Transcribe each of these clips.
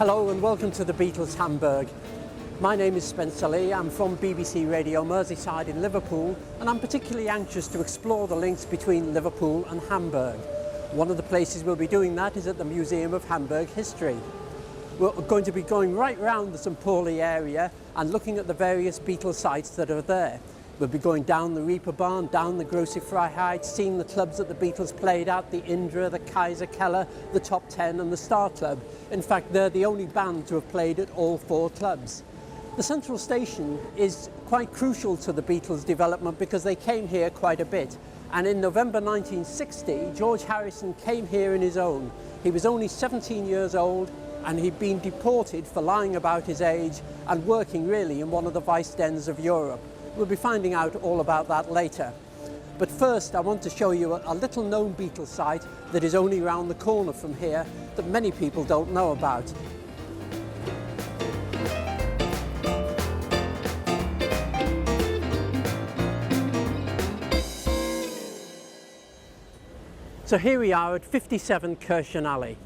Hello and welcome to the Beatles Hamburg. My name is Spencer Lee. I'm from BBC Radio Merseyside in Liverpool, and I'm particularly anxious to explore the links between Liverpool and Hamburg. One of the places we'll be doing that is at the Museum of Hamburg History. We're going to be going right round the St Pauli area and looking at the various Beatles sites that are there. We'll be going down the Reeperbahn, down the Große Freiheit, seeing the clubs that the Beatles played at, the Indra, the Kaiser Keller, the Top Ten and the Star Club. In fact, they're the only band to have played at all four clubs. The central station is quite crucial to the Beatles' development because they came here quite a bit. And in November 1960, George Harrison came here in his own. He was only 17 years old and he'd been deported for lying about his age and working really in one of the vice dens of Europe. We'll be finding out all about that later. But first I want to show you a little known Beatles site that is only round the corner from here that many people don't know about. So here we are at 57 Kirchen Alley,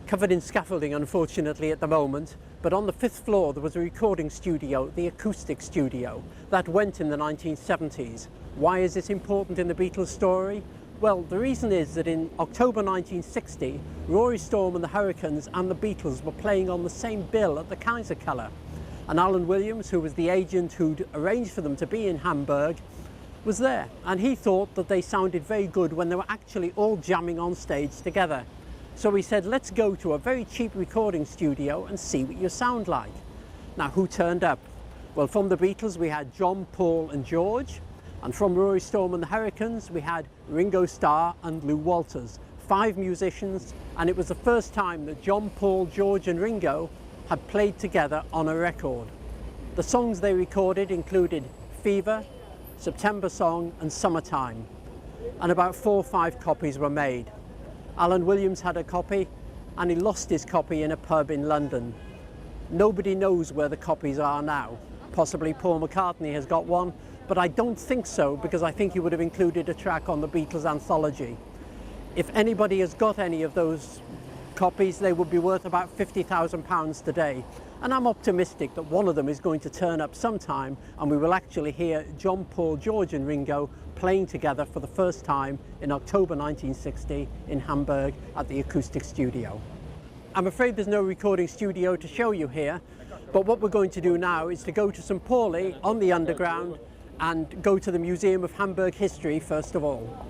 covered in scaffolding unfortunately at the moment, but on the 5th floor there was a recording studio, the acoustic studio, that went in the 1970s. Why is this important in the Beatles story? Well, the reason is that in October 1960, Rory Storm and the Hurricanes and the Beatles were playing on the same bill at the Kaiser Keller. And Alan Williams, who was the agent who'd arranged for them to be in Hamburg, was there. And he thought that they sounded very good when they were actually all jamming on stage together. So he said, let's go to a very cheap recording studio and see what you sound like. Now, who turned up? Well, from the Beatles, we had John, Paul and George. And from Rory Storm and the Hurricanes, we had Ringo Starr and Lou Walters. 5 musicians, and it was the first time that John, Paul, George and Ringo had played together on a record. The songs they recorded included Fever, September Song and Summertime. And about 4 or 5 copies were made. Alan Williams had a copy and he lost his copy in a pub in London. Nobody knows where the copies are now. Possibly Paul McCartney has got one, but I don't think so because I think he would have included a track on the Beatles anthology. If anybody has got any of those copies, they would be worth about £50,000 today. And I'm optimistic that one of them is going to turn up sometime and we will actually hear John, Paul, George and Ringo playing together for the first time in October 1960 in Hamburg at the acoustic studio. I'm afraid there's no recording studio to show you here, but what we're going to do now is to go to St Pauli on the Underground and go to the Museum of Hamburg History first of all.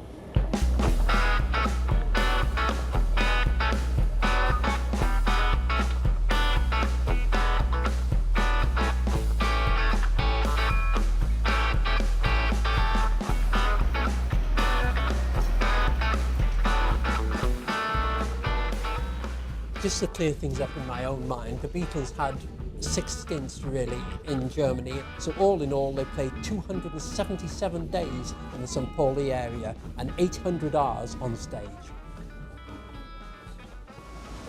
Just to clear things up in my own mind, the Beatles had 6 stints really in Germany, so all in all they played 277 days in the St Pauli area and 800 hours on stage.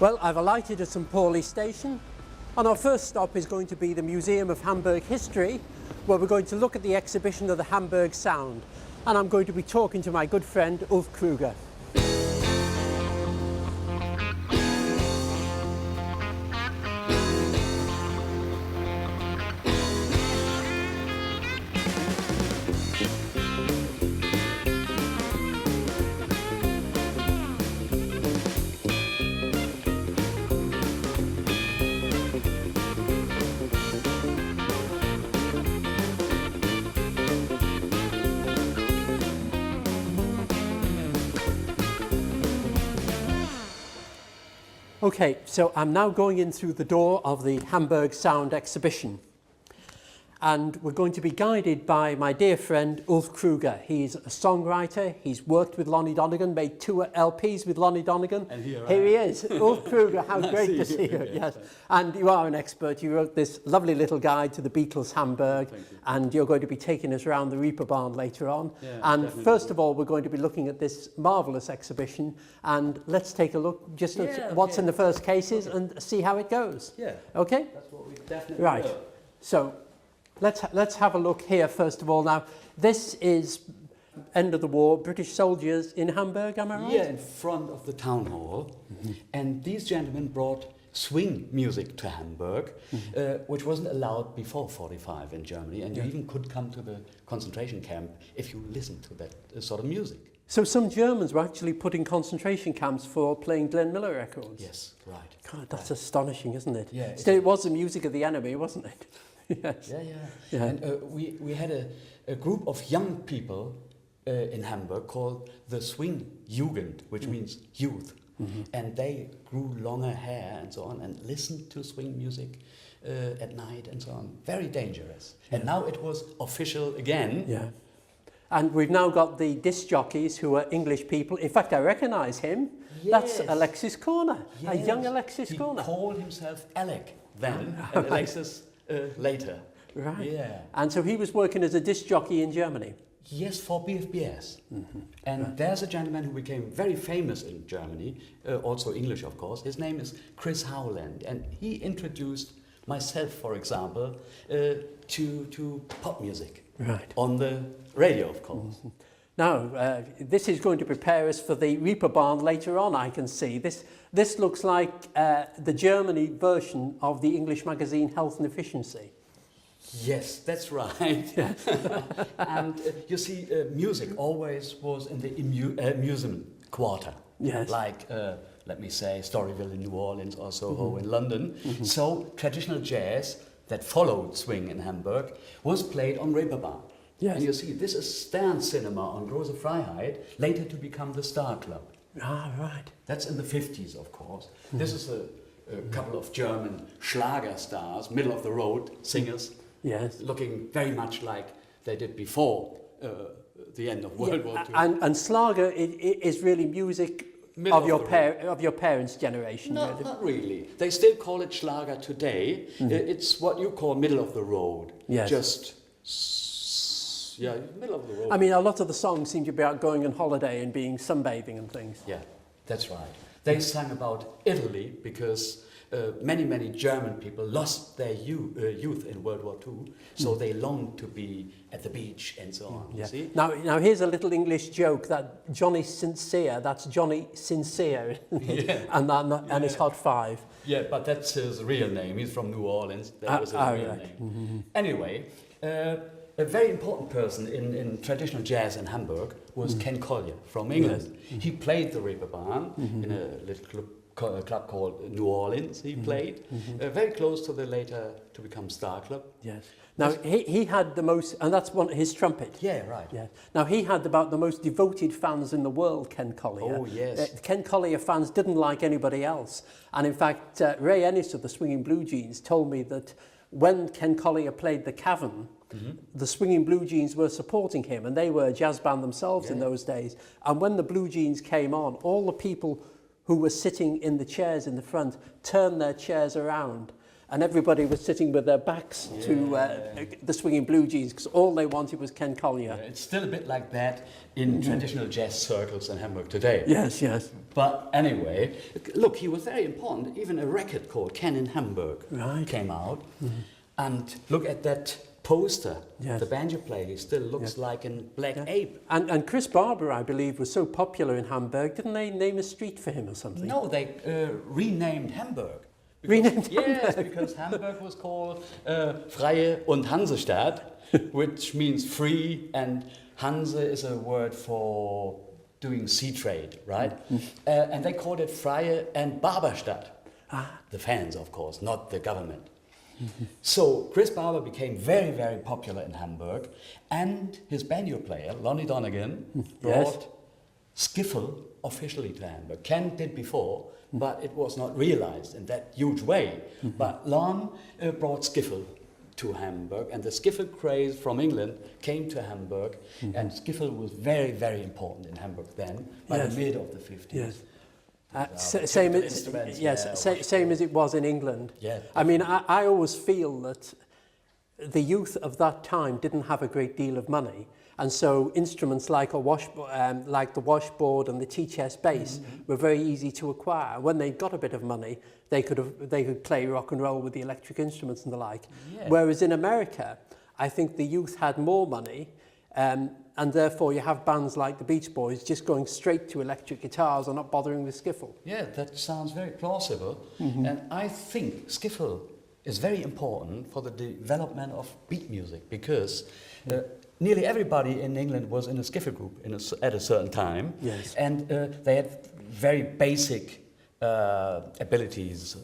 Well, I've alighted at St Pauli station and our first stop is going to be the Museum of Hamburg History, where we're going to look at the exhibition of the Hamburg Sound, and I'm going to be talking to my good friend Ulf Kruger. Okay, so I'm now going in through the door of the Hamburg Sound exhibition. And we're going to be guided by my dear friend Ulf Kruger. He's a songwriter, he's worked with Lonnie Donegan, made 2 LPs with Lonnie Donegan. And here he is. Ulf Kruger, how great to see you. Yes. And you are an expert. You wrote this lovely little guide to the Beatles Hamburg, and you're going to be taking us around the Reeperbahn later on. Yeah, and definitely. First of all, we're going to be looking at this marvellous exhibition, and let's take a look just at what's in the first cases and see how it goes. Yeah. Okay? That's what we definitely Right. do. So let's have a look here first of all. Now, this is end of the war, British soldiers in Hamburg, am I right? Yeah, in front of the town hall. And these gentlemen brought swing music to Hamburg, which wasn't allowed before 45 in Germany, and you even could come to the concentration camp if you listened to that sort of music. So some Germans were actually put in concentration camps for playing Glenn Miller records? Yes, right. God, that's astonishing, isn't it? Yeah, still, it was the music of the enemy, wasn't it? Yes. Yeah. And we had a group of young people in Hamburg called the Swing Jugend, which means youth. And they grew longer hair and so on and listened to swing music at night and so on. Very dangerous. And now it was official again. Yeah. And we've now got the disc jockeys who are English people. In fact, I recognise him. Yes. That's Alexis Corner, a young Alexis Corner. He called himself Alec then, and Alexis later. Right. Yeah. And so he was working as a disc jockey in Germany. Yes, for BFBS. And there's a gentleman who became very famous in Germany, also English of course. His name is Chris Howland, and he introduced myself, for example, to pop music. Right. On the radio, of course. Now, this is going to prepare us for the Reeperbahn later on, I can see. This looks like the Germany version of the English magazine Health and Efficiency. Yes, that's right. And you see, music always was in the amusement quarter. Yes. Like, let me say, Storyville in New Orleans or Soho in London. So traditional jazz that followed swing in Hamburg was played on Reeperbahn. Yes. And you see, this is Stern Cinema on Große Freiheit, later to become the Star Club. Ah, right. That's in the 50s, of course. This is a couple of German Schlager stars, middle of the road singers. Yes. Looking very much like they did before the end of World War II. And Schlager is really music of your parents' generation. No, not really. They still call it Schlager today. It's what you call middle of the road. Yes. Just, middle of the road. I mean, a lot of the songs seem to be about going on holiday and being sunbathing and things. Yeah, that's right. They sang about Italy because many German people lost their youth in World War II, so they longed to be at the beach and so on. Yeah. See? Now here's a little English joke that Johnny Sincere, that's Johnny Sincere, and it's Hot 5. Yeah, but that's his real name. He's from New Orleans. That was his real name. Anyway, a very important person in traditional jazz in Hamburg was Ken Collier from England. Yes. He played the Reeperbahn in a little club called New Orleans. He played very close to the later to become Star Club. Yes. Now he had the most, and that's his trumpet. Yeah, right. Yeah. Now he had about the most devoted fans in the world, Ken Collier. Oh yes. Ken Collier fans didn't like anybody else, and in fact, Ray Ennis of the Swinging Blue Jeans told me that when Ken Collier played the Cavern, the Swinging Blue Jeans were supporting him, and they were a jazz band themselves in those days. And when the Blue Jeans came on, all the people who were sitting in the chairs in the front turned their chairs around, and everybody was sitting with their backs to the Swinging Blue Jeans because all they wanted was Ken Collier. Yeah, it's still a bit like that in traditional jazz circles in Hamburg today. Yes, yes. But anyway, look, he was very important. Even a record called Ken in Hamburg came out. And look at that poster. Yes. The banjo player, he still looks like a black ape. And Chris Barber, I believe, was so popular in Hamburg. Didn't they name a street for him or something? No, they renamed Hamburg. Yes, because Hamburg was called Freie und Hansestadt, which means free, and Hanse is a word for doing sea trade, right? And they called it Freie and Barberstadt. The fans, of course, not the government. So Chris Barber became very popular in Hamburg, and his banjo player, Lonnie Donegan, brought skiffl officially to Hamburg. Ken did before, but it was not realized in that huge way. But Lon brought skiffl to Hamburg, and the skiffl craze from England came to Hamburg, and skiffl was very important in Hamburg then, by the mid of the 50s. Yes. Same as it was in England. Yeah. I mean, I always feel that the youth of that time didn't have a great deal of money, and so instruments like the washboard and the tea-chest bass were very easy to acquire. When they got a bit of money, they could play rock and roll with the electric instruments and the like. Yeah. Whereas in America, I think the youth had more money. And therefore you have bands like the Beach Boys just going straight to electric guitars and not bothering with skiffle. Yeah, that sounds very plausible. And I think skiffle is very important for the development of beat music, because nearly everybody in England was in a skiffle group at a certain time. Yes. And they had very basic abilities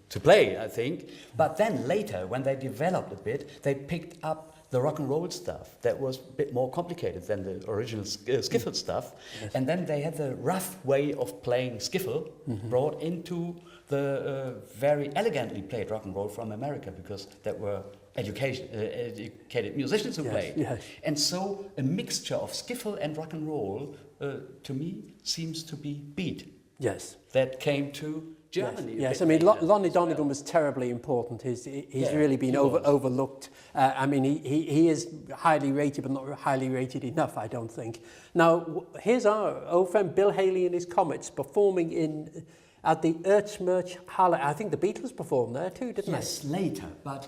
to play, I think. But then later, when they developed a bit, they picked up the rock and roll stuff that was a bit more complicated than the original skiffle stuff. Yes. And then they had the rough way of playing skiffle brought into the very elegantly played rock and roll from America, because there were educated musicians who played. Yes. And so a mixture of skiffle and rock and roll, to me, seems to be beat. Yes. That came to Germany. Yes, I mean, Lonnie Donegan was terribly important. He's really been overlooked. I mean, he is highly rated, but not highly rated enough, I don't think. Now, here's our old friend Bill Haley and his Comets performing at the Ertsmerch Halle. I think the Beatles performed there too, didn't they? Yes, later. But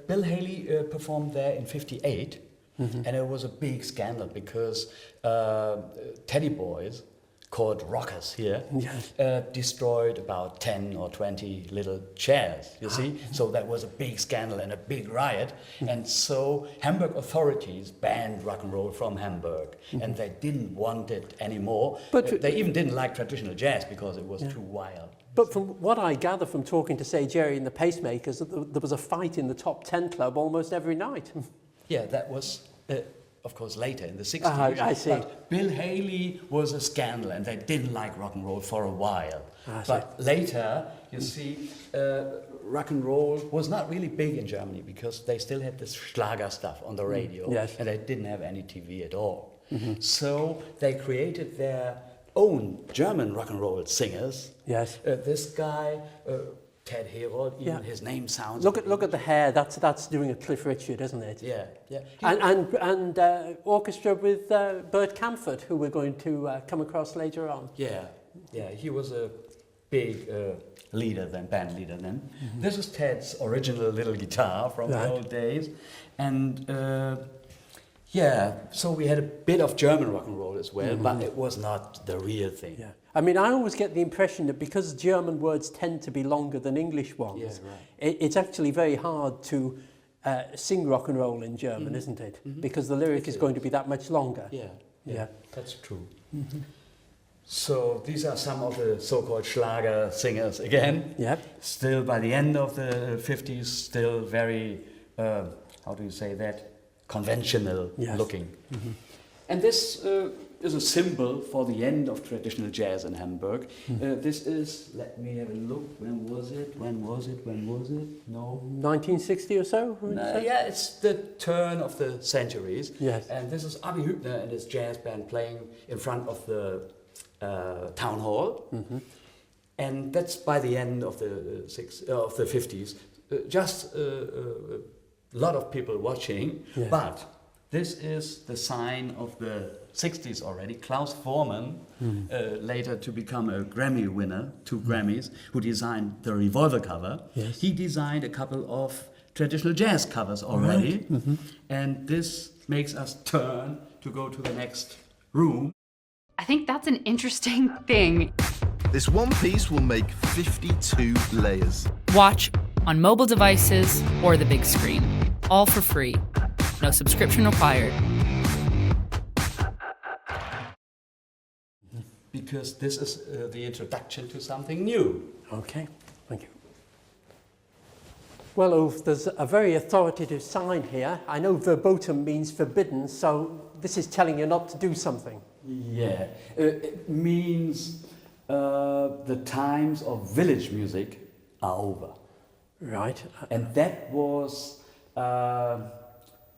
Bill Haley performed there in '58, and it was a big scandal because Teddy Boys, called rockers here, destroyed about 10 or 20 little chairs, you see? So that was a big scandal and a big riot. And so Hamburg authorities banned rock and roll from Hamburg, and they didn't want it anymore. But they even didn't like traditional jazz because it was too wild. But from what I gather from talking to, say, Jerry and the Pacemakers, there was a fight in the top 10 club almost every night. Yeah, that was... of course, later in the 60s. I see. But Bill Haley was a scandal, and they didn't like rock and roll for a while. But later, you see, rock and roll was not really big in Germany because they still had this Schlager stuff on the radio, and they didn't have any TV at all. So they created their own German rock and roll singers. Yes. This guy... Ted Herold, even his name sounds... Look at the hair, that's doing a Cliff Richard, isn't it? Yeah, yeah. And orchestra with Bert Camford, who we're going to come across later on. Yeah, yeah, he was a big band leader then. This is Ted's original little guitar from the old days. And so we had a bit of German rock and roll as well, but it was not the real thing. Yeah. I mean, I always get the impression that because German words tend to be longer than English ones, it's actually very hard to sing rock and roll in German, isn't it? Because the lyric is going to be that much longer. Yeah, that's true. So these are some of the so-called Schlager singers again. Yep. Still by the end of the 50s, still very, how do you say that, conventional looking. And this is a symbol for the end of traditional jazz in Hamburg. This is, let me have a look, when was it? No. 1960 or so? Yeah, it's the turn of the centuries. Yes. And this is Abi Hübner and his jazz band playing in front of the town hall. And that's by the end of the 50s. Just a lot of people watching, but this is the sign of the 60s already. Klaus Voormann, later to become a Grammy winner, 2 Grammys, who designed the Revolver cover. Yes. He designed a couple of traditional jazz covers already. And this makes us turn to go to the next room. I think that's an interesting thing. This one piece will make 52 layers. Watch on mobile devices or the big screen. All for free. No subscription required. Because this is the introduction to something new. Okay, thank you. Well, Ulf, there's a very authoritative sign here. I know verboten means forbidden, so this is telling you not to do something. Yeah, it means the times of village music are over. Right. And that was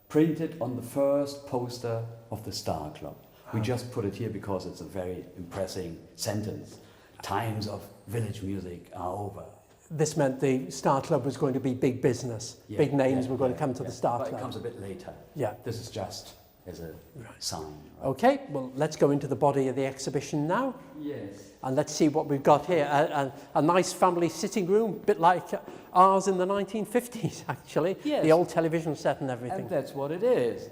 printed on the first poster of the Star Club. We just put it here because it's a very impressive sentence. Times of village music are over. This meant the Star Club was going to be big business. Big names were going to come to the Star Club. But it comes a bit later. Yeah. This is just as a sign. Right? Okay, well, let's go into the body of the exhibition now. Yes. And let's see what we've got here. A nice family sitting room, a bit like ours in the 1950s, actually. Yes. The old television set and everything. And that's what it is.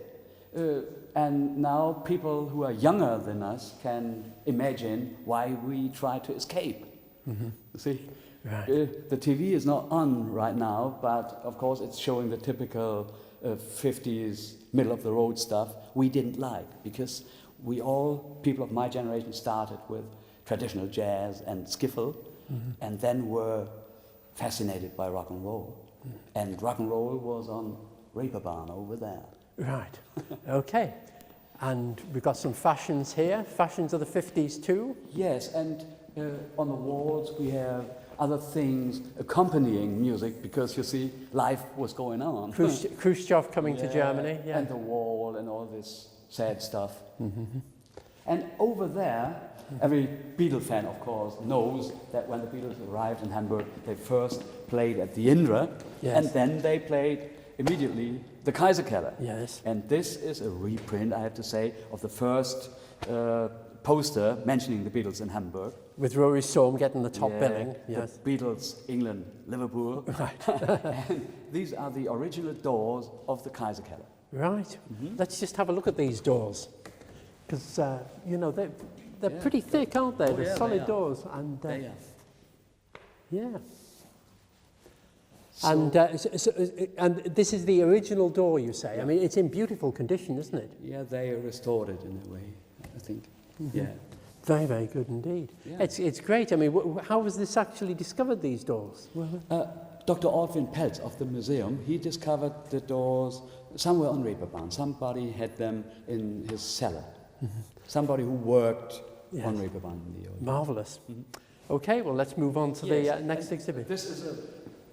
And now people who are younger than us can imagine why we try to escape. You see? Right. The TV is not on right now, but of course it's showing the typical 50s, middle of the road stuff we didn't like, because we all, people of my generation, started with traditional jazz and skiffl, and then were fascinated by rock and roll. And rock and roll was on Reeperbahn over there. Right. Okay. And we've got some fashions here, fashions of the 50s too. Yes, and on the walls we have other things accompanying music, because you see, life was going on. Khrushchev coming to Germany. Yeah. And the wall and all this sad stuff. And over there, every Beatle fan, of course, knows that when the Beatles arrived in Hamburg, they first played at the Indra, and then they played immediately the Kaiserkeller. Yes. And this is a reprint, I have to say, of the first poster mentioning the Beatles in Hamburg. With Rory Storm getting the top billing. Yes. The Beatles, England, Liverpool. Right. And these are the original doors of the Kaiserkeller. Right. Let's just have a look at these doors, because you know they're pretty thick, aren't they? Oh, They're yeah, solid they are. doors, and They are. yeah. So- And this is the original door, you say? I mean, it's in beautiful condition, isn't it? Yeah, they restored it in a way, I think. Yeah. Very, very good indeed. Yeah. It's great. I mean, how was this actually discovered, these doors? Dr. Alvin Peltz of the museum, he discovered the doors somewhere on Reeperbahn. Somebody had them in his cellar. Somebody who worked on Reeperbahn in the old days. Marvellous. Okay, well, let's move on to the next and exhibit. This is,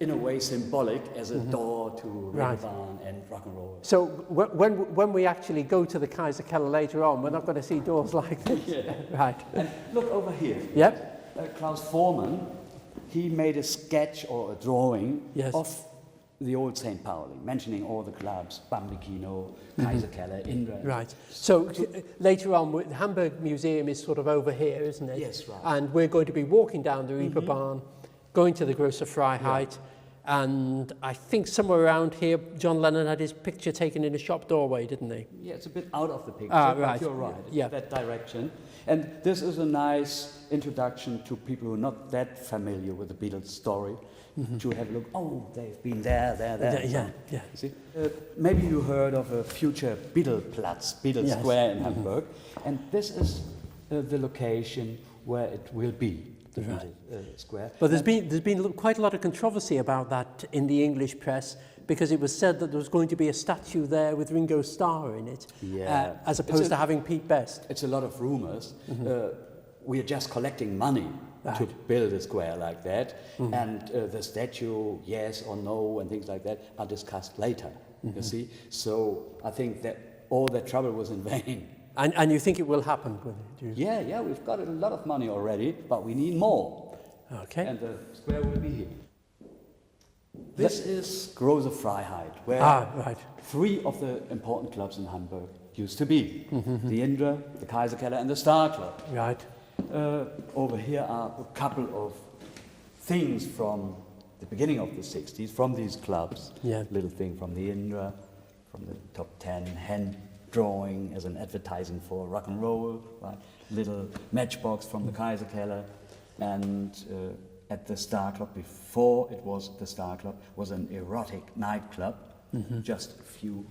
in a way, symbolic as a door to Right. Reeperbahn and rock and roll. So when we actually go to the Kaiserkeller later on, we're not going to see doors like this. Right. And look over here. Yep. Klaus Forman, he made a sketch or a drawing of the old St. Pauli, mentioning all the clubs, Bambikino, Kaiserkeller, Indra. Right. So later on, the Hamburg Museum is sort of over here, isn't it? Yes, right. And we're going to be walking down the Reeperbahn, going to the Große Freiheit, and I think somewhere around here, John Lennon had his picture taken in a shop doorway, didn't he? Yeah, it's a bit out of the picture, Right. but you're right. It's that direction. And this is a nice introduction to people who are not that familiar with the Beatles story, to have a look, oh, they've been there. Yeah. You see? Maybe you heard of a future Beatleplatz, Beatles Square in Hamburg, and this is the location where it will be. The Beatles Square. But there's been quite a lot of controversy about that in the English press, because it was said that there was going to be a statue there with Ringo Starr in it, as opposed to having Pete Best. It's a lot of rumors. We are just collecting money to build a square like that, and the statue, yes or no, and things like that are discussed later. You see, so I think that all that trouble was in vain. And you think it will happen? Yeah, we've got a lot of money already, but we need more. Okay. And the square will be here. This is Große Freiheit, where 3 of the important clubs in Hamburg used to be. The Indra, the Kaiserkeller, and the Star Club. Right. Over here are a couple of things from the beginning of the 60s, from these clubs. Yeah. Little thing from the Indra, from the top 10, hand drawing as an advertising for rock and roll, right? Little matchbox from the Kaiserkeller, and at the Star Club, before it was the Star Club, was an erotic nightclub. Just a few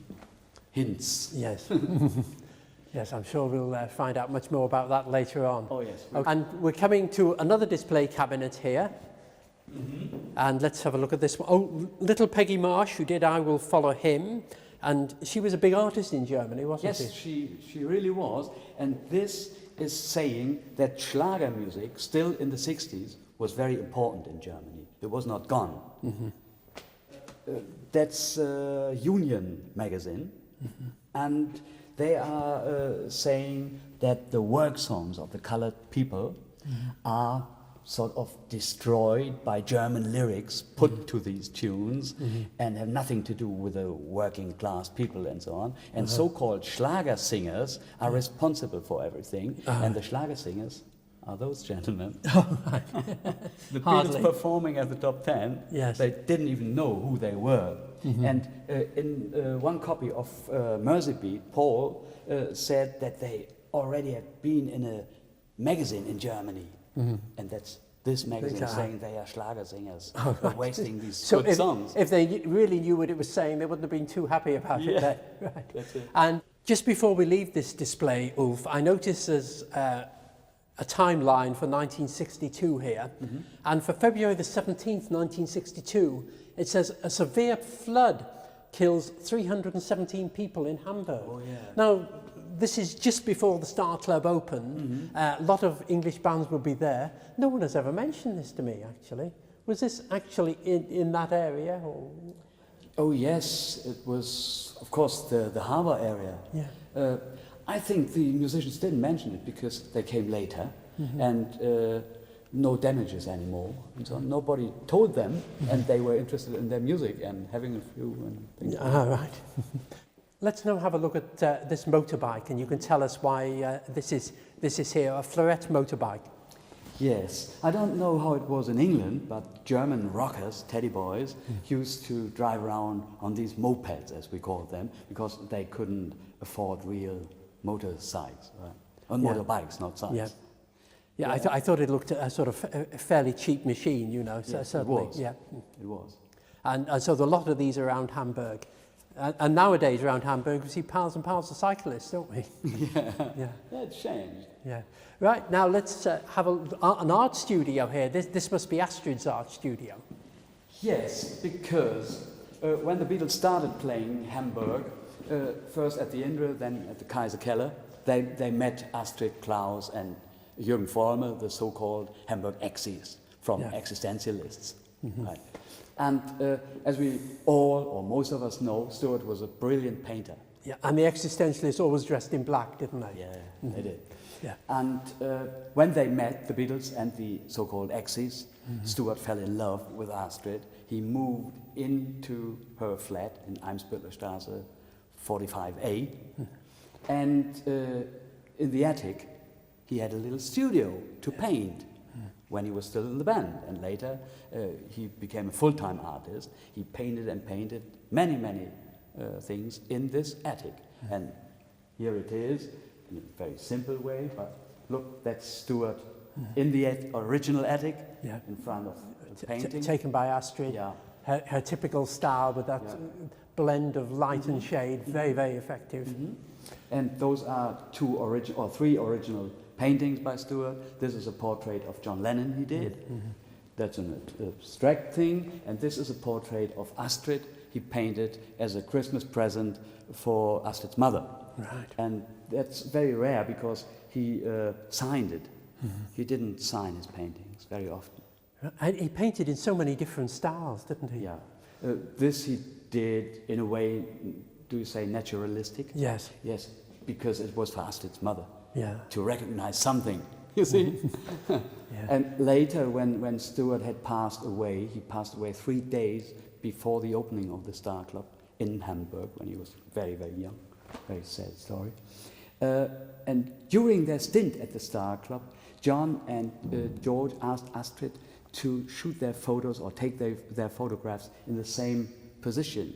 hints. Yes. Yes, I'm sure we'll find out much more about that later on. Oh yes. And we're coming to another display cabinet here. And let's have a look at this one. Oh, little Peggy Marsh, who did I Will Follow Him. And she was a big artist in Germany, wasn't she? Yes, she really was. And this is saying that Schlager music, still in the 60s, was very important in Germany. It was not gone. That's Union magazine. And they are saying that the work songs of the colored people are sort of destroyed by German lyrics put to these tunes and have nothing to do with the working class people and so on. And so-called Schlager singers are responsible for everything. And the Schlager singers are those gentlemen. The Beatles performing at the top 10, they didn't even know who they were. And in one copy of Merseybeat, Paul said that they already had been in a magazine in Germany, and that's this magazine saying they are Schlagersingers, wasting these good songs. If they really knew what it was saying, they wouldn't have been too happy about it. Then. Right. That's it. And just before we leave this display, Ulf, I notice there's a timeline for 1962 here, and for February the 17th, 1962, it says a severe flood kills 317 people in Hamburg. Oh, yeah. Now, this is just before the Star Club opened. A lot of English bands would be there. No one has ever mentioned this to me, actually. Was this actually in that area? Or? Oh yes, it was, of course, the harbour area. Yeah. I think the musicians didn't mention it because they came later, and no damages anymore. And so nobody told them, and they were interested in their music and having a few and things. Ah, right. Let's now have a look at this motorbike, and you can tell us why this is here, a Florette motorbike. Yes, I don't know how it was in England, but German rockers, teddy boys, used to drive around on these mopeds, as we call them, because they couldn't afford real motorcycles, right? On motorbikes, not cycles. Yeah. Yeah, I thought it looked a sort of a fairly cheap machine, you know. Yes, certainly. it was. Yeah. It was. And so there are a lot of these around Hamburg. And nowadays around Hamburg we see piles and piles of cyclists, don't we? Yeah, it's changed. Yeah. Right, now let's have an art studio here. This must be Astrid's art studio. Yes, because when the Beatles started playing Hamburg, first at the Indre, then at the Kaiser Keller, they met Astrid, Klaus and Jürgen Vollmer, the so-called Hamburg Exes from existentialists. Right. And as we all, or most of us know, Stuart was a brilliant painter. Yeah, and the existentialists always dressed in black, didn't they? Yeah, they did. Yeah. And when they met, the Beatles and the so-called Exes, Stuart fell in love with Astrid. He moved into her flat in Eimsbüttelstraße 45A. And in the attic, he had a little studio to paint when he was still in the band. And later, he became a full-time artist. He painted and painted many, many things in this attic. And here it is, in a very simple way, but look, that's Stuart in the original attic, in front of the painting. Taken by Astrid. Yeah. Her typical style with that blend of light and shade, very, very effective. And those are three original paintings by Stuart. This is a portrait of John Lennon he did. That's an abstract thing. And this is a portrait of Astrid he painted as a Christmas present for Astrid's mother. Right. And that's very rare because he signed it. He didn't sign his paintings very often. And he painted in so many different styles, didn't he? Yeah. This he did in a way, do you say naturalistic? Yes. Yes, because it was for Astrid's mother. Yeah. To recognize something, you see? And later, when Stuart had passed away, he passed away 3 days before the opening of the Star Club in Hamburg, when he was very, very young. Very sad story. And during their stint at the Star Club, John and George asked Astrid to shoot their photos or take their photographs in the same position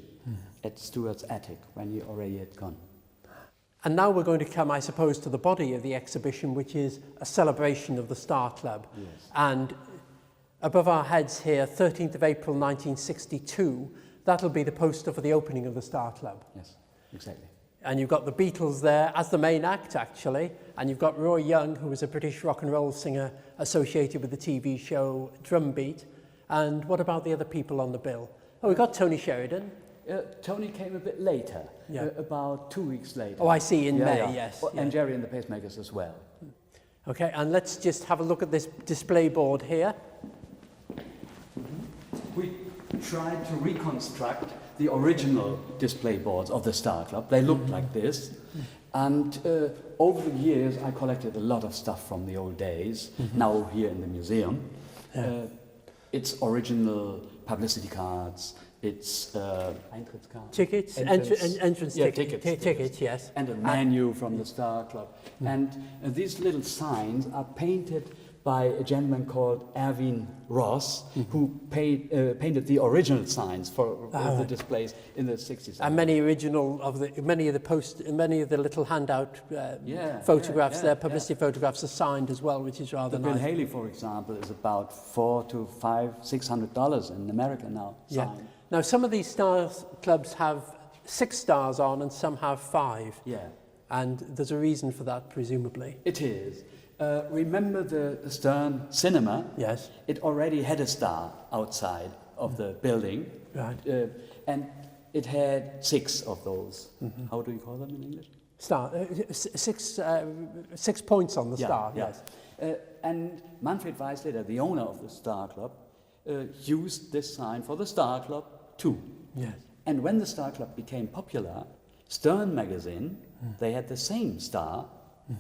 at Stuart's attic when he already had gone. And now we're going to come, I suppose, to the body of the exhibition, which is a celebration of the Star Club. Yes. And above our heads here, 13th of April 1962, that'll be the poster for the opening of the Star Club. Yes, exactly. And you've got the Beatles there as the main act, actually, and you've got Roy Young, who was a British rock and roll singer associated with the TV show Drumbeat. And what about the other people on the bill? Oh, we've got Tony Sheridan. Tony came a bit later, about 2 weeks later. Oh, I see, in May, yes. And Jerry and the Pacemakers as well. Okay, and let's just have a look at this display board here. We tried to reconstruct the original display boards of the Star Club. They looked like this. And over the years, I collected a lot of stuff from the old days, now here in the museum. It's original publicity cards, it's Eintrittskarten. Tickets, entrance tickets, yes. And a menu from the Star Club. And these little signs are painted by a gentleman called Erwin Ross, who painted the original signs for the displays in the 60s. And many of the little handout photographs, publicity photographs are signed as well, which is rather Bill nice. Haley, for example, is about $400 to $600 in America now. Signed. Now, some of these stars clubs have 6 stars on, and some have 5. Yeah. And there's a reason for that, presumably. It is. Remember the Stern Cinema? Yes. It already had a star outside of the building. Right. And it had 6 of those. How do you call them in English? Star, 6 points on the star, yes. And Manfred Weisleder, the owner of the Star Club, used this sign for the Star Club too. Yes. And when the Star Club became popular, Stern magazine, they had the same star,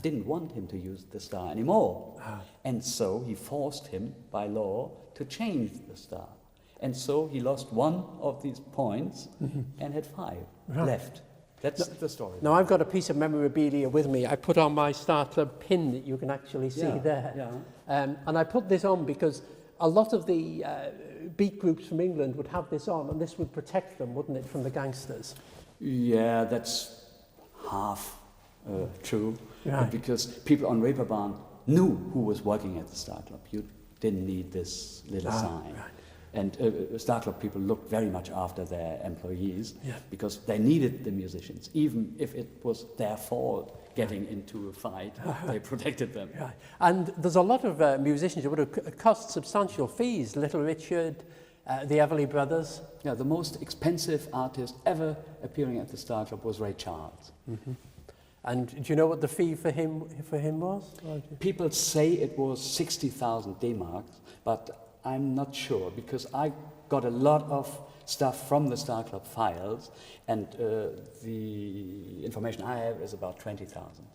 didn't want him to use the star anymore. And so he forced him by law to change the star. And so he lost 1 of these points and had 5 left. That's the story. Now, I've got a piece of memorabilia with me. I put on my Star Club pin that you can actually see there. Yeah. And I put this on because a lot of the beat groups from England would have this on, and this would protect them, wouldn't it, from the gangsters? Yeah, that's half true. Right. Because people on Reeperbahn knew who was working at the Star Club. You didn't need this little sign. Right. And Star Club people looked very much after their employees because they needed the musicians. Even if it was their fault getting into a fight, they protected them. Right. And there's a lot of musicians who would have cost substantial fees. Little Richard, the Everly Brothers. Yeah, the most expensive artist ever appearing at the Star Club was Ray Charles. And do you know what the fee for him was? People say it was 60,000 D-marks, but I'm not sure because I got a lot of stuff from the Star Club files, and the information I have is about 20,000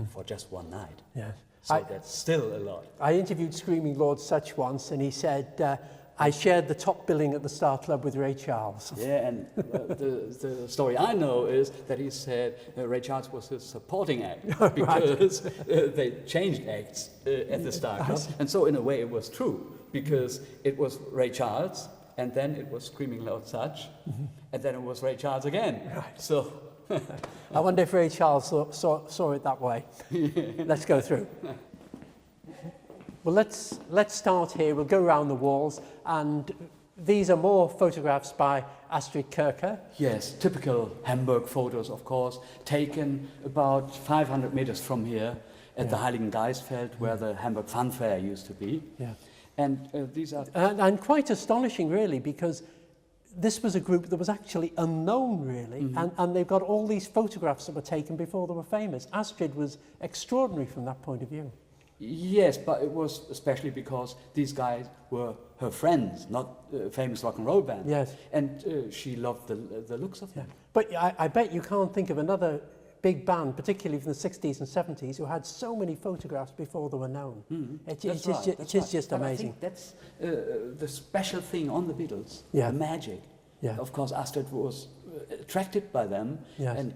for just one night. Yes. So that's still a lot. I interviewed Screaming Lord Sutch once, and he said, I shared the top billing at the Star Club with Ray Charles. Yeah, and the story I know is that he said Ray Charles was his supporting act because they changed acts at the Star Club. And so in a way it was true because it was Ray Charles and then it was Screaming Lord Sutch and then it was Ray Charles again. Right. So I wonder if Ray Charles saw it that way. Let's go through. Well, let's start here. We'll go around the walls, and these are more photographs by Astrid Kircher. Yes, typical Hamburg photos, of course, taken about 500 meters from here at the Heiligen Geistfeld, where the Hamburg Fun Fair used to be. Yeah. And these are... And quite astonishing, really, because this was a group that was actually unknown, really, and they've got all these photographs that were taken before they were famous. Astrid was extraordinary from that point of view. Yes, but it was especially because these guys were her friends, not famous rock and roll band. Yes. And she loved the looks of them. But I bet you can't think of another big band, particularly from the 60s and 70s, who had so many photographs before they were known. It is just amazing. I think that's the special thing on the Beatles, the magic. Yeah. Of course, Astrid was attracted by them and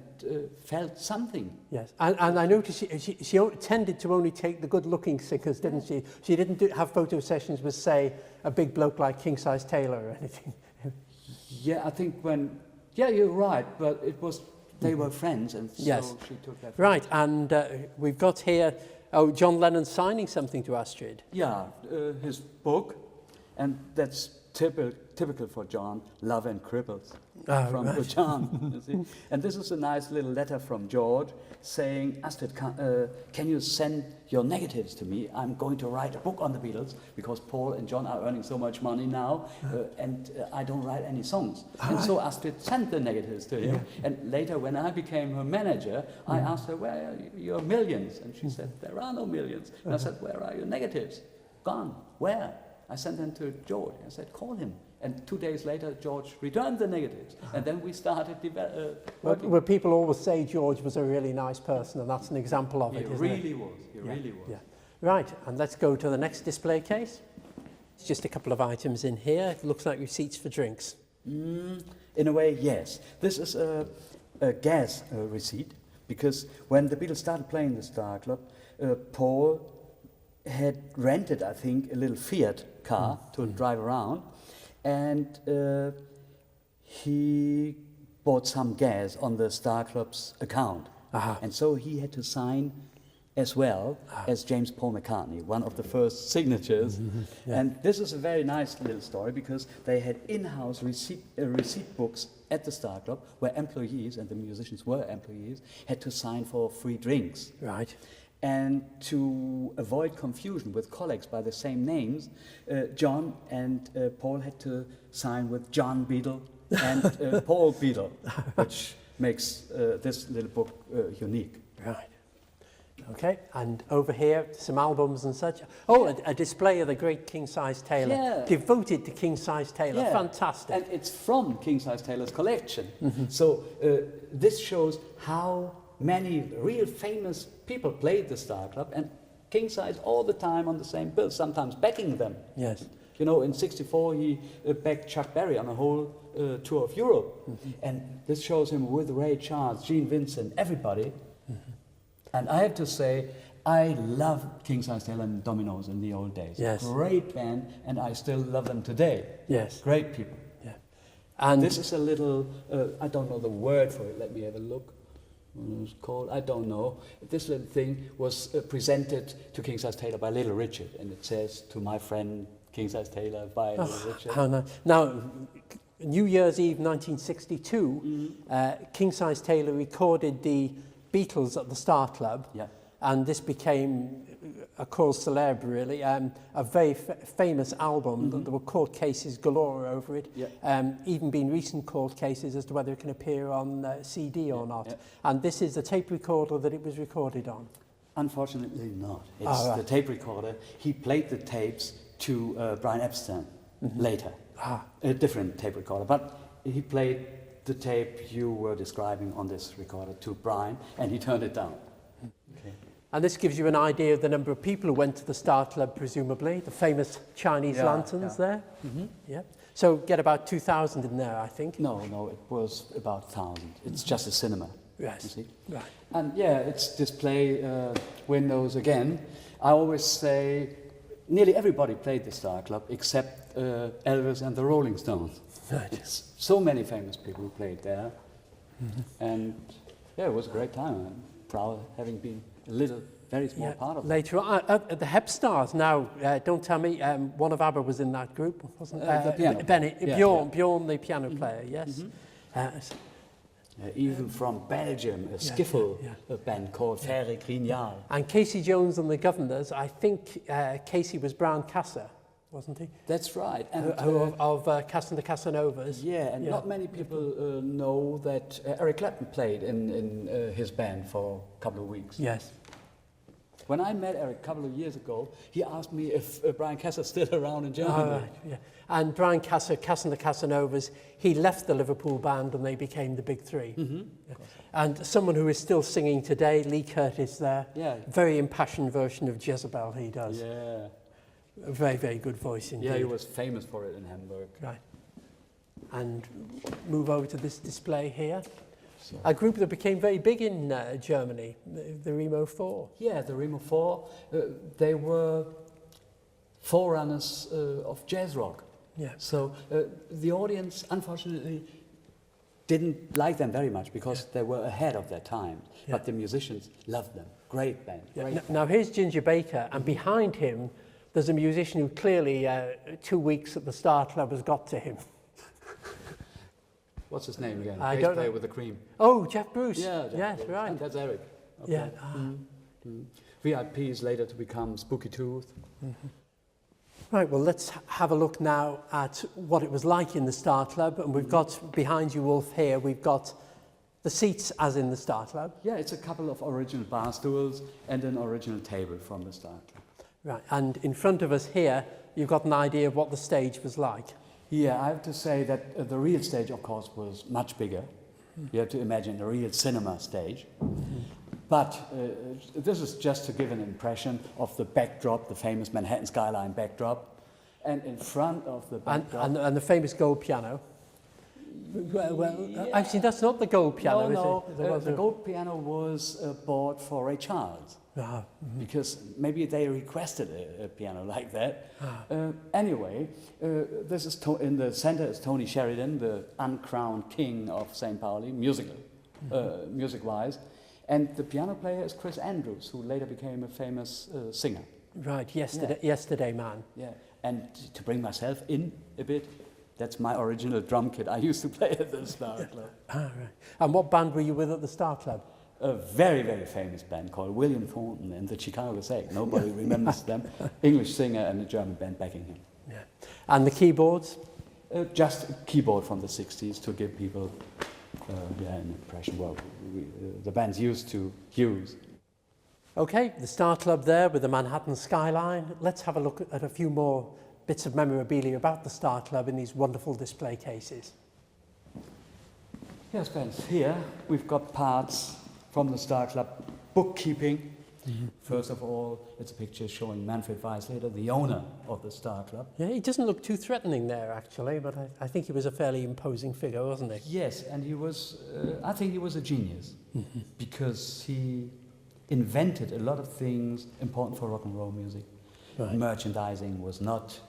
felt something. Yes, and I noticed she tended to only take the good-looking singers, didn't she? She didn't have photo sessions with, say, a big bloke like Kingsize Taylor or anything. Yeah, I think you're right, but it was, they were friends, and so she took that. Right, and we've got here, John Lennon signing something to Astrid. Yeah, his book, and that's typical for John, Love and Cripples, from John. You see? And this is a nice little letter from George saying, Astrid, can you send your negatives to me? I'm going to write a book on the Beatles because Paul and John are earning so much money now and I don't write any songs. And so Astrid sent the negatives to him. And later when I became her manager, I asked her, where are your millions? And she said, there are no millions. And I said, where are your negatives? Gone. Where? I sent them to George. I said, call him. And 2 days later, George returned the negatives. And then we started working. Well, people always say George was a really nice person, and that's an example of it, isn't it? He really was. Yeah. Right, and let's go to the next display case. It's just a couple of items in here. It looks like receipts for drinks. In a way, yes. This is a gas receipt, because when the Beatles started playing the Star Club, Paul had rented, I think, a little Fiat car to drive around, and he bought some gas on the Star Club's account. And so he had to sign as well as James Paul McCartney, one of the first signatures. And this is a very nice little story because they had in-house receipt books at the Star Club where employees, and the musicians were employees, had to sign for free drinks. Right. And to avoid confusion with colleagues by the same names, John and Paul had to sign with John Beatle and Paul Beatle, which makes this little book unique. Right. Okay, and over here, some albums and such. Oh, a display of the great Kingsize Taylor, Yeah. devoted to Kingsize Taylor. Yeah, Fantastic. and it's from Kingsize Taylor's collection. So this shows how many real famous people played the Star Club, and Kingsize all the time on the same bill, sometimes backing them. Yes. You know, in '64 he backed Chuck Berry on a whole tour of Europe, and this shows him with Ray Charles, Gene Vincent, everybody. And I have to say, I loved Kingsize Taylor and Dominoes in the old days. Yes. Great band, and I still love them today. Yes. Great people. Yeah. And This is a little, I don't know the word for it, let me have a look. What it's called, I don't know. This little thing was presented to Kingsize Taylor by Little Richard, and it says, "To my friend Kingsize Taylor by Little Richard." how nice. Now, New Year's Eve 1962, Kingsize Taylor recorded the Beatles at the Star Club, Yeah. and this became a cause célèbre, really, a very famous album. There were court cases galore over it, Yeah. even been recent court cases as to whether it can appear on CD or not. yeah. And this is the tape recorder that it was recorded on. Unfortunately not. It's Oh, right. the tape recorder. He played the tapes to Brian Epstein later. A different tape recorder, but he played the tape you were describing on this recorder to Brian, and he turned it down. Okay. And this gives you an idea of the number of people who went to the Star Club, presumably, the famous Chinese Yeah, lanterns yeah. there. Yeah. So get about 2,000 in there, I think. No, it was about 1,000. It's just a cinema. Yes. You see? Right. And yeah, it's display windows again. I always say nearly everybody played the Star Club except Elvis and the Rolling Stones. Right. It's so many famous people who played there. And yeah, it was a great time. I'm proud of having been a little, very small part of it. Later on, the Hep Stars. Now, don't tell me, one of ABBA was in that group, wasn't The piano Benny, player. Yeah, Bjorn, the piano player, yes. Even from Belgium, a skiffl yeah. band called Faire Grignal. And Casey Jones and the Governors, I think Casey was Brown Casser, wasn't he? That's right. And Of Cass and the Casanovas. yeah, and not many people know that Eric Clapton played in his band for a couple of weeks. Yes. When I met Eric a couple of years ago, he asked me if Brian Casser's still around in Germany. Oh, right, yeah. And Brian Casser, Cass and the Casanovas, he left the Liverpool band and they became the Big Three. Yeah. And someone who is still singing today, Lee Curtis there, Yeah. very impassioned version of Jezebel he does. Yeah. A very, very good voice indeed. Yeah, he was famous for it in Hamburg. Right. And move over to this display here. A group that became very big in Germany, the Remo 4. Yeah, the Remo 4, they were forerunners of jazz rock. Yeah. So the audience, unfortunately, didn't like them very much because they were ahead of their time. Yeah. But the musicians loved them. Great band. Great band. Now here's Ginger Baker, and behind him there's a musician who clearly 2 weeks at the Star Club has got to him. What's his name again? I Bass don't player know. with the cream. Oh, Jeff Bruce. Yeah, Jack Yes, Bruce. right. And that's Eric. Okay. Yeah. VIPs later to become Spooky Tooth. Right, well, let's have a look now at what it was like in the Star Club. And we've got, behind you, Wolf, here, we've got the seats as in the Star Club. Yeah, it's a couple of original bar stools and an original table from the Star Club. Right, and in front of us here, you've got an idea of what the stage was like. Yeah, I have to say that the real stage, of course, was much bigger. You have to imagine a real cinema stage. But this is just to give an impression of the backdrop, the famous Manhattan skyline backdrop. And in front of the backdrop... And the famous gold piano. Actually, that's not the gold piano, No, is it? the gold piano was bought for Ray Charles. Because maybe they requested a piano like that. Anyway, this is in the center is Tony Sheridan, the uncrowned king of St. Pauli, music-wise. And the piano player is Chris Andrews, who later became a famous singer. Right, Yesterday Man. Yeah, and to bring myself in a bit, that's my original drum kit I used to play at the Star Club. Right. And what band were you with at the Star Club? A very, very famous band called William Thornton and the Chicago 8. Nobody remembers them. English singer and a German band backing him. Yeah. And the keyboards? Just a keyboard from the 60s to give people an impression what the bands used to use. Okay, the Star Club there with the Manhattan skyline. Let's have a look at a few more bits of memorabilia about the Star Club in these wonderful display cases. Yes, friends, here we've got parts from the Star Club bookkeeping. First of all, it's a picture showing Manfred Weisleder, the owner of the Star Club. Yeah, he doesn't look too threatening there, actually, but I think he was a fairly imposing figure, wasn't he? Yes, and he was, I think he was a genius, because he invented a lot of things important for rock and roll music. Right. Merchandising was not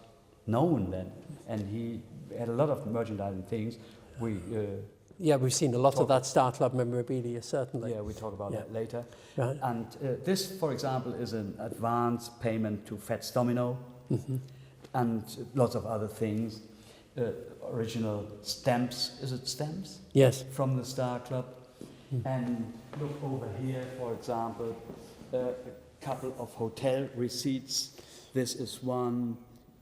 known then, and he had a lot of merchandising things. Yeah, we've seen a lot of that Star Club memorabilia, certainly. Yeah, we talk about that later. Right. And this, for example, is an advance payment to Fats Domino, and lots of other things. Original stamps, is it stamps? Yes. From the Star Club. And look over here, for example, a couple of hotel receipts. This is one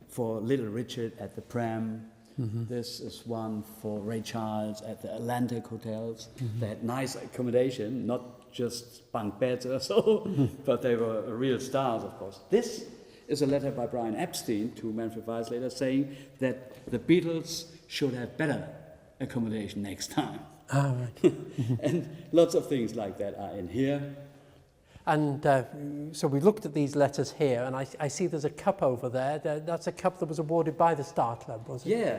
for Little Richard at the Pram. This is one for Ray Charles at the Atlantic hotels. They had nice accommodation, not just bunk beds or so, but they were real stars, of course. This is a letter by Brian Epstein to Manfred Weisleder saying that the Beatles should have better accommodation next time. Right. And lots of things like that are in here. And so we looked at these letters here, and I see there's a cup over there. That's a cup that was awarded by the Star Club, was it? Yeah,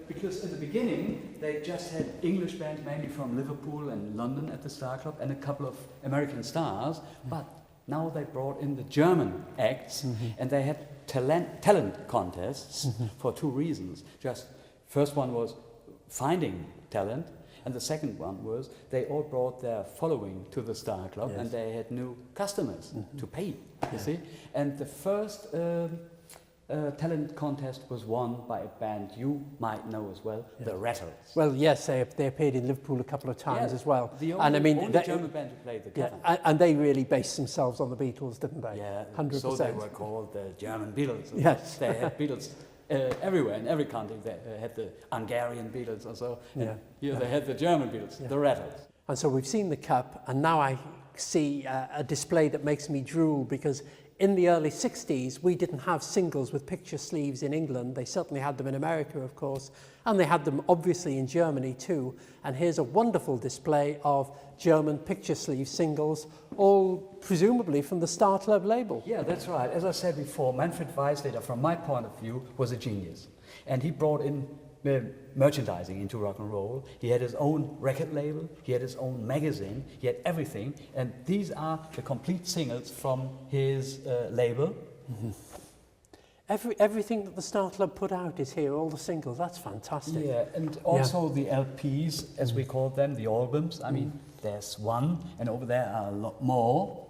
because in the beginning they just had English bands, mainly from Liverpool and London at the Star Club, and a couple of American stars, but now they brought in the German acts, and they had talent contests for two reasons. Just first one was finding talent, and the second one was they all brought their following to the Star Club, and they had new customers to pay, you see. And the first talent contest was won by a band you might know as well, the Rattles. Well, yes, they appeared in Liverpool a couple of times as well. The only, and I mean, only German band who played the cover. And they really based themselves on the Beatles, didn't they? Yeah, 100%. so they were called the German Beatles. Yes. They had Beatles everywhere, in every country. They had the Hungarian Beatles or so. And here they had the German Beatles, the Rattles. And so we've seen the cup, and now I see a display that makes me drool, because in the early 60s, we didn't have singles with picture sleeves in England. They certainly had them in America, of course, and they had them obviously in Germany too. And here's a wonderful display of German picture sleeve singles, all presumably from the Star Club label. Yeah, that's right. As I said before, Manfred Weisleder, from my point of view, was a genius. And he brought in merchandising into rock and roll. He had his own record label, he had his own magazine, he had everything, and these are the complete singles from his label. Everything that the Star Club put out is here, all the singles. That's fantastic. Yeah, and also the LPs, as we call them, the albums. I mean, there's one, and over there are a lot more.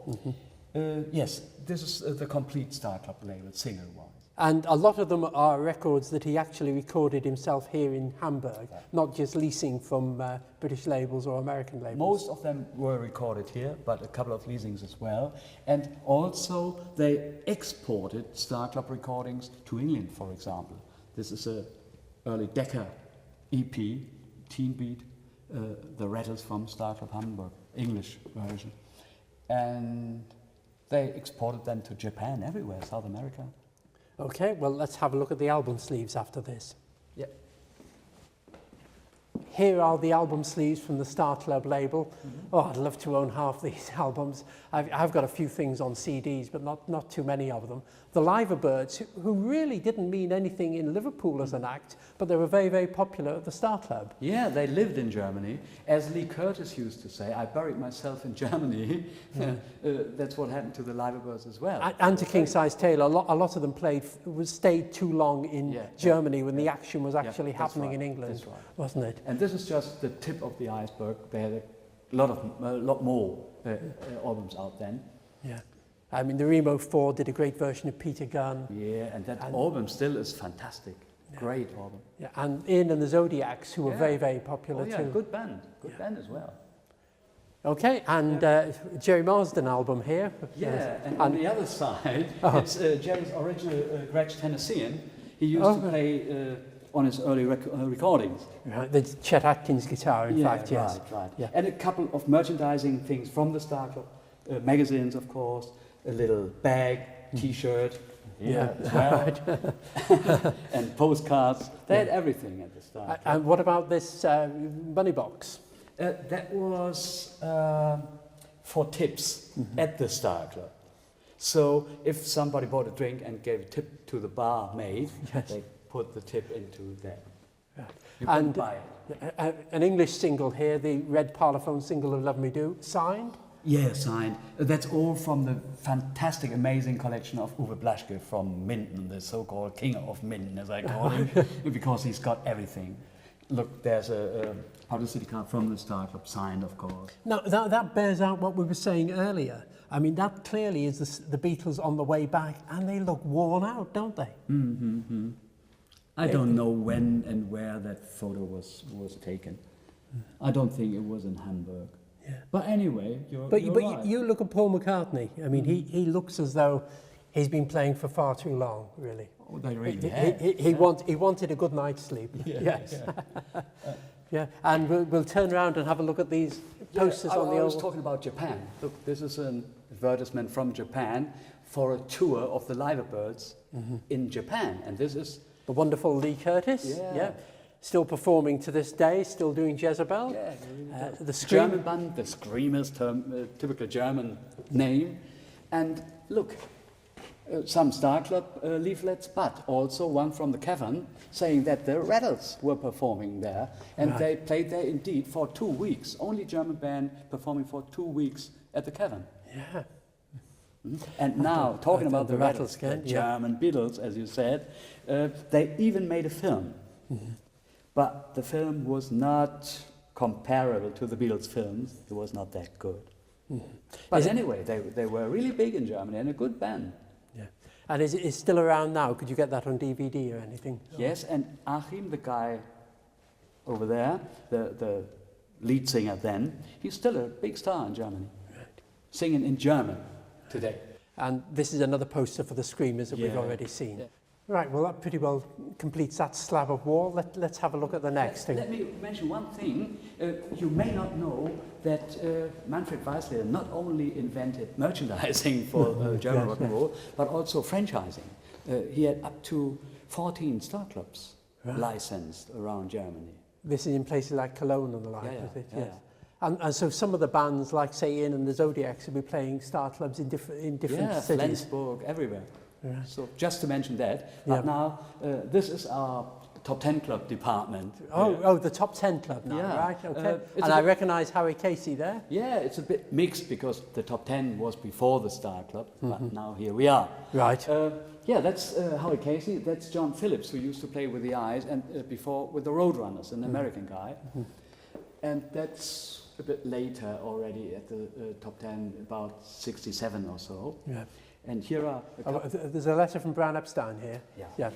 Yes, this is the complete Star Club label, single-wise. And a lot of them are records that he actually recorded himself here in Hamburg, not just leasing from British labels or American labels. Most of them were recorded here, but a couple of leasings as well. And also they exported Star Club recordings to England, for example. This is a early Decca EP, Teen Beat, the Rattles from Star Club Hamburg, English version. And they exported them to Japan, everywhere, South America. Okay, well, let's have a look at the album sleeves after this. Yeah. here are the album sleeves from the Star Club label. Oh, I'd love to own half these albums. I've got a few things on CDs, but not too many of them. The Liverbirds, who really didn't mean anything in Liverpool as an act, but they were very, very popular at the Star Club. Yeah, they lived in Germany. As Lee Curtis used to say, I buried myself in Germany. That's what happened to the Liverbirds as well. And to Kingsize Taylor, a lot of them stayed too long in Germany when the action was actually happening in England, wasn't it? And this is just the tip of the iceberg. They had a lot more albums out then. Yeah. I mean, the Remo 4 did a great version of Peter Gunn. Yeah, and that album still is fantastic. Great album. Yeah, and Ian and the Zodiacs, who were very, very popular too. Good band. Good band as well. Okay, and Jerry Marsden album here. Yeah, and on the other side, it's Jerry's original Gretsch Tennessean. He used to play on his early recordings. Right, the Chet Atkins guitar, in fact, yes. Right. Yeah. And a couple of merchandising things from the Star Club, magazines, of course, a little bag, T-shirt, as well, and postcards. They had everything at the Star Club. And what about this money box? That was for tips at the Star Club. So if somebody bought a drink and gave a tip to the barmaid, they put the tip into that. Yeah. You couldn't buy it. An English single here, the Red Parlophone single of Love Me Do, signed? Yeah, signed. That's all from the fantastic, amazing collection of Uwe Blaschke from Minden, the so-called king of Minden, as I call him, because he's got everything. Look, there's a publicity card from the Star Club, signed, of course. Now, that bears out what we were saying earlier. I mean, that clearly is the Beatles on the way back, and they look worn out, don't they? Mm-hmm. I don't know when and where that photo was taken. I don't think it was in Hamburg. Yeah. But anyway, you're right. You look at Paul McCartney. I mean, he looks as though he's been playing for far too long, really. Oh, they really have. He wanted a good night's sleep. Yes. Yeah. And we'll turn around and have a look at these posters on the I was talking about Japan. Look, this is an advertisement from Japan for a tour of the Liverbirds in Japan. And this is the wonderful Lee Curtis. Yeah. Still performing to this day, still doing Jezebel. Yeah, the Scream. German band, the Screamers, typical German name. And look, some Star Club leaflets, but also one from the Cavern saying that the Rattles were performing there. And they played there indeed for 2 weeks. Only German band performing for 2 weeks at the Cavern. Yeah. And now, talking about the Rattles, the German Beatles, as you said, they even made a film. But the film was not comparable to the Beatles films. It was not that good. But anyway, they were really big in Germany and a good band. Yeah. And is it still around now? Could you get that on DVD or anything? Yes, and Achim, the guy over there, the lead singer then, he's still a big star in Germany. Singing in German today. And this is another poster for the Screamers that we've already seen. Yeah. Right, well that pretty well completes that slab of wall. Let's have a look at the next thing. Let me mention one thing. You may not know that Manfred Weisleder not only invented merchandising for German rock and roll, but also franchising. He had up to 14 Star Clubs licensed around Germany. This is in places like Cologne and the like, is it? Yeah. And so some of the bands, like say Ian and the Zodiacs, will be playing Star Clubs in different cities. Flensburg, everywhere. Right. So just to mention that. But now this is our top 10 club department. Oh, the top 10 club now, right? Okay. And I recognise Howie Casey there. Yeah, it's a bit mixed because the top 10 was before the Star Club, but now here we are. Right. That's Howie Casey. That's John Phillips, who used to play with the Eyes and before with the Roadrunners, an American guy. And that's a bit later already at the top 10, about 67 or so. Yeah. And here are... there's a letter from Brian Epstein here. Yeah.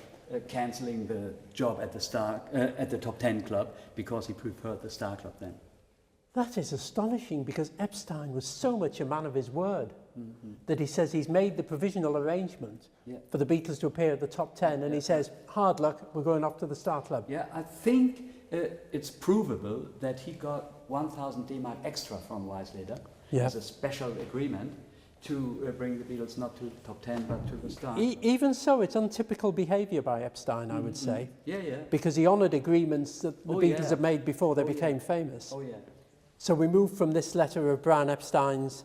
Cancelling the job at the at the top 10 club because he preferred the Star Club then. That is astonishing because Epstein was so much a man of his word that he says he's made the provisional arrangement for the Beatles to appear at the top 10 and he says, hard luck, we're going off to the Star Club. Yeah, I think it's provable that he got 1,000 D-Mark extra from Weisleder as a special agreement. to bring the Beatles not to the top 10 but to the start. Even so, it's untypical behaviour by Epstein, I would say. Yeah, yeah. Because he honoured agreements that the Beatles yeah. had made before they Oh, became yeah. famous. Oh, yeah. So we moved from this letter of Brian Epstein's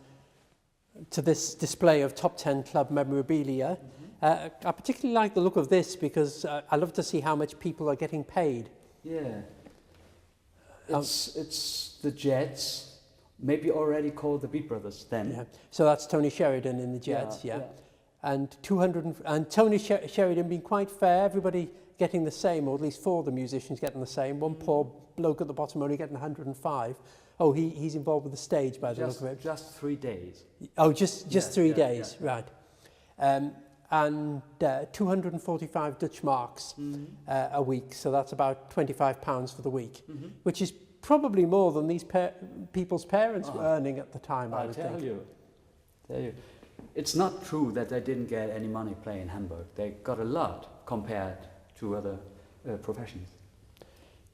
to this display of top 10 club memorabilia. I particularly like the look of this because I love to see how much people are getting paid. Yeah. It's the Jets, maybe already called the Beat Brothers then. Yeah. So that's Tony Sheridan in the Jets, yeah. Yeah. And Tony Sheridan being quite fair, everybody getting the same, or at least 4 of the musicians getting the same. One poor bloke at the bottom only getting 105. Oh, he's involved with the stage by the look of it. Just 3 days. Oh, just 3 days, right. And 245 Dutch marks a week, so that's about £25 for the week, which is probably more than these people's parents were earning at the time, I would think. Tell you. It's not true that they didn't get any money playing Hamburg. They got a lot compared to other professions.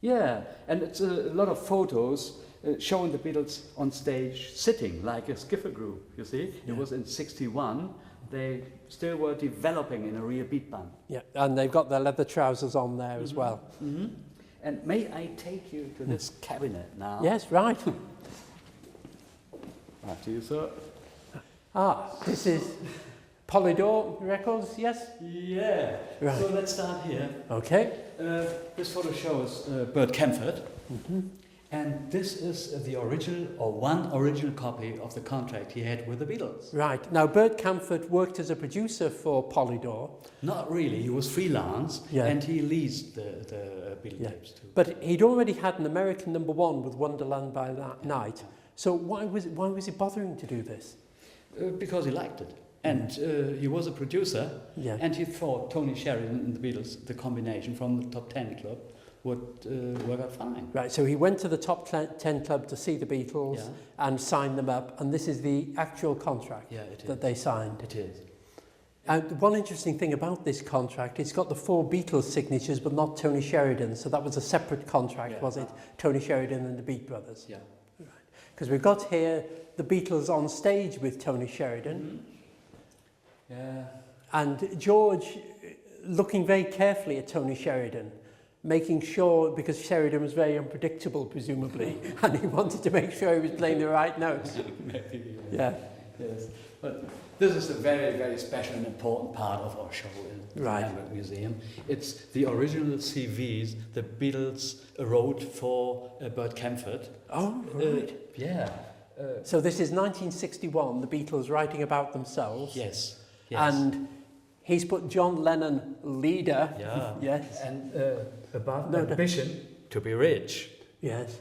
Yeah, and it's a lot of photos showing the Beatles on stage sitting like a skiffl group, you see. Yeah. It was in '61. They still were developing in a real beat band. Yeah, and they've got their leather trousers on there as well. And may I take you to this cabinet now? Yes, right. After you, sir. This is Polydor Records, yes? Yeah. Right. So let's start here. Okay. This photo shows Bert Kaempfert. And this is the original, or one original copy of the contract he had with the Beatles. Right. Now, Bert Kaempfert worked as a producer for Polydor. Not really, he was freelance, Yeah. and he leased the Beatles tapes too. But he'd already had an American #1 with Wonderland by that night. So why was he bothering to do this? Because he liked it. And he was a producer, Yeah. and he thought Tony Sheridan and the Beatles, the combination from the top 10 club, would work out fine. Right, so he went to the top 10 club to see the Beatles Yeah. and signed them up, and this is the actual contract that they signed. It is. And one interesting thing about this contract, it's got the 4 Beatles signatures, but not Tony Sheridan, so that was a separate contract, was it? Tony Sheridan and the Beat Brothers. Yeah. Because we've got here the Beatles on stage with Tony Sheridan, Yeah. and George looking very carefully at Tony Sheridan, making sure, because Sheridan was very unpredictable, presumably, and he wanted to make sure he was playing the right notes. Maybe. Yeah. Yes. But this is a very, very special and important part of our show in the Right. Hamburg Museum. It's the original CVs the Beatles wrote for Bert Kaempfert. Oh, right. Yeah. So this is 1961, the Beatles writing about themselves. Yes. And he's put John Lennon leader. Yeah. Yes. And above No, ambition to be rich, Yes.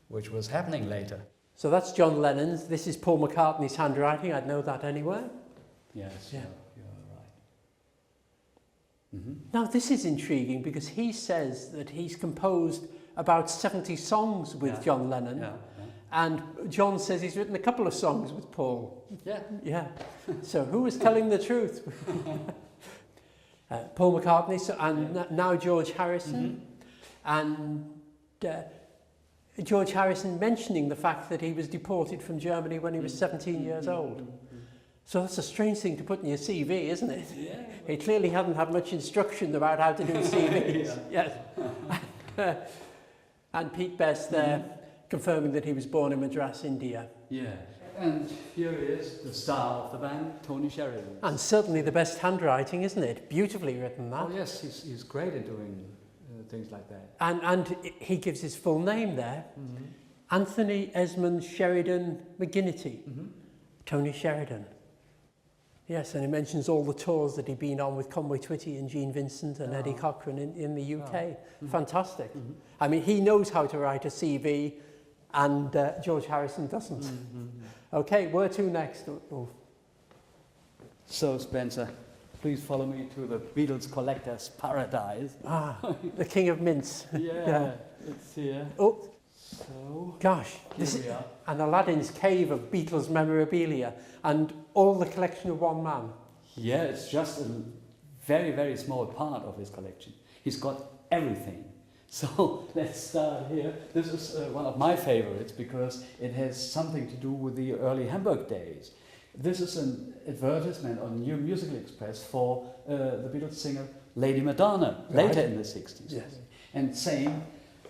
which was happening later. So that's John Lennon's. This is Paul McCartney's handwriting. I'd know that anywhere. Yes. Yeah. You're right. Now, this is intriguing because he says that he's composed about 70 songs with Yeah. John Lennon. Yeah. And John says he's written a couple of songs with Paul. Yeah. Yeah. So who is telling the truth? Paul McCartney and now George Harrison. And George Harrison mentioning the fact that he was deported from Germany when he was 17 years old. So that's a strange thing to put in your CV, isn't it? Yeah. He clearly hadn't had much instruction about how to do CVs. Yes. And Pete Best there confirming that he was born in Madras, India. Yeah. And here is the star of the band, Tony Sheridan. And certainly the best handwriting, isn't it? Beautifully written, that. Oh yes, he's great at doing things like that. And he gives his full name there. Anthony Esmond Sheridan McGinnity. Tony Sheridan. Yes, and he mentions all the tours that he'd been on with Conway Twitty and Gene Vincent and Eddie Cochran in the UK. Fantastic. I mean, he knows how to write a CV, and George Harrison doesn't. Okay, where to next? So Spencer, please follow me to the Beatles collector's paradise. The King of Mints. Yeah. It's here. Oh, So gosh, this is an Aladdin's cave of Beatles memorabilia and all the collection of one man. yeah, it's just a very, very small part of his collection. He's got everything. So let's start here. This is one of my favorites because it has something to do with the early Hamburg days. This is an advertisement on New Musical Express for the Beatles singer Lady Madonna, later in the 60s. Yes. And saying,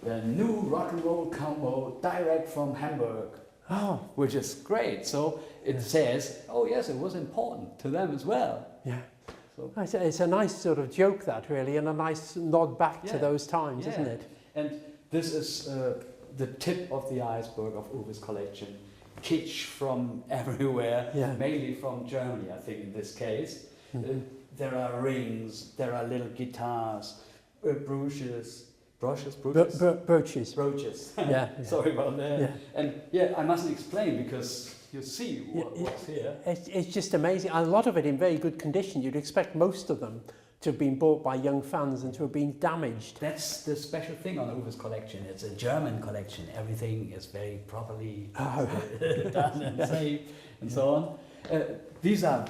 the new rock and roll combo direct from Hamburg. Oh. Which is great. So it says, oh yes, it was important to them as well. Yeah. So It's a nice sort of joke, that really, and a nice nod back to those times, isn't it? And this is the tip of the iceberg of Uwe's collection. Kitsch from everywhere, mainly from Germany, I think, in this case. There are rings, there are little guitars, brooches. Brooches. Yeah. Sorry about that. Yeah. And I mustn't explain because you see what's here. It's just amazing. And a lot of it in very good condition. You'd expect most of them to have been bought by young fans and to have been damaged. That's the special thing on Uwe's collection. It's a German collection. Everything is very properly done and safe and so on. These are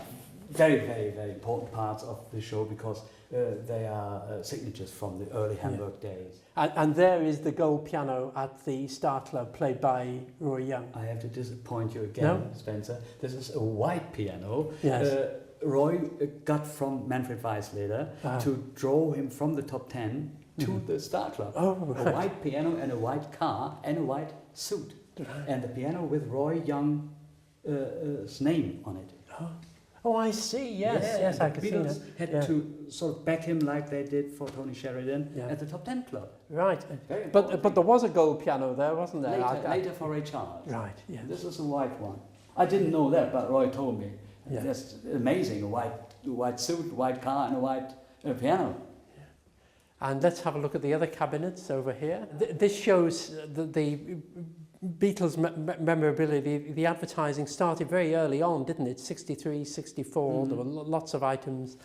very, very, very important parts of the show because they are signatures from the early Hamburg days. And there is the gold piano at the Star Club, played by Roy Young. I have to disappoint you again, Spencer. This is a white piano. Yes. Roy got from Manfred Weisleder to draw him from the top 10 to the Star Club. Oh, right. A white piano and a white car and a white suit. Right. And the piano with Roy Young's name on it. Oh, I see. Yes, I can see that. Had to sort of back him like they did for Tony Sheridan at the Top 10 Club. Right. But there was a gold piano there, wasn't there? Later for Ray Charles. Right. Yeah. This is a white one. I didn't know that, but Roy told me. Yeah. That's amazing. A white suit, white car, and a white piano. Yeah. And let's have a look at the other cabinets over here. This shows the Beatles memorability. The advertising started very early on, didn't it? 63, 64, there were lots of items,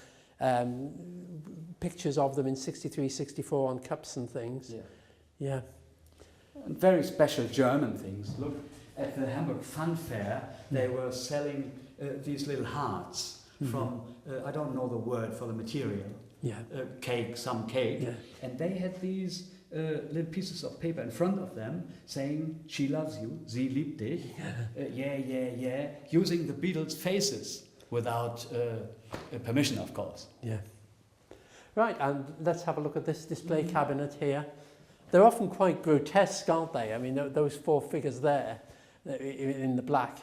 pictures of them in 63, 64 on cups and things. Yeah. And very special German things. Look, at the Hamburg Fun Fair, they were selling these little hearts from, I don't know the word for the material, cake, some cake, and they had these little pieces of paper in front of them saying, she loves you, sie liebt dich, using the Beatles' faces without permission, of course. Yeah. Right, and let's have a look at this display cabinet here. They're often quite grotesque, aren't they? I mean, those four figures there in the black.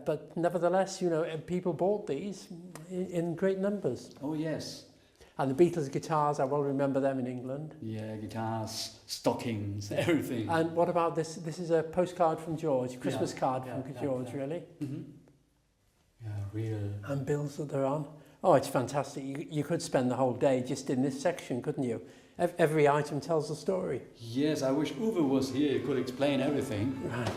But nevertheless, you know, people bought these in great numbers. Oh, yes. And the Beatles guitars, I well remember them in England. Yeah, guitars, stockings, everything. And what about this? This is a postcard from George, Christmas card from George, really. Yeah, real. And bills that they're on. Oh, it's fantastic. You could spend the whole day just in this section, couldn't you? Every item tells a story. Yes, I wish Uwe was here. He could explain everything. Right.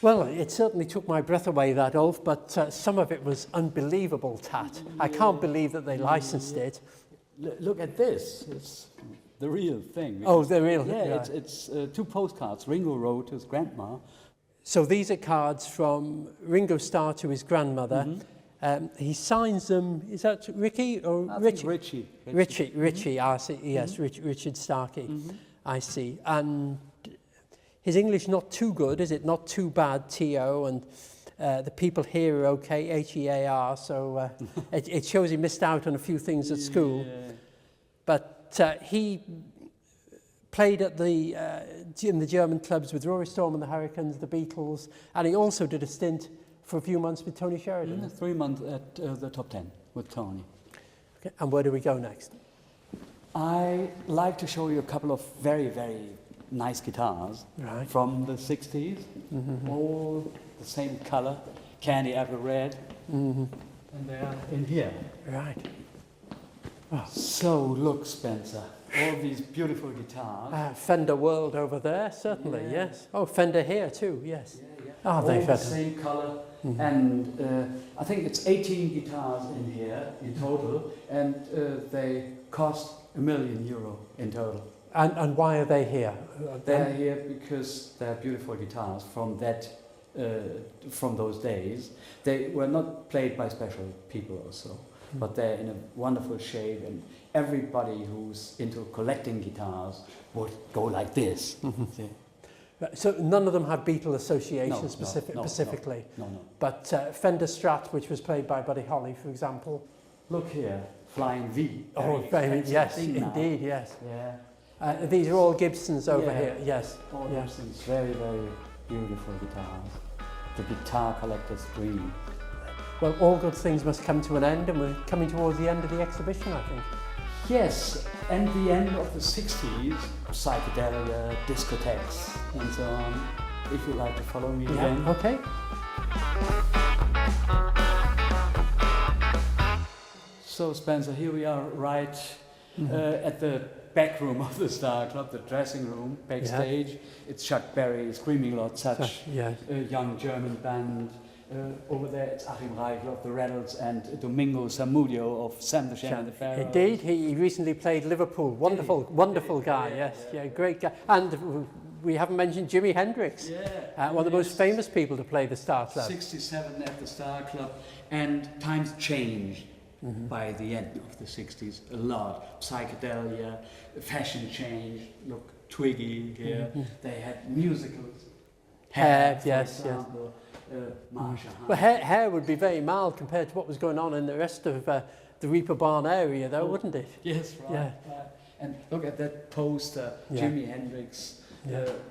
Well, it certainly took my breath away, that, Ulf, but some of it was unbelievable tat. I can't believe that they licensed it. Look at this. It's the real thing. Oh, the real? Yeah, it's two postcards Ringo wrote to his grandma. So these are cards from Ringo Starr to his grandmother. He signs them, is that Ricky or Richie? Richie, I see, yes, Richard Starkey, I see. And his English not too good, is it? Not too bad, T.O., and the people here are okay, H-E-A-R, so it shows he missed out on a few things at school. But he played at in the German clubs with Rory Storm and the Hurricanes, the Beatles, and he also did a stint for a few months with Tony Sheridan. 3 months at the Top 10 with Tony. Okay, and where do we go next? I like to show you a couple of very, very nice guitars from the 60s, all the same color, candy apple red, and they are in here. Right. Oh. So look, Spencer, all these beautiful guitars. Fender World over there, certainly, yes. Oh, Fender here too, yes. Oh, they've the same color, And I think it's 18 guitars in here in total, and they cost €1 million in total. And why are they here? They're here because they're beautiful guitars from from those days. They were not played by special people or so, but they're in a wonderful shape, and everybody who's into collecting guitars would go like this. See? So none of them have Beatle association No, specifically. No. But Fender Strat, which was played by Buddy Holly, for example. Look here, Flying V. Very, yes, indeed, yes. Yeah. These are all Gibsons over here, yes. All Gibsons, very, very beautiful guitars. The guitar collector's dream. Well, all good things must come to an end, and we're coming towards the end of the exhibition, I think. Yes, and the end of the 60s, psychedelia, discotheques, and so on. If you'd like to follow me again. Okay. So Spencer, here we are right at the back room of the Star Club, the dressing room, backstage. Yeah. It's Chuck Berry, Screaming Lord Sutch, a young German band. Over there it's Achim Reichel of the Rattles and Domingo Zamudio of Sam the Sham and the Pharaohs. Indeed, he recently played Liverpool. Wonderful guy, yeah, great guy. And we haven't mentioned Jimi Hendrix, one of the most famous people to play the Star Club. 67 at the Star Club, and times changed by the end of the 60s a lot. Psychedelia, fashion change, look, Twiggy here, they had musicals. Hair, for example. Well, hair would be very mild compared to what was going on in the rest of the Reaper Barn area, though, wouldn't it? Yes, right. Yeah. And look at that poster, Jimi Hendrix,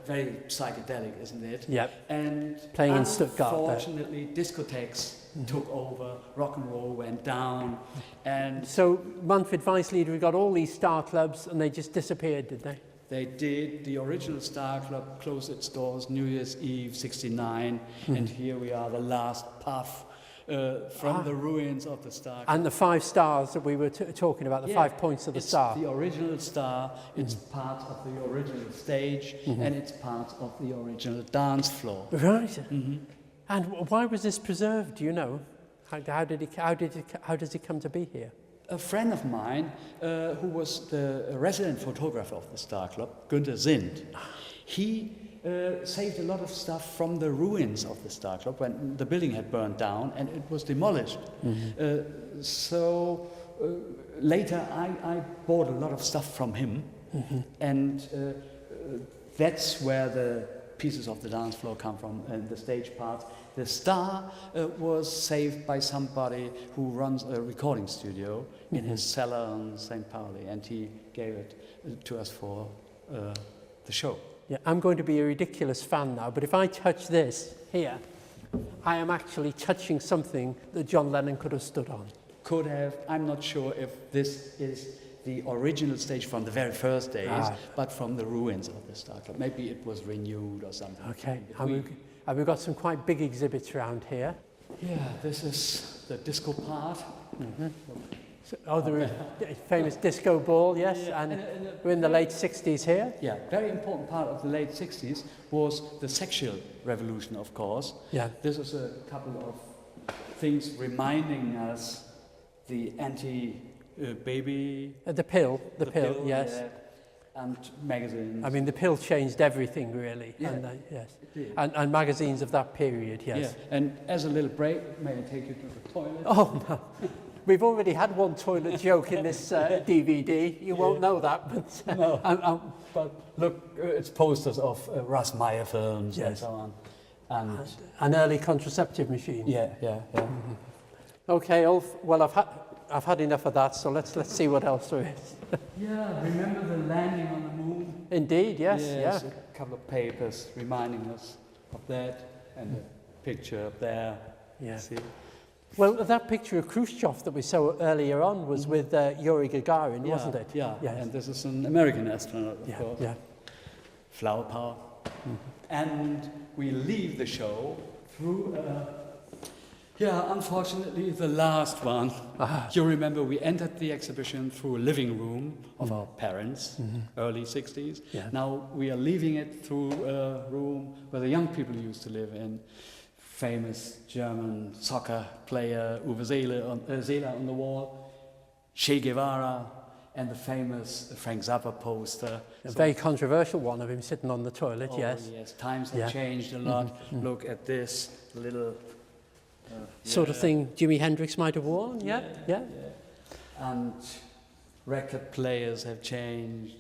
very psychedelic, isn't it? Yep. And playing in Stuttgart. Unfortunately, discotheques took over, rock and roll went down, and so Manfred Weisslieder got all these Star Clubs, and they just disappeared, did they? They did. The original Star Club closed its doors New Year's Eve, 69, and here we are, the last puff from the ruins of the Star Club. And the 5 stars that we were talking about, the 5 points of the star. It's the original star, it's part of the original stage, and it's part of the original dance floor. Right. And why was this preserved, do you know? How does it come to be here? A friend of mine, who was the resident photographer of the Star Club, Günther Sind, he saved a lot of stuff from the ruins of the Star Club when the building had burned down and it was demolished. So later I bought a lot of stuff from him, and that's where the pieces of the dance floor come from, and the stage parts. The star was saved by somebody who runs a recording studio in his cellar on St. Pauli, and he gave it to us for the show. Yeah, I'm going to be a ridiculous fan now, but if I touch this here, I am actually touching something that John Lennon could have stood on. Could have. I'm not sure if this is the original stage from the very first days, but from the ruins of the Star Club. Maybe it was renewed or something. Okay. And we've got some quite big exhibits around here. Yeah, this is the disco part. So, the famous disco ball, yes, and we're in the late 60s here. Yeah, very important part of the late 60s was the sexual revolution, of course. Yeah. This is a couple of things reminding us the anti-baby... the pill, yes. Yeah. And magazines. I mean, the pill changed everything, really. Yeah, and, yes. It did. And magazines of that period, yes. Yeah, and as a little break, may I take you to the toilet? Oh, no. We've already had one toilet joke in this DVD. You won't know that, but... no, but look, it's posters of Russ Meyer films and so on. And an early contraceptive machine. Yeah. Okay, Ulf, well, I've had enough of that, so let's see what else there is. Yeah, remember the landing on the moon? Indeed, yes, A couple of papers reminding us of that, and a picture up there. Yeah. See? Well, that picture of Khrushchev that we saw earlier on was with Yuri Gagarin, wasn't it? Yeah, yes. And this is an American astronaut, of course. Yeah. Flower power. And we leave the show through unfortunately, the last one. You remember we entered the exhibition through a living room of our parents, early 60s. Yeah. Now we are leaving it through a room where the young people used to live in. famous German soccer player Uwe Seeler on the wall, Che Guevara, and the famous Frank Zappa poster. A very controversial one of him sitting on the toilet, Oh, yes. yes, times have changed a lot. Look at this little... Sort of thing Jimi Hendrix might have worn, yeah. And record players have changed.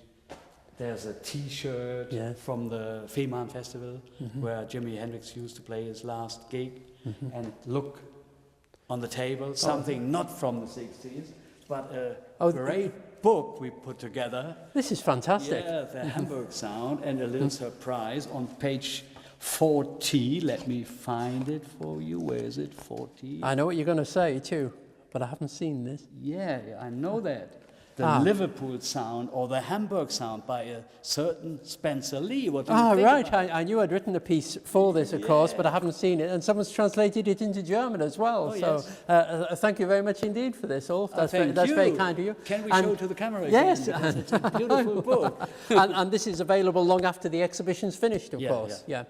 There's a T-shirt from the Fehmarn Festival where Jimi Hendrix used to play his last gig. And look on the table, something not from the 60s, but a great book we put together. This is fantastic. Yeah, the Hamburg sound, and a little surprise on page 40. Let me find it for you. Where is it? 40. I know what you're going to say too, but I haven't seen this. Yeah, I know that. The Liverpool sound or the Hamburg sound by a certain Spencer Lee. What do you think Right. about I knew I'd written a piece for this, of course, but I haven't seen it. And someone's translated it into German as well. Oh, so thank you very much indeed for this, Ulf. That's very kind of you. Can we show to the camera again? Yes. Because it's a beautiful book. and this is available long after the exhibition's finished, of course. Yeah.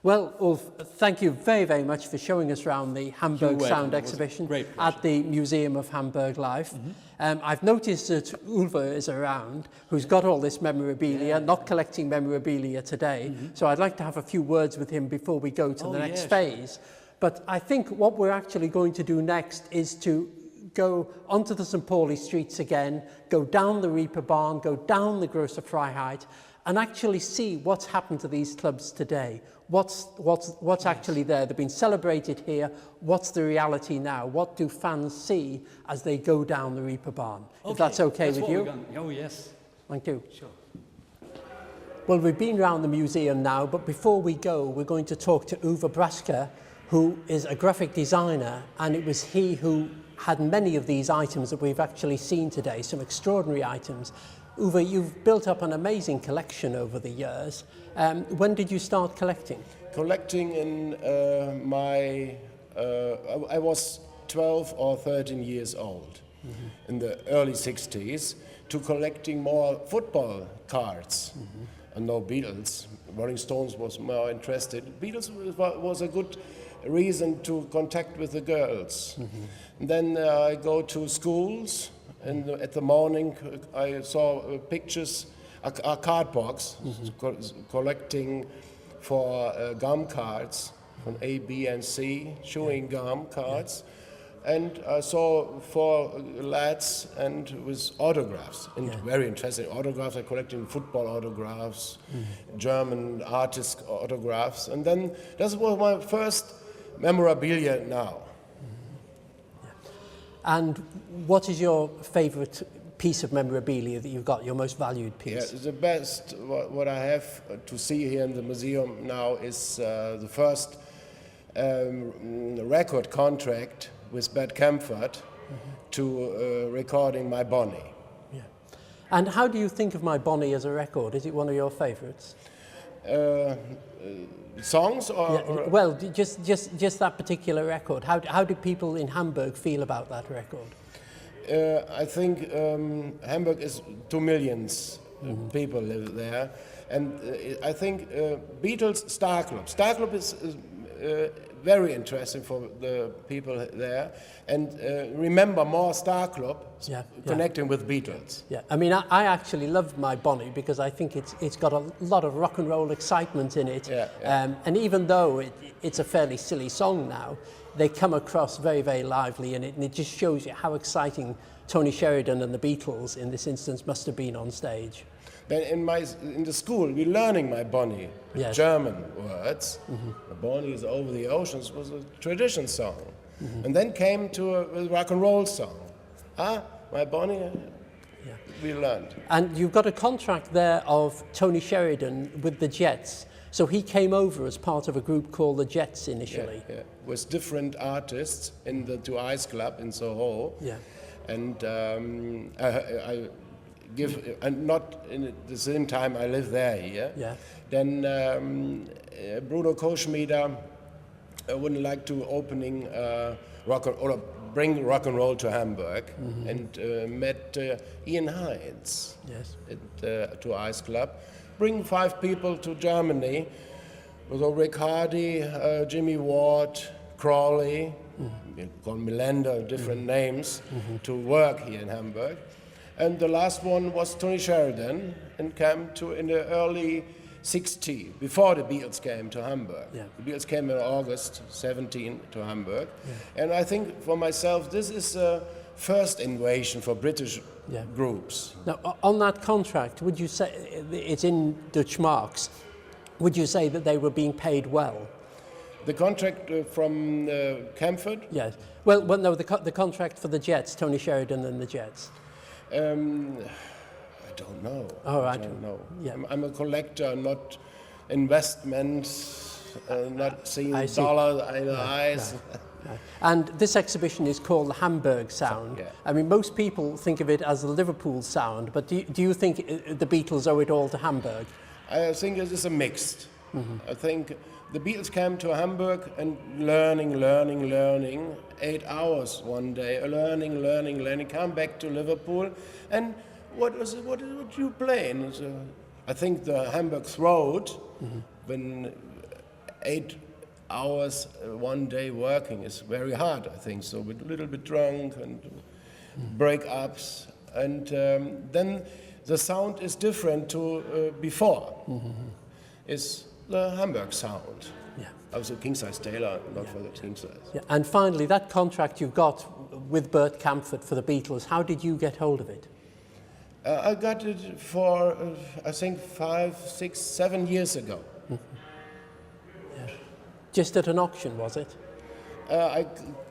Well, Ulf, thank you very, very much for showing us around the Hamburg Sound exhibition at the Museum of Hamburg Life. I've noticed that Ulva is around, who's got all this memorabilia, not collecting memorabilia today. So I'd like to have a few words with him before we go to the next phase. But I think what we're actually going to do next is to go onto the St. Pauli streets again, go down the Reeperbahn, go down the Große Freiheit, and actually see what's happened to these clubs today. What's actually there? They've been celebrated here. What's the reality now? What do fans see as they go down the Reeperbahn? If that's okay with you? Oh, yes. Thank you. Sure. Well, we've been around the museum now, but before we go, we're going to talk to Uwe Braske, who is a graphic designer, and it was he who had many of these items that we've actually seen today, some extraordinary items. Uwe, you've built up an amazing collection over the years. When did you start collecting? Collecting in I was 12 or 13 years old in the early 60s, to collecting more football cards. And no Beatles. Rolling Stones was more interested. Beatles was a good reason to contact with the girls. And then I go to schools, and at the morning I saw pictures, a card box, collecting for gum cards from A, B, and C, chewing gum cards. And I saw 4 lads and with autographs, and very interesting autographs. I collected football autographs, German artist autographs, and then that was my first memorabilia now. And what is your favourite piece of memorabilia that you've got, your most valued piece? Yeah, the best, what I have to see here in the museum now is the first record contract with Bad Camford to recording My Bonnie. Yeah. And how do you think of My Bonnie as a record? Is it one of your favourites? Songs or? Yeah, well, just that particular record. How do people in Hamburg feel about that record? I think Hamburg is 2 million people live there, and I think Beatles Star Club. Star Club is very interesting for the people there, and remember more Star Club connecting with Beatles. Yeah, I mean, I actually love My Bonnie because I think it's got a lot of rock and roll excitement in it. And even though it's a fairly silly song now, they come across very, very lively in it, and it just shows you how exciting Tony Sheridan and the Beatles, in this instance, must have been on stage. Then in the school, we're learning My Bonnie, German words. My Bonnie is over the oceans was a tradition song. And then came to a rock and roll song. My Bonnie, we learned. And you've got a contract there of Tony Sheridan with the Jets. So he came over as part of a group called the Jets initially. Yeah. With different artists in the Two Eyes Club in Soho. Yeah. And I give, and not in the same time I live there here. Yeah. Then Bruno Koschmieder wouldn't like to opening bring rock and roll to Hamburg, and met Ian Hines at Two Eyes Club. Bring 5 people to Germany So Rick Hardy, Jimmy Ward, Crawley, we call Melander, different names, to work here in Hamburg. And the last one was Tony Sheridan in Kemp in the early 60s, before the Beatles came to Hamburg. Yeah. The Beatles came in August 17 to Hamburg. Yeah. And I think for myself, this is a first invasion for British groups. Now, on that contract, would you say, it's in Dutch marks, would you say that they were being paid well? The contract from Camford? Yes. Well, no, the contract for the Jets, Tony Sheridan and the Jets. I don't know. Oh, I don't know. Yeah. I'm a collector, not investment, not seeing dollars in the eyes. Right. And this exhibition is called the Hamburg Sound. Yeah. I mean, most people think of it as the Liverpool sound, but do you think the Beatles owe it all to Hamburg? I think it is a mixed. I think the Beatles came to Hamburg and learning, 8 hours one day, learning, come back to Liverpool, and what you playing? I think the Hamburg Throat, when 8 hours one day working is very hard, I think, so with a little bit drunk and breakups, and then the sound is different to before. It's the Hamburg sound. Yeah. Also Kingsize Taylor, not for the Kingsize. Yeah. And finally, that contract you got with Bert Camford for the Beatles, how did you get hold of it? I got it for, I think, 5, 6, 7 years ago. Yeah. Just at an auction, was it? I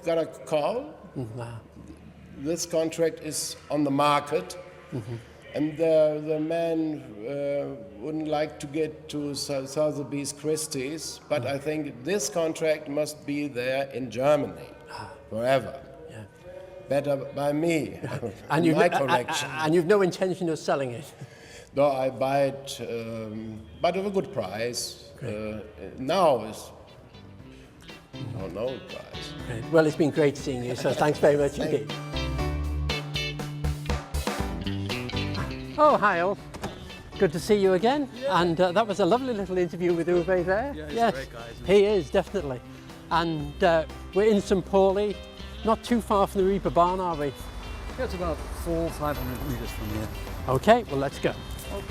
got a call. Wow. This contract is on the market. And the man wouldn't like to get to Sotheby's Christie's, but I think this contract must be there in Germany forever. Yeah. Better by me, and my collection. And you've no intention of selling it? No, I buy it, but at a good price. Now is, I don't know the price. Great. Well, it's been great seeing you, so thanks very much indeed. Oh, hi all. Good to see you again. Yeah. And that was a lovely little interview with Uwe there. Yeah, he's yes, a great guy, isn't he is, definitely. And we're in St. Pauli, not too far from the Reeperbahn, are we? Yeah, it's about 400-500 meters from here. Okay, well, let's go. Okay.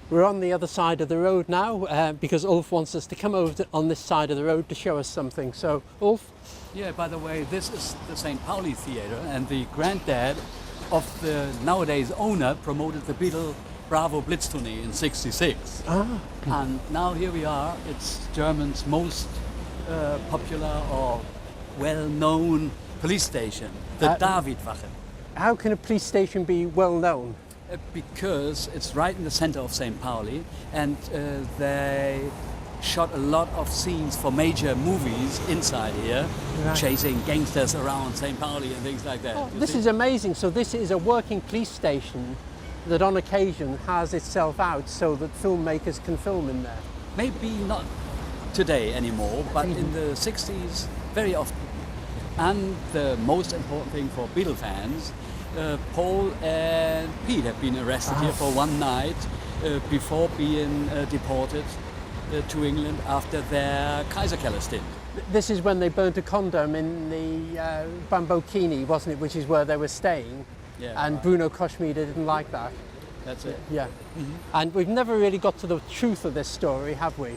We're on the other side of the road now because Ulf wants us to come over on this side of the road to show us something. So, Ulf? Yeah, by the way, this is the St. Pauli Theatre, and the granddad of the nowadays owner promoted the Beatles Bravo Blitz tourney in '66. And now here we are. It's Germany's most popular or well-known police station, the Davidwache. How can a police station be well known? Because it's right in the center of St. Pauli, and they shot a lot of scenes for major movies inside here, chasing gangsters around St. Pauli and things like that. Oh, this is amazing. So this is a working police station that on occasion has itself out so that filmmakers can film in there. Maybe not today anymore, but in the 60s, very often. And the most important thing for Beatle fans, Paul and Pete have been arrested here for one night before being deported to England after their Kaiserkeller stint. This is when they burnt a condom in the Bambokini, wasn't it, which is where they were staying? Yeah, and Bruno Koschmider didn't like that. That's it. Yeah. And we've never really got to the truth of this story, have we?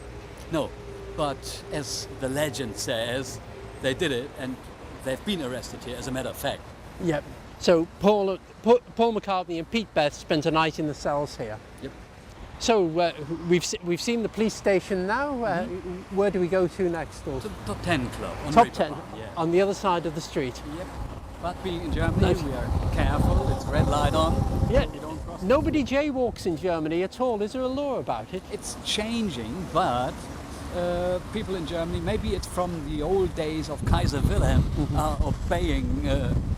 No, but as the legend says, they did it and they've been arrested here, as a matter of fact. Yep. So Paul McCartney and Pete Best spent a night in the cells here. Yep. So we've seen the police station now. Where do we go to next? To the Top 10 Club. On Top 10, yeah. On the other side of the street. Yep. But being in Germany, we are careful. It's red light on. Yeah. You don't cross. Nobody jaywalks in Germany at all. Is there a law about it? It's changing, but people in Germany, maybe it's from the old days of Kaiser Wilhelm, are obeying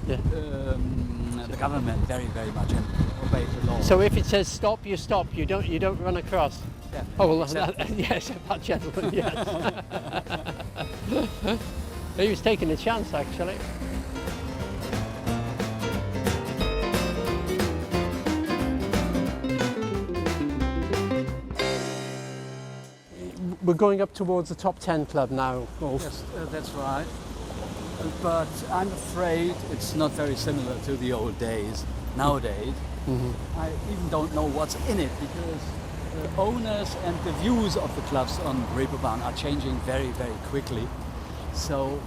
the government very, very much and obey the law. So if it says stop, you stop. You don't run across. Yeah. Oh well, yes, that gentleman. Yes. He was taking a chance, actually. We're going up towards the top 10 club now, Ulf. Yes, that's right. But I'm afraid it's not very similar to the old days. Nowadays, I even don't know what's in it because the owners and the views of the clubs on Reeperbahn are changing very, very quickly. So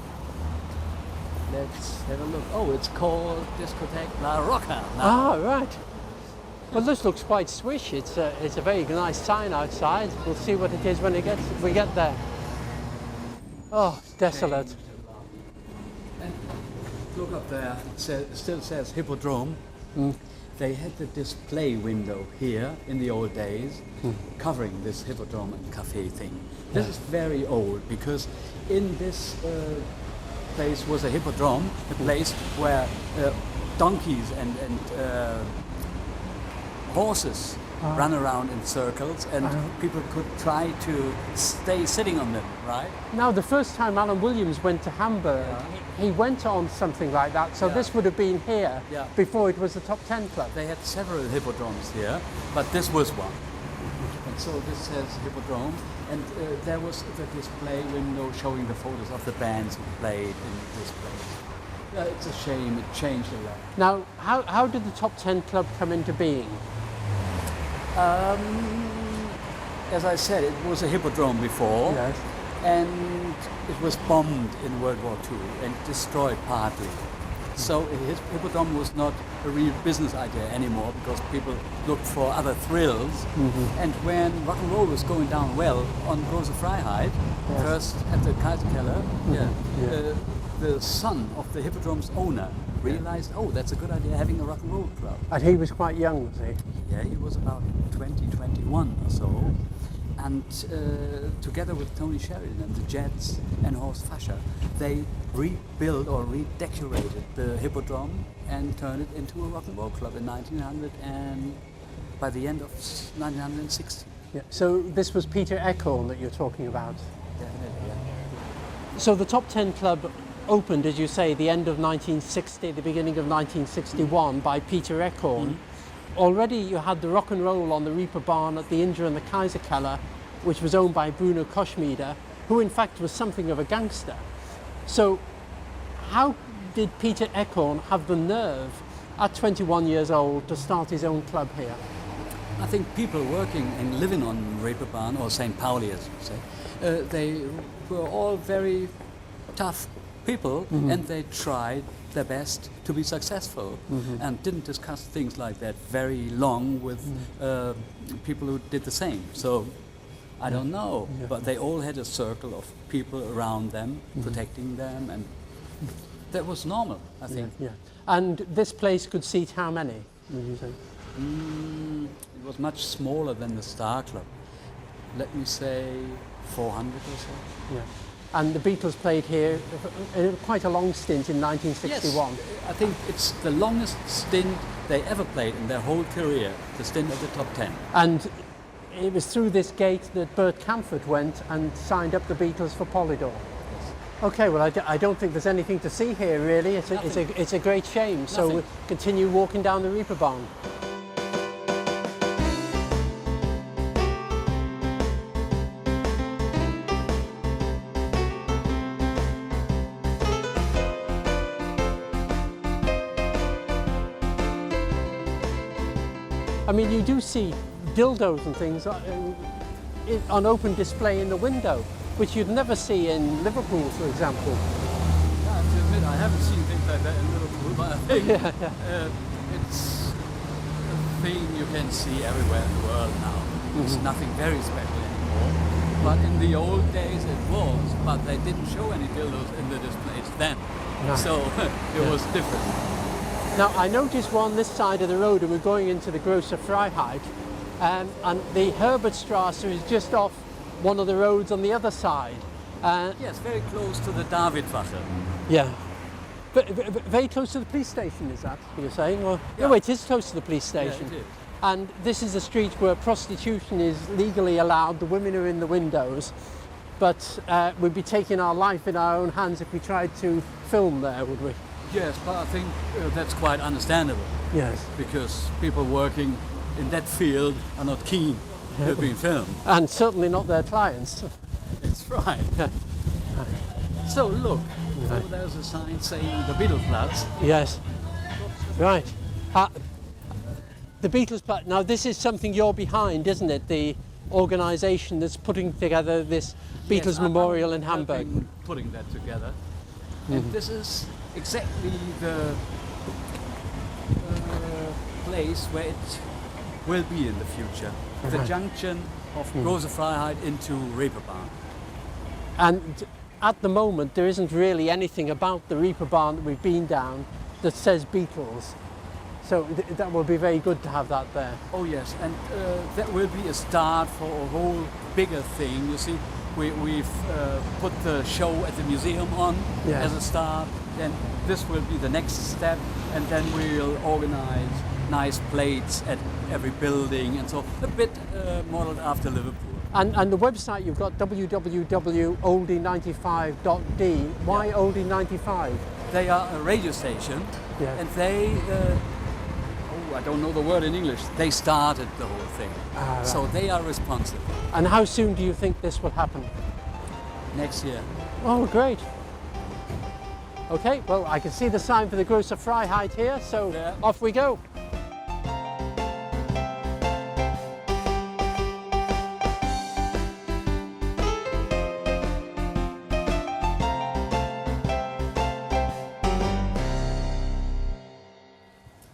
let's have a look. Oh, it's called Discotheque La Rocca now. Ah, right. Well, this looks quite swish. It's a very nice sign outside. We'll see what it is when we get there. Oh, desolate. And look up there. It still says Hippodrome. They had the display window here in the old days, covering this Hippodrome and cafe thing. This is very old because in this place was a hippodrome, a place where donkeys and horses run around in circles and people could try to stay sitting on them, right? Now, the first time Alan Williams went to Hamburg, he went on something like that. So this would have been here before it was the top 10 club. They had several hippodromes here, but this was one. And so this says Hippodrome, and there was the display window showing the photos of the bands who played in this place. Yeah, it's a shame, it changed a lot. Now, how did the top 10 club come into being? As I said, it was a hippodrome before, Yes. and it was bombed in World War II and destroyed partly. So his hippodrome was not a real business idea anymore because people looked for other thrills. And when rock and roll was going down well on Große Freiheit, first at the Kaiserkeller, the son of the hippodrome's owner realized, oh, that's a good idea having a rock and roll club. And he was quite young, was he? Yeah, he was about 20, 21 or so. And together with Tony Sheridan and the Jets and Horst Fascher, they rebuilt or redecorated the Hippodrome and turned it into a rock and roll club in 1900 and by the end of 1960. Yeah. So this was Peter Eckhorn that you're talking about. Definitely, yeah. So the top 10 club opened, as you say, the end of 1960, the beginning of 1961 by Peter Eckhorn. Already you had the rock and roll on the Reeperbahn at the Indra and the Kaiserkeller, which was owned by Bruno Koschmieder, who in fact was something of a gangster. So how did Peter Eckhorn have the nerve at 21 years old to start his own club here? I think people working and living on Reeperbahn, or St. Pauli as you say, they were all very tough people and they tried their best to be successful and didn't discuss things like that very long with people who did the same. So I don't know, but they all had a circle of people around them protecting them, and that was normal, I think. Yeah. And this place could seat how many, would you say? It was much smaller than the Star Club. Let me say 400 or so. Yeah. And the Beatles played here quite a long stint in 1961. Yes, I think it's the longest stint they ever played in their whole career, the stint of the top 10. And it was through this gate that Bert Camford went and signed up the Beatles for Polydor. Yes. Okay, well, I don't think there's anything to see here, really. It's a great shame. Nothing. So we'll continue walking down the Reeperbahn. I mean, you do see dildos and things on open display in the window, which you'd never see in Liverpool, for example. Yeah, I have to admit, I haven't seen things like that in Liverpool, but I think it's a thing you can see everywhere in the world now. It's nothing very special anymore. But in the old days it was, but they didn't show any dildos in the displays then. No. So it was different. Now, I noticed we're on this side of the road and we're going into the Große Freiheit, and the Herbertstrasse is just off one of the roads on the other side. Yes, very close to the Davidwache. Yeah. But very close to the police station, is that you're saying? Well, Yeah. no, it is close to the police station. Yeah, it is. And this is a street where prostitution is legally allowed. The women are in the windows. But we'd be taking our life in our own hands if we tried to film there, would we? Yes, but I think that's quite understandable Yes. because people working in that field are not keen to be filmed. And certainly not their clients. That's right. So look, over there's a sign saying the Beatles. Yes. Right. The Beatles, but now this is something you're behind, isn't it? The organisation that's putting together this Beatles memorial in Hamburg. Putting that together. And this is exactly the place where it will be in the future. The junction of Große Freiheit into Reeperbahn. And at the moment, there isn't really anything about the Reeperbahn that we've been down that says Beatles. So that will be very good to have that there. Oh yes, and that will be a start for a whole bigger thing. You see, we've put the show at the museum on as a start. Then this will be the next step, and then we'll organize nice plates at every building, and so a bit modeled after Liverpool. And the website you've got www.oldie95.de. Why Oldie95? They are a radio station, and they. I don't know the word in English. They started the whole thing, right. So they are responsible. And how soon do you think this will happen? Next year. Oh, great. Okay, well, I can see the sign for the Große Freiheit here, so off we go.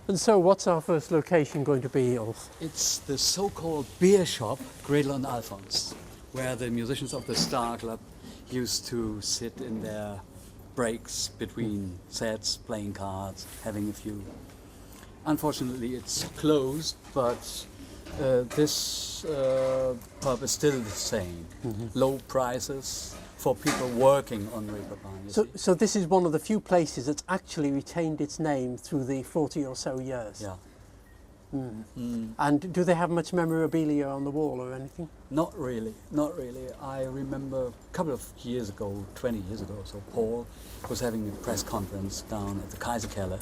And so what's our first location going to be, Ulf? It's the so-called beer shop, Gretel and Alphonse, where the musicians of the Star Club used to sit in their breaks between sets, playing cards, having a few. Unfortunately, it's closed, but this pub is still the same. Low prices for people working on Reeperbahn. So this is one of the few places that's actually retained its name through the 40 or so years. Yeah. And do they have much memorabilia on the wall or anything? Not really, not really. I remember a couple of years ago, 20 years ago, so Paul was having a press conference down at the Kaiserkeller,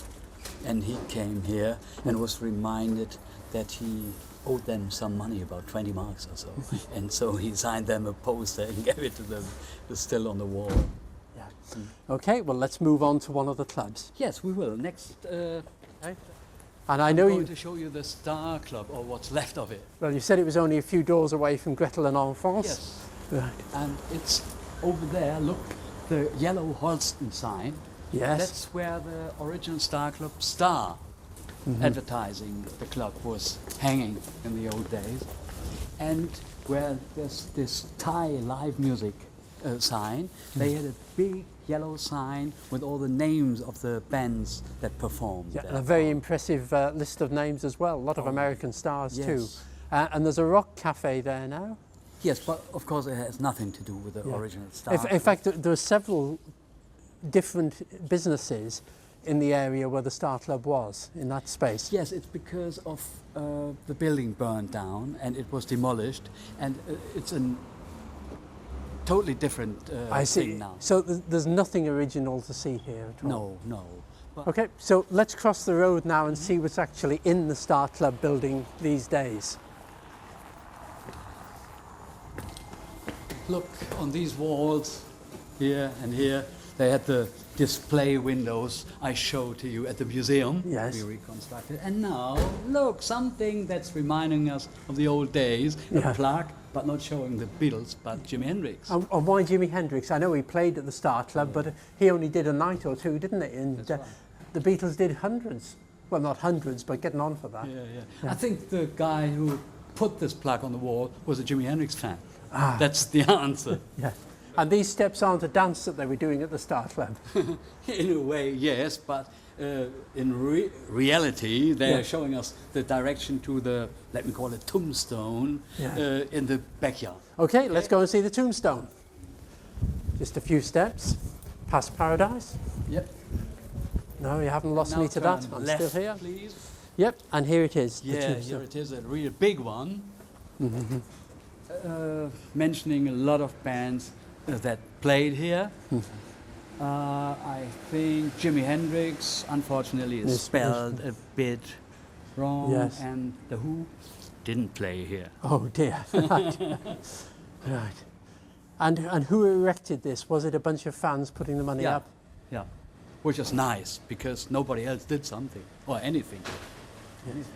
and he came here and was reminded that he owed them some money, about 20 marks or so. And so he signed them a poster and gave it to them. It's still on the wall. Yeah. Okay, well, let's move on to one of the clubs. Yes, we will. Next, And I know I'm going to show you the Star Club, or what's left of it. Well, you said it was only a few doors away from Gretel and Alphonse. Yes. Right. And it's over there, look, the yellow Holsten sign. Yes. That's where the original Star Club Star advertising the club was hanging in the old days. And where there's this Thai live music sign, they had a big yellow sign with all the names of the bands that performed. Yeah, there. and a very impressive list of names as well. A lot of American stars too. Yes. And there's a rock cafe there now. Yes, but of course it has nothing to do with the original Star Club. In fact, there are several different businesses in the area where the Star Club was, in that space. Yes, it's because of the building burned down and it was demolished, and it's a totally different I see. thing now. So there's nothing original to see here at all? No. But Okay, so let's cross the road now and see what's actually in the Star Club building these days. look on these walls here and here. They had the display windows I showed to you at the museum. Yes. We reconstructed. And now, look, something that's reminding us of the old days. Yeah. A plaque, but not showing the Beatles, but Jimi Hendrix. And why Jimi Hendrix? I know he played at the Star Club, but he only did a night or two, didn't he? And That's right. the Beatles did hundreds. Well, not hundreds, but getting on for that. Yeah. I think the guy who put this plaque on the wall was a Jimi Hendrix fan. That's the answer. Yeah. And these steps aren't a dance that they were doing at the Star Club. In a way, yes, but in reality, they're Yeah. showing us the direction to the, let me call it, tombstone in the backyard. Okay, let's go and see the tombstone. Just a few steps past Paradise. Yep. No, you haven't lost Now me to that. turn I'm left, still here. please. Yep, and here it is. the Yeah, tombstone. here it is, a real big one. Mentioning a lot of bands that played here. I think Jimi Hendrix, unfortunately, is Yes, spelled a bit wrong, Yes. and The Who didn't play here. Oh dear. Right. Right. And who erected this? Was it a bunch of fans putting the money up? Yeah, which is nice because nobody else did something or anything.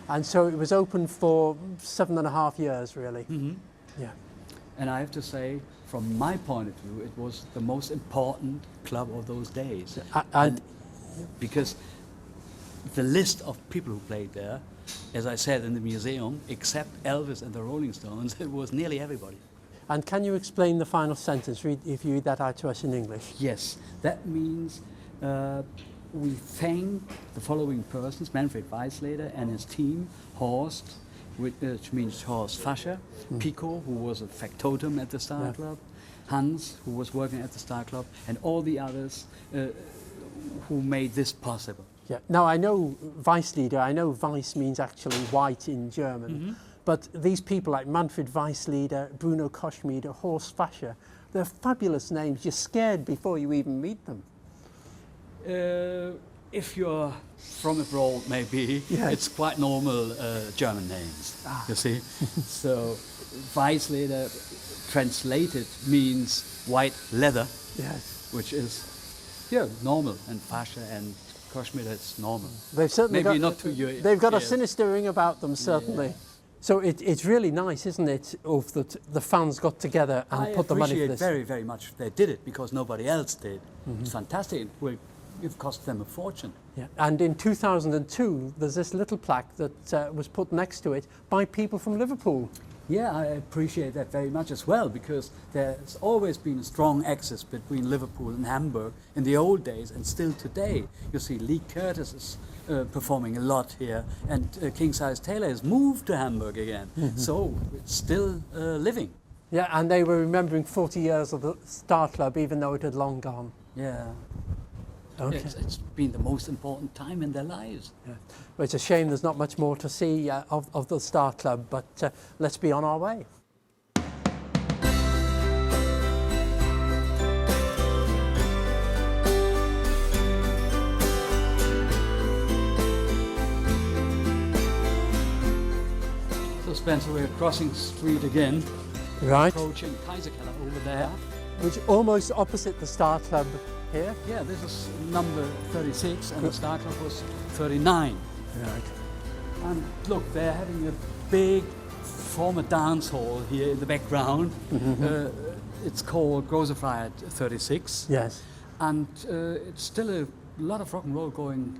And so it was open for 7.5 years, really. Yeah. And I have to say, from my point of view, it was the most important club of those days. And Because the list of people who played there, as I said in the museum, except Elvis and the Rolling Stones, it was nearly everybody. and can you explain the final sentence? If you read that out to us in English. Yes, that means we thank the following persons: Manfred Weisleder and his team, Horst, which means Horst Fascher, Pico, who was a factotum at the Star Club, Hans, who was working at the Star Club, and all the others who made this possible. Yeah. Now I know Weisleder. I know Weiss means actually white in German, but these people like Manfred Weisleder, Bruno Koschmider, Horst Fascher, they're fabulous names. You're scared before you even meet them. If you're from abroad, maybe, Yes. it's quite normal German names, you see. So Weisleder translated means white leather, Yes. which is, yeah, normal, and Fascher and Koschmider, it's normal. They've certainly Maybe got, not to your they've got a ears. sinister ring about them, certainly. So it's really nice, isn't it, of that the fans got together and I put the money for appreciate this. very, very much they did it because nobody else did. It's fantastic. It cost them a fortune. Yeah. And in 2002, there's this little plaque that was put next to it by people from Liverpool. Yeah, I appreciate that very much as well because there's always been a strong axis between Liverpool and Hamburg in the old days and still today. You see, Lee Curtis is performing a lot here, and Kingsize Taylor has moved to Hamburg again, so it's still living. Yeah, and they were remembering 40 years of the Star Club, even though it had long gone. Yeah. Okay. It's been the most important time in their lives. Yeah. Well, it's a shame there's not much more to see of the Star Club, but let's be on our way. So Spencer, we're crossing the street again, Right. approaching Kaiserkeller over there. Which almost opposite the Star Club here. Yeah, this is number 36 and the Star Club was 39. Right. And look, they're having a big former dance hall here in the background. It's called Große Freiheit 36. Yes. And it's still a lot of rock and roll going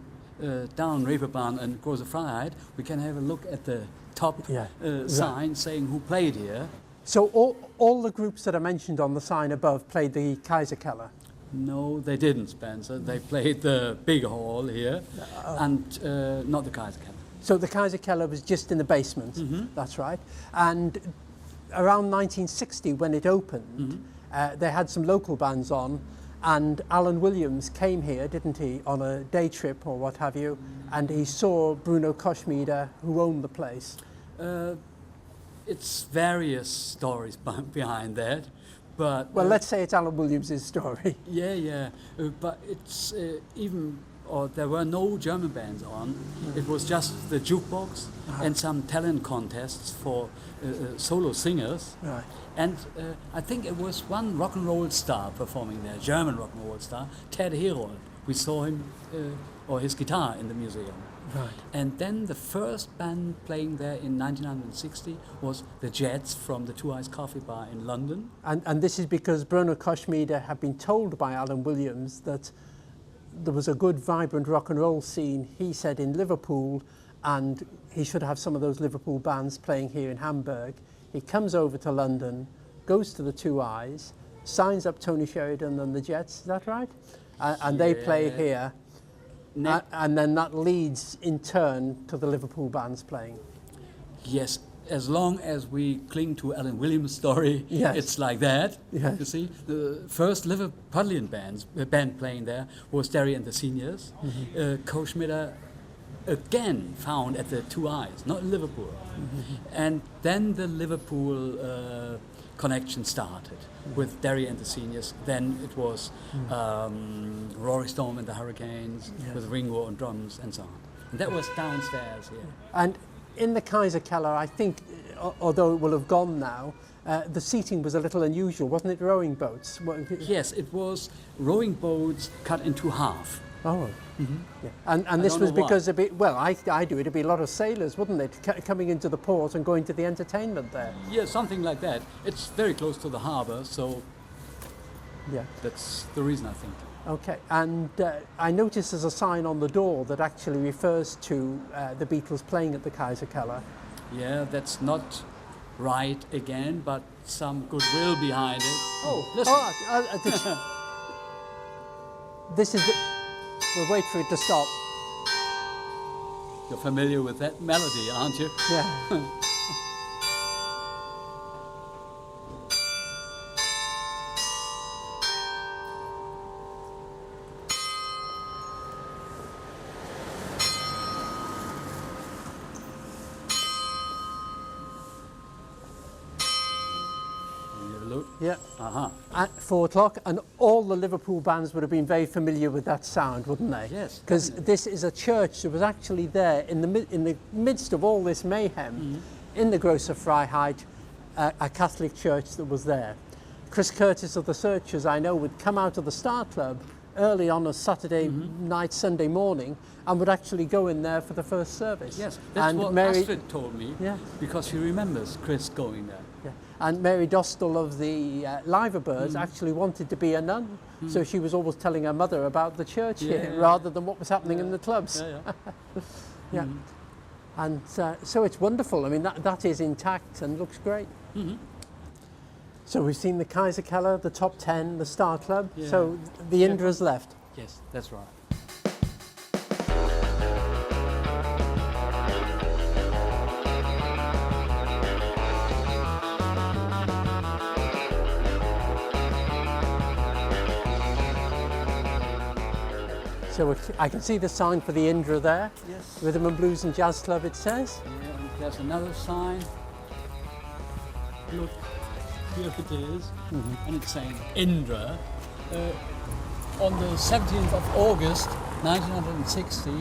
down Reeperbahn and Große Freiheit. We can have a look at the top sign saying who played here. So all the groups that are mentioned on the sign above played the Kaiserkeller. No, they didn't, Spencer. They played the big hall here and not the Kaiserkeller. So the Kaiserkeller was just in the basement, that's right. And around 1960 when it opened, they had some local bands on, and Alan Williams came here, didn't he, on a day trip or what have you, and he saw Bruno Koschmider, who owned the place. It's various stories behind that, but Well, let's say it's Alan Williams' story. yeah, but it's there were no German bands on. It was just the jukebox and some talent contests for solo singers. Right. And I think it was one rock and roll star performing there, German rock and roll star, Ted Herold. We saw him or his guitar in the museum. Right. And then the first band playing there in 1960 was the Jets from the Two Eyes Coffee Bar in London. And this is because Bruno Koschmider had been told by Alan Williams that there was a good, vibrant rock and roll scene, he said, in Liverpool, and he should have some of those Liverpool bands playing here in Hamburg. He comes over to London, goes to the Two Eyes, signs up Tony Sheridan and the Jets, is that right? And they play here. and then that leads in turn to the Liverpool bands playing. Yes, as long as we cling to Alan Williams' story, Yes. it's like that. Yes. You see, the first Liverpudlian band playing there was Derry and the Seniors. Koschmider again found at the Two Eyes, not in Liverpool. And then the Liverpool connection started with Derry and the Seniors. Then it was Rory Storm and the Hurricanes with Ringo on drums and so on. And that was downstairs here. And in the Kaiser Keller, I think, although it will have gone now, the seating was a little unusual, wasn't it? Rowing boats. Yes, it was rowing boats cut into half. Oh, yeah. And this don't was know why. because I do it. It'd be a lot of sailors, wouldn't it, coming into the port and going to the entertainment there? Yeah, something like that. It's very close to the harbour, so Yeah. that's the reason, I think. Okay. And I noticed there's a sign on the door that actually refers to the Beatles playing at the Kaiser Keller. Yeah, that's not right again, but some goodwill behind it. Oh, listen. This is the. We'll wait for it to stop. You're familiar with that melody, aren't you? Yeah. Can you have a look? Yeah. Uh-huh. At 4 o'clock, and all the Liverpool bands would have been very familiar with that sound, wouldn't they? Yes, Because this is a church that was actually there in the midst of all this mayhem, in the Große Freiheit, a Catholic church that was there. Chris Curtis of the Searchers, I know, would come out of the Star Club early on a Saturday night, Sunday morning, and would actually go in there for the first service. Yes, that's and what Mary, Astrid told me, Yeah. because she remembers Chris going there. Yeah. And Mary Dostal of the Liverbirds actually wanted to be a nun, so she was always telling her mother about the church here rather than what was happening in the clubs. Yeah. And so it's wonderful. I mean, that is intact and looks great. So we've seen the Kaiser Keller, the Top 10, the Star Club. Yeah. So the Indra's left. Yes, that's right. So I can see the sign for the Indra there. Yes. Rhythm and Blues and Jazz Club, it says. Yeah, and there's another sign. Look, here it is, and it's saying Indra. On the 17th of August 1960,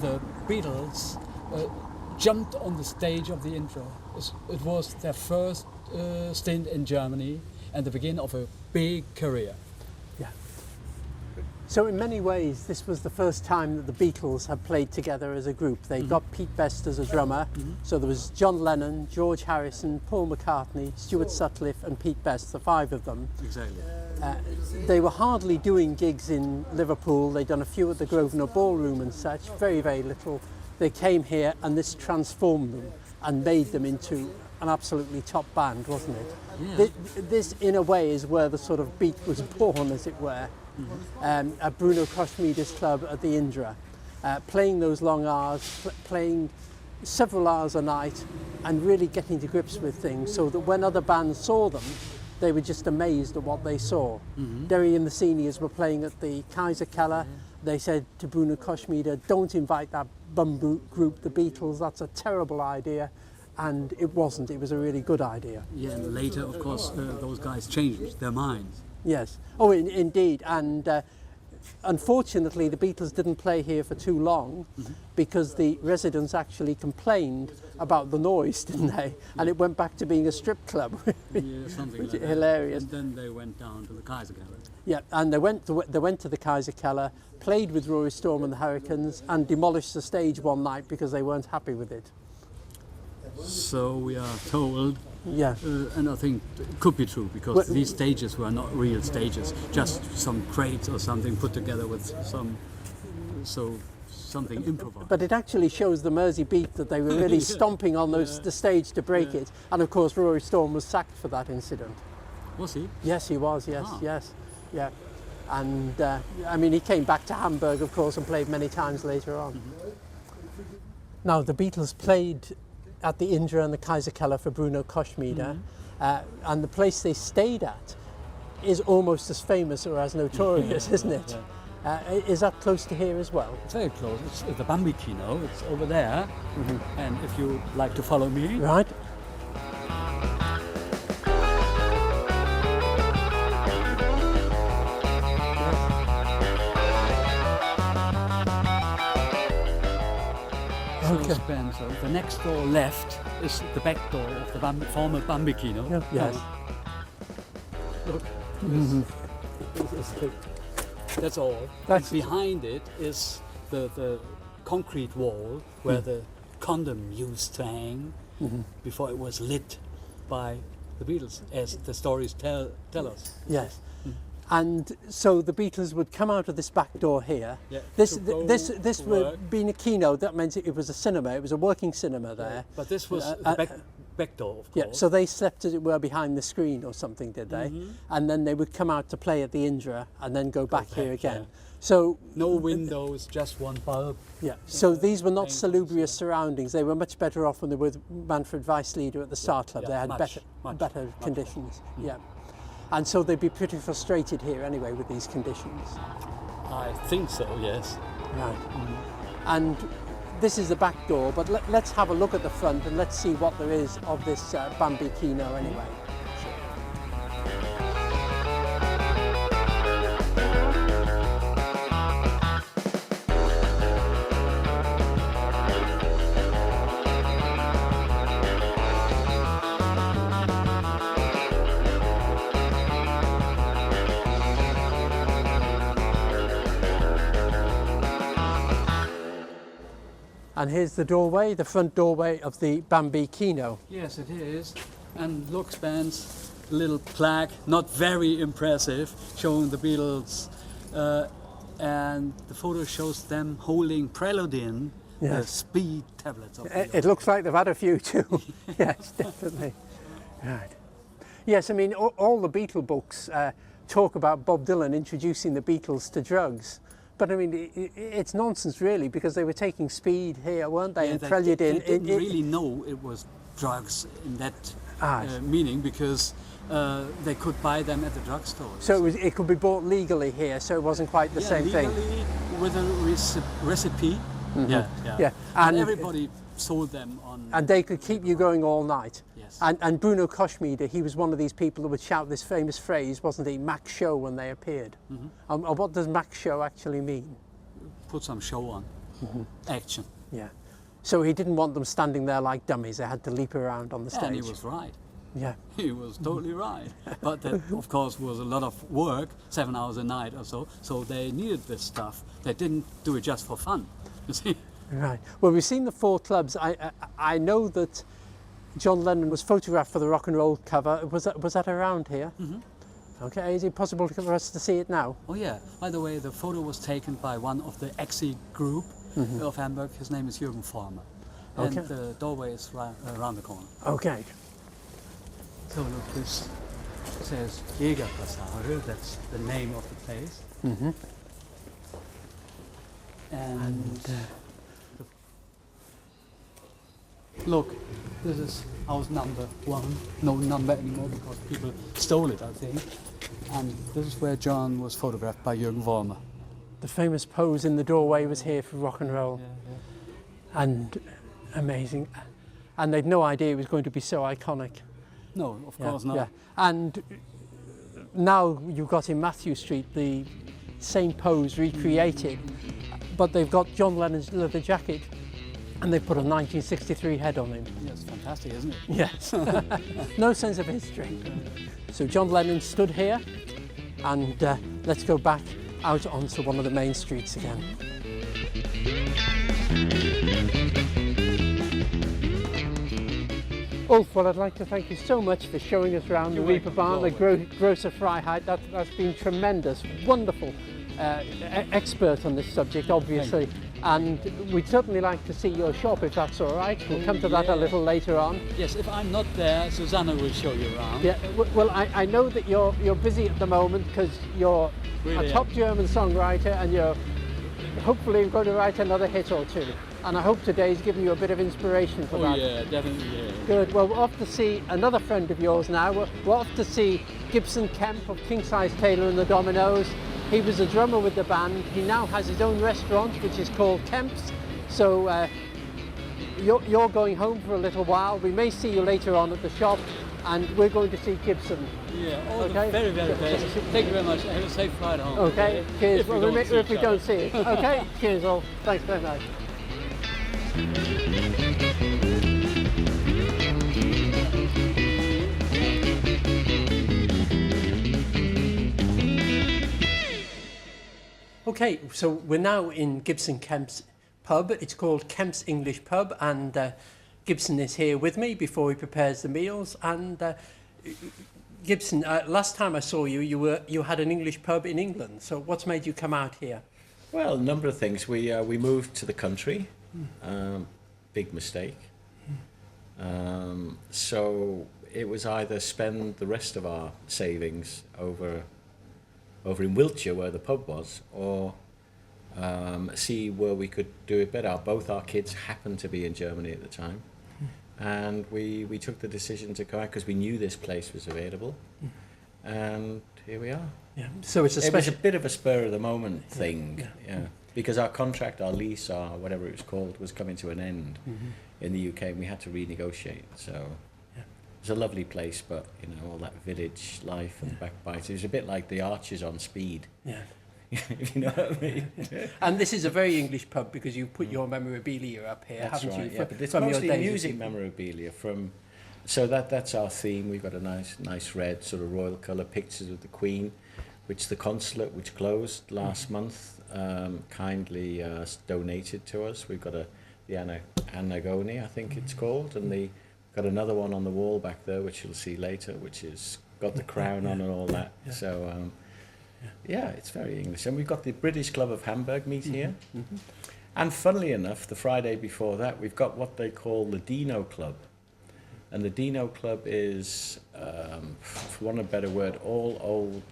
the Beatles jumped on the stage of the Indra. It was their first stint in Germany and the beginning of a big career. Yeah. So in many ways, this was the first time that the Beatles had played together as a group. They got Pete Best as a drummer. So there was John Lennon, George Harrison, Paul McCartney, Stuart Sutcliffe and Pete Best, the 5 of them. Exactly. They were hardly doing gigs in Liverpool. They'd done a few at the Grosvenor Ballroom and such, very, very little. They came here and this transformed them and made them into an absolutely top band, wasn't it? Yeah. This, in a way, is where the sort of beat was born, as it were. At Bruno Koschmider's club at the Indra, playing those long hours, playing several hours a night and really getting to grips with things so that when other bands saw them, they were just amazed at what they saw. Derry and the Seniors were playing at the Kaiser Keller. They said to Bruno Koschmider, don't invite that bum group, the Beatles, that's a terrible idea. And it wasn't, it was a really good idea. Yeah, and later, of course, those guys changed their minds. Yes, oh indeed, and unfortunately the Beatles didn't play here for too long because the residents actually complained about the noise, didn't they? And it went back to being a strip club, Yeah, something which like is hilarious. that. And then they went down to the Kaiser Keller. Yeah, and they went to the Kaiser Keller, played with Rory Storm and the Hurricanes and demolished the stage one night because they weren't happy with it. So we are told, Yeah. and I think it could be true because these stages were not real stages, just some crates or something put together with something improvised. But it actually shows the Merseybeat that they were really stomping on the stage to break it. And of course Rory Storm was sacked for that incident. Was he? Yes, he was, yes, Ah. yes, yeah. And I mean, he came back to Hamburg, of course, and played many times later on. Now, the Beatles played at the Indra and the Kaiserkeller for Bruno Koschmider, and the place they stayed at is almost as famous or as notorious, isn't it? Is that close to here as well? It's very close. It's the Bambino. It's over there. And if you like to follow me. Right. So Spencer, the next door left is the back door of the former Bambino. Yes. Look, that's all. That's behind it is the concrete wall where the condom used to hang before it was lit by the Beatles, as the stories tell us. Yes. And so the Beatles would come out of this back door here. Yeah, This to would work. being a kino. That meant it was a cinema. It was a working cinema there. But this was the back door, of course. Yeah. So they slept, as it were, behind the screen or something, did they? And then they would come out to play at the Indra and then go back here again. yeah. So No windows, just one bulb. yeah. So these were not paintings, salubrious surroundings. They were much better off when they were with Manfred Weisslieder at the Start Club. yeah, they had much better conditions. Yeah. And so they'd be pretty frustrated here anyway with these conditions. I think so, yes. Right. And this is the back door, but let's have a look at the front and let's see what there is of this Bambino anyway. And here's the doorway, the front doorway of the Bambino. Yes, it is. And look, Spence, a little plaque, not very impressive, showing the Beatles. And the photo shows them holding Preludin, the Yes. speed tablets. Of It looks like they've had a few too. Yes, definitely. Right. Yes, I mean, all the Beatle books talk about Bob Dylan introducing the Beatles to drugs. But I mean, it's nonsense really, because they were taking speed here, weren't they? And Preludin. They didn't really know it was drugs in that meaning, because they could buy them at the drugstore. So it could be bought legally here, so it wasn't quite the same thing. Legally with a recipe. Yeah. Yeah. And And everybody sold them on. and they could keep you going all night. Yes. And Bruno Koschmider, he was one of these people who would shout this famous phrase, wasn't he? Max Show, when they appeared. And what does Max Show actually mean? Put some show on. Action. Yeah. So he didn't want them standing there like dummies. They had to leap around on the stage. And he was right. Yeah. He was totally right. But that, of course, was a lot of work, 7 hours a night or so. So they needed this stuff. They didn't do it just for fun. You see? Right. Well, we've seen the 4 clubs. I know that John Lennon was photographed for the rock and roll cover. Was that around here? Okay. Is it possible for us to see it now? Oh yeah. By the way, the photo was taken by one of the Exi group of Hamburg. His name is Jürgen Former. And Okay. the doorway is around the corner. Okay. So look, this says Jägerpassage. That's the name of the place. And look, this is house number 1. No number anymore because people stole it, I think. And this is where John was photographed by Jürgen Wormer. The famous pose in the doorway was here for rock and roll. And amazing. And they'd no idea it was going to be so iconic. No, of course not. Yeah. And now you've got in Matthew Street the same pose recreated, but they've got John Lennon's leather jacket and they put a 1963 head on him. Yes, fantastic, isn't it? Yes. No sense of history. So John Lennon stood here, and let's go back out onto one of the main streets again. Ulf, well, I'd like to thank you so much for showing us around the Reaper Barn, the Große Freiheit. That's been tremendous, wonderful. Expert on this subject, obviously, and we'd certainly like to see your shop if that's all right. We'll come to that a little later on. Yes, if I'm not there, Susanna will show you around. Yeah, well, I know that you're busy at the moment because you're Really a top German songwriter and you're hopefully going to write another hit or two. And I hope today's given you a bit of inspiration for that. Yeah, definitely. Yeah. Good. Well, we're off to see another friend of yours now. We're off to see Gibson Kemp of Kingsize Taylor and the Dominoes. He was a drummer with the band. He now has his own restaurant, which is called Kemp's. So you're going home for a little while. We may see you later on at the shop, and we're going to see Gibson. Yeah, all Okay. the very, very best. Thank you very much. Have a safe ride home. Okay. Cheers. If we Well, don't see if we each don't other. see it. Okay. Cheers all. Thanks very much. Okay, so we're now in Gibson Kemp's pub. It's called Kemp's English Pub, and Gibson is here with me before he prepares the meals. And Gibson, last time I saw you, you had an English pub in England. So what's made you come out here? Well, a number of things. We moved to the country. Big mistake. So it was either spend the rest of our savings over in Wiltshire where the pub was, or see where we could do it better. Both our kids happened to be in Germany at the time, and we took the decision to go out because we knew this place was available, and here we are. Yeah. So it's a It was a special. bit of a spur of the moment thing, yeah. Because our contract, our lease, our whatever it was called, was coming to an end in the UK, and we had to renegotiate. So it's a lovely place, but you know, all that village life and backbiting. It was a bit like the Archers on speed. Yeah. If you know what I mean. And this is a very English pub because you put your memorabilia up here, That's haven't right. you? Yeah, but it's from your mostly days as music you- memorabilia from. So that's our theme. We've got a nice red sort of royal colour pictures of the Queen, which the consulate, which closed last month, kindly donated to us. We've got the Anagoni, I think it's called, and got another one on the wall back there, which you'll see later, which has got the crown on and all that. So yeah, it's very English. And we've got the British Club of Hamburg meet here. And funnily enough, the Friday before that, we've got what they call the Dino Club. And the Dino Club is, for want of a better word, all old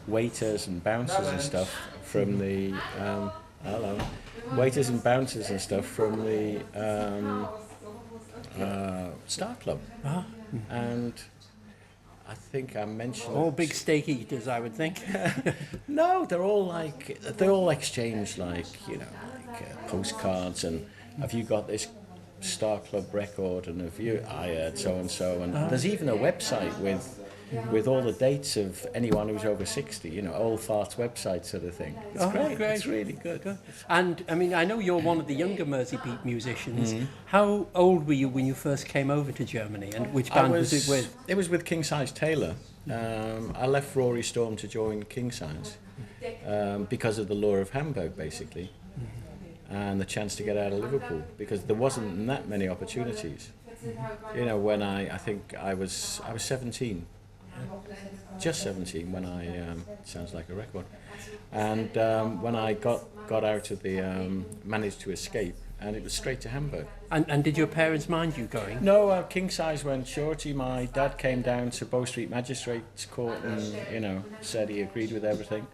waiters and bouncers and stuff from the waiters and bouncers and stuff from the Star Club. And I think I mentioned All big steak eaters, I would think. no, they're all exchanged like postcards and have you got this Star Club record and have you I heard so and so, and there's even a website with all the dates of anyone who's over 60, old farts website sort of thing. It's great. It's really good. And I mean, I know you're one of the younger Merseybeat musicians. How old were you when you first came over to Germany, and which band was it with? It was with Kingsize Taylor. I left Rory Storm to join Kingsize because of the lure of Hamburg, basically, and the chance to get out of Liverpool, because there wasn't that many opportunities. When I think I was 17, just 17 when I sounds like a record, and when I got out of the managed to escape, and it was straight to Hamburg. And did your parents mind you going? No, Kingsize went shorty. My dad came down to Bow Street Magistrates Court and said he agreed with everything.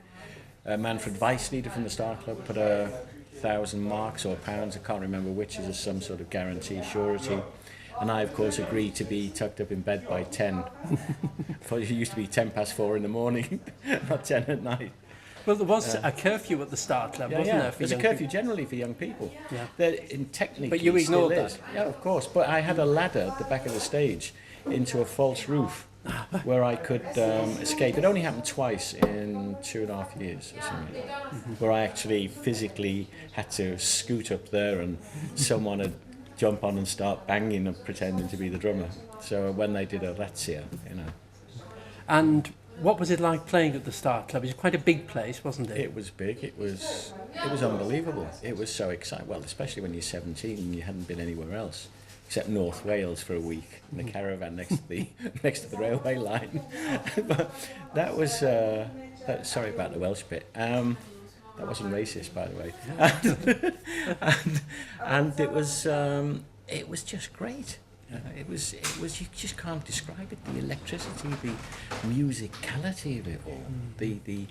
Manfred Weisslieder from the Star Club put 1,000 marks or pounds, I can't remember which, as some sort of guarantee, surety. And I, of course, agreed to be tucked up in bed by 10. It used to be 4:10 in the morning, not 10 at night. Well, there was a curfew at the Star Club, wasn't there? For There's a young curfew people? generally for young people. Yeah. Technically, But you ignored still that. is. Yeah, of course. But I had a ladder at the back of the stage into a false roof where I could escape. It only happened twice in 2.5 years or something, where I actually physically had to scoot up there and someone would jump on and start banging and pretending to be the drummer. So when they did a razzia, And what was it like playing at the Star Club? It was quite a big place, wasn't it? It was big. It was unbelievable. It was so exciting. Well, especially when you're 17 and you hadn't been anywhere else except North Wales for a week in a caravan next to the railway line. But that was sorry about the Welsh bit. That wasn't racist, by the way. And it was just great. It was you just can't describe it. The electricity, the musicality of it all, the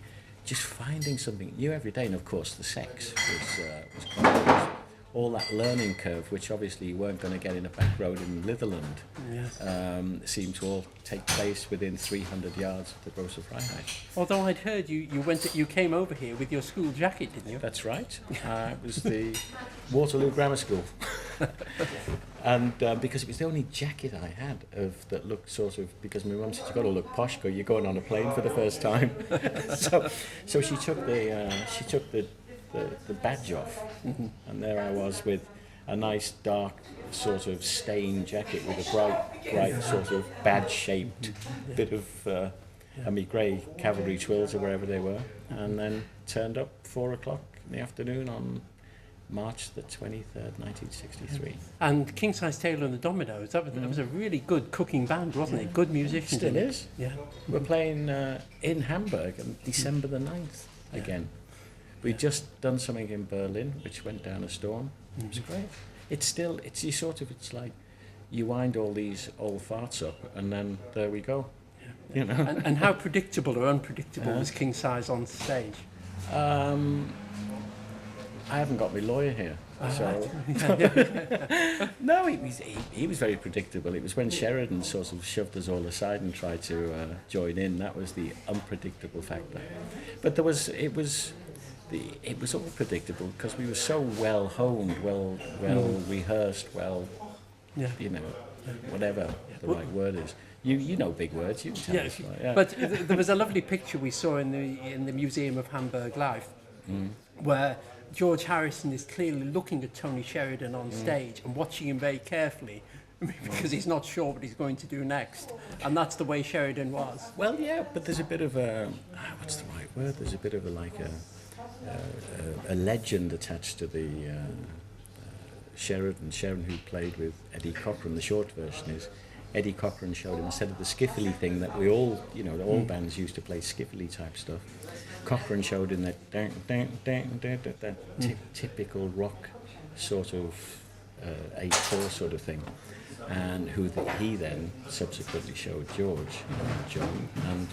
just finding something new every day. And of course, the sex was quite all that learning curve, which obviously you weren't going to get in a back road in Litherland, seemed to all take place within 300 yards of the Grocer Freiheit. Although I'd heard you came over here with your school jacket, didn't you? That's right. It was the Waterloo Grammar School. And because it was the only jacket I had that looked sort of, because my mum said you've got to look posh because you're going on a plane for the first time. so she took the badge off, and there I was with a nice dark sort of stained jacket with a bright sort of badge-shaped bit of me grey cavalry twills or wherever they were, and then turned up 4 o'clock in the afternoon on March the 23rd, 1963. And Kingsize Taylor and the Dominoes, that was a really good cooking band, wasn't it? Good musicians. Still is. Yeah. We're playing in Hamburg on December the 9th again. We'd just done something in Berlin, which went down a storm. It was great. It's like you wind all these old farts up, and then there we go. You know. And how predictable or unpredictable was Kingsize on stage? I haven't got my lawyer here, so no, he was very predictable. It was when Sheridan sort of shoved us all aside and tried to join in. That was the unpredictable factor. But it was all predictable because we were so well honed, well rehearsed, you know, whatever the right word is. You know big words. You can tell us. Yeah. But there was a lovely picture we saw in the Museum of Hamburg Life, where George Harrison is clearly looking at Tony Sheridan on stage and watching him very carefully because he's not sure what he's going to do next, and that's the way Sheridan was. Well, yeah, but there's a bit of a what's the right word? There's a bit of a legend attached to the Sheridan who played with Eddie Cochran. The short version is Eddie Cochran showed him, instead of the skiffly thing that we all, you know, all bands used to play skiffly type stuff, Cochran showed him that typical rock sort of 8/4 sort of thing, and he then subsequently showed John, and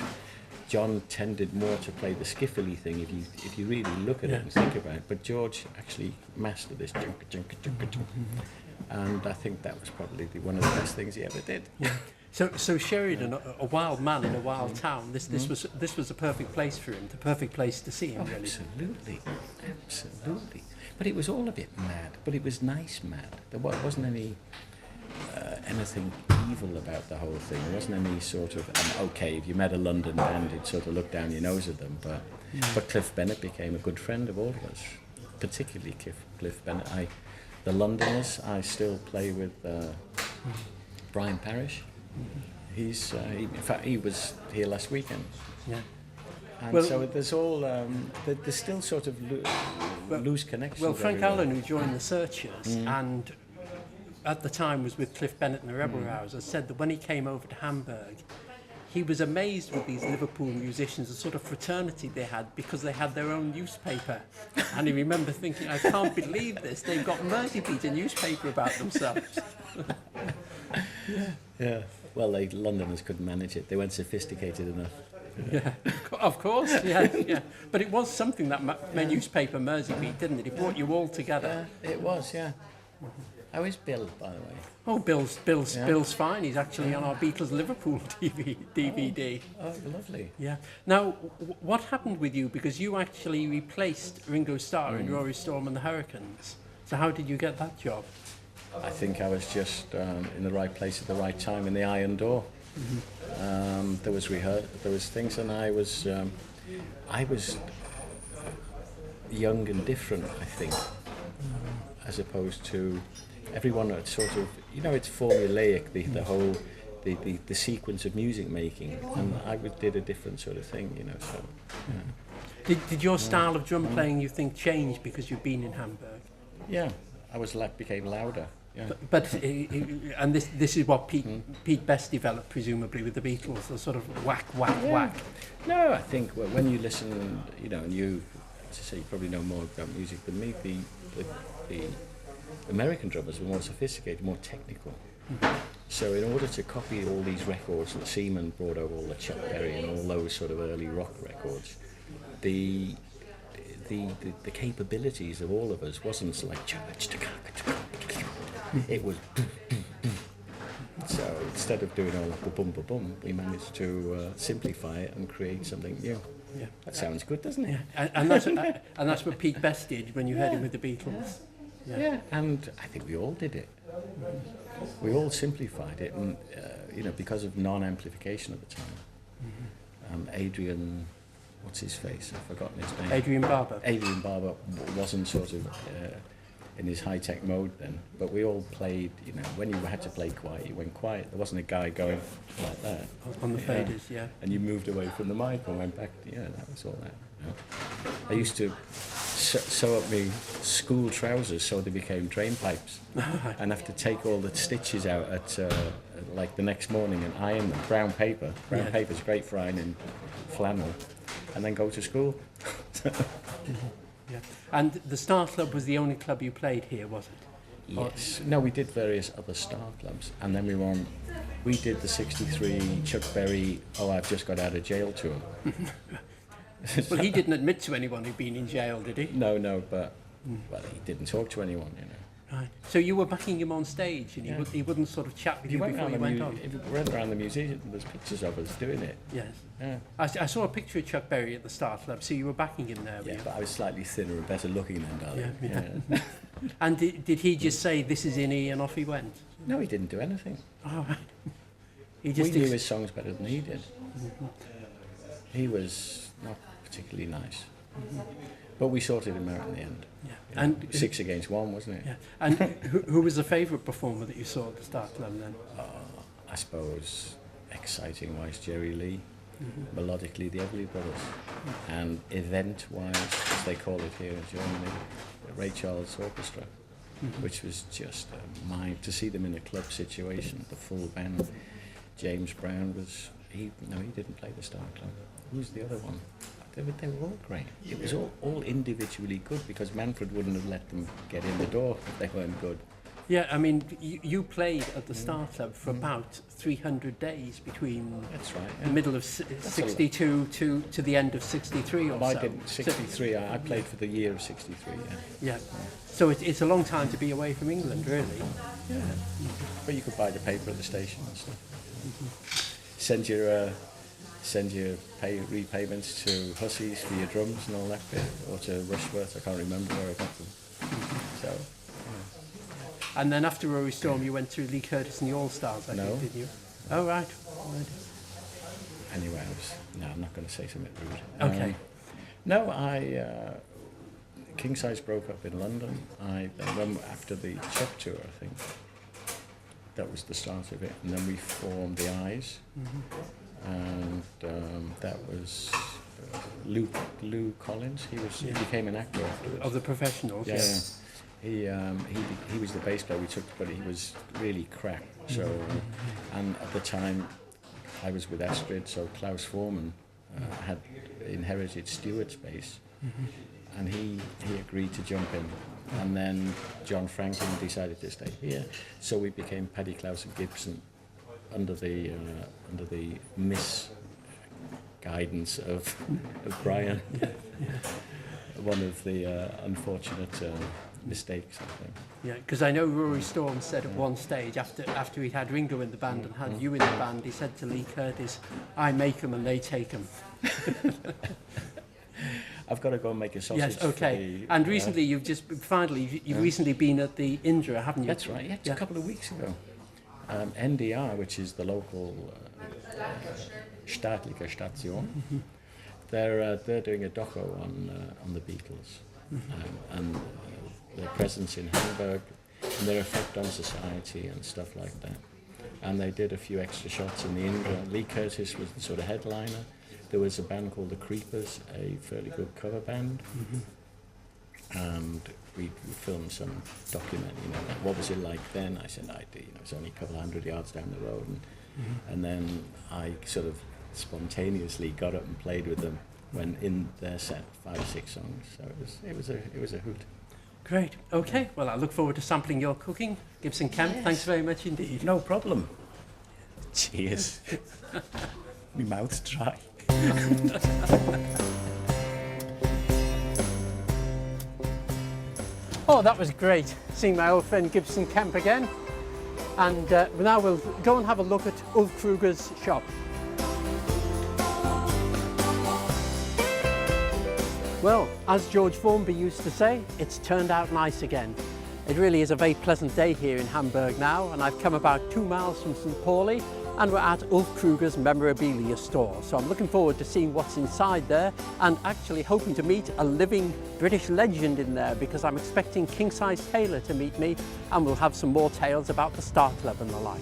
John tended more to play the skiffly thing if you really look at it and think about it, but George actually mastered this and I think that was probably one of the best things he ever did. Yeah. So Sheridan, a wild man in a wild town. This was a perfect place for him, the perfect place to see him. Really. Absolutely. But it was all a bit mad. But it was nice mad. There wasn't any anything evil about the whole thing. There wasn't any sort of okay. If you met a London band, you'd sort of look down your nose at them. But Cliff Bennett became a good friend of all of us, particularly Cliff Bennett. The Londoners, I still play with Brian Parrish. In fact, he was here last weekend. Yeah. And so there's all, there's still sort of loose connections. Well, Frank Allen, who joined the Searchers, and at the time was with Cliff Bennett and the Rebel Rousers, said that when he came over to Hamburg, he was amazed with these Liverpool musicians, the sort of fraternity they had, because they had their own newspaper. And he remembered thinking, I can't believe this, they've got Merseybeat, a newspaper about themselves. Yeah. Well, Londoners couldn't manage it. They weren't sophisticated enough. Yeah, of course, yeah. But it was something that made newspaper Merseybeat, didn't it? It brought you all together. It was, yeah. How is Bill, by the way? Oh, Bill's fine. He's actually on our Beatles Liverpool DVD. Oh, lovely. Yeah. Now, what happened with you? Because you actually replaced Ringo Starr in Rory Storm and the Hurricanes. So how did you get that job? I think I was just in the right place at the right time in the Iron Door. There was things, and I was young and different, I think, as opposed to everyone. It's sort of, you know, it's formulaic, the whole the sequence of music making, and I did a different sort of thing, you know. So did your style of drum playing, you think, change because you've been in Hamburg? Yeah, I became louder. Yeah. But and this is what Pete Best developed, presumably, with the Beatles, the sort of whack. No, I think when you listen, you know, and to say, you probably know more about music than me. The American drummers were more sophisticated, more technical. So in order to copy all these records that Seaman brought over, all the Chuck Berry and all those sort of early rock records, the capabilities of all of us wasn't like it was. So instead of doing all the boom, boom, boom, we managed to simplify it and create something new. Yeah. That sounds good, doesn't it? Yeah. And that's what Pete Best did when you heard him with the Beatles. Yeah, and I think we all did it. We all simplified it, and because of non-amplification at the time. Adrian, what's his face? I've forgotten his name. Adrian Barber. Adrian Barber wasn't sort of in his high-tech mode then, but we all played, when you had to play quiet, you went quiet. There wasn't a guy going like that. On the faders, yeah. And you moved away from the mic and went back, that was all that. Yeah. I used to sew up my school trousers so they became drain pipes and have to take all the stitches out at like the next morning and iron them. Brown paper. Brown paper's great for ironing flannel, and then go to school. Yeah. And the Star Club was the only club you played here, was it? Yes. No, we did various other Star Clubs, and then we did the 63 Chuck Berry, I've just got out of jail tour. Well, he didn't admit to anyone who'd been in jail, did he? No, but well, he didn't talk to anyone, Right. So you were backing him on stage, and he wouldn't sort of chat with you before you went on? If you went around the museum, there's pictures of us doing it. Yes. Yeah. I saw a picture of Chuck Berry at the Star Club, so you were backing him there, were you? But I was slightly thinner and better looking than darling. Yeah. And did he just say, "This is in E," and off he went? No, he didn't do anything. Oh, right. We knew his songs better than he did. He was not particularly nice. But we sorted him out in the end. Yeah. And 6 against 1, wasn't it? Yeah. And who was the favourite performer that you saw at the Star Club then? I suppose exciting-wise, Jerry Lee. Melodically, the Everly Brothers. And event-wise, as they call it here in Germany, Ray Charles Orchestra, which was just mine to see them in a club situation, the full band. James Brown was, he didn't play the Star Club. Who was the other one? They were all great. It was all individually good because Manfred wouldn't have let them get in the door if they weren't good. Yeah, I mean, you played at the Star Club for about 300 days between the middle of 62 to the end of 63 or so. I didn't, 63, I played for the year of 63, Yeah. So it's a long time to be away from England, really. Yeah. But you could buy the paper at the station and stuff. Send your repayments to Hussies for your drums and all that bit, or to Rushworth. I can't remember where I got them. So. And then after Rory Storm, you went to Lee Curtis and the All Stars, I think, didn't you? Oh, right. Anyway, I'm not going to say something rude. Okay. Kingsize broke up in London. Then after the Czech tour, I think. That was the start of it. And then we formed the Eyes. And that was Lou Collins. He became an actor afterwards. Of the Professionals, yes. Yeah. He was the bass player we took, but he was really crap. So, and at the time, I was with Astrid, so Klaus Forman had inherited Stewart's bass, and he agreed to jump in. And then John Franklin decided to stay here, so we became Paddy Klaus and Gibson under the misguidance of Brian. One of the unfortunate mistakes, I think. Yeah, because I know Rory Storm said at one stage, after he'd had Ringo in the band and had you in the band, he said to Lee Curtis, "I make them and they take them." I've got to go and make a sausage. Yes, okay. And recently, you've recently been at the Indra, haven't you? That's right. Yeah, a couple of weeks ago. NDR, which is the local staatliche Station, they're doing a doco on the Beatles and their presence in Hamburg and their effect on society and stuff like that. And they did a few extra shots in the Indra. Lee Curtis was the sort of headliner. There was a band called The Creepers, a fairly good cover band. And we filmed some document, like, what was it like then? I said, it's only a couple of 100 yards down the road. And then I sort of spontaneously got up and played with them when in their set, 5 or 6 songs. So it was a hoot. Great. Okay. Well, I look forward to sampling your cooking, Gibson Kemp. Yes. Thanks very much indeed. No problem. Cheers. My mouth's dry. Oh, that was great, seeing my old friend Gibson Kemp again. And now we'll go and have a look at Ulf Kruger's shop. Well, as George Formby used to say, it's turned out nice again. It really is a very pleasant day here in Hamburg now, and I've come about 2 miles from St. Pauli, and we're at Ulf Kruger's memorabilia store. So I'm looking forward to seeing what's inside there, and actually hoping to meet a living British legend in there, because I'm expecting Kingsize Taylor to meet me, and we'll have some more tales about the Star Club and the like.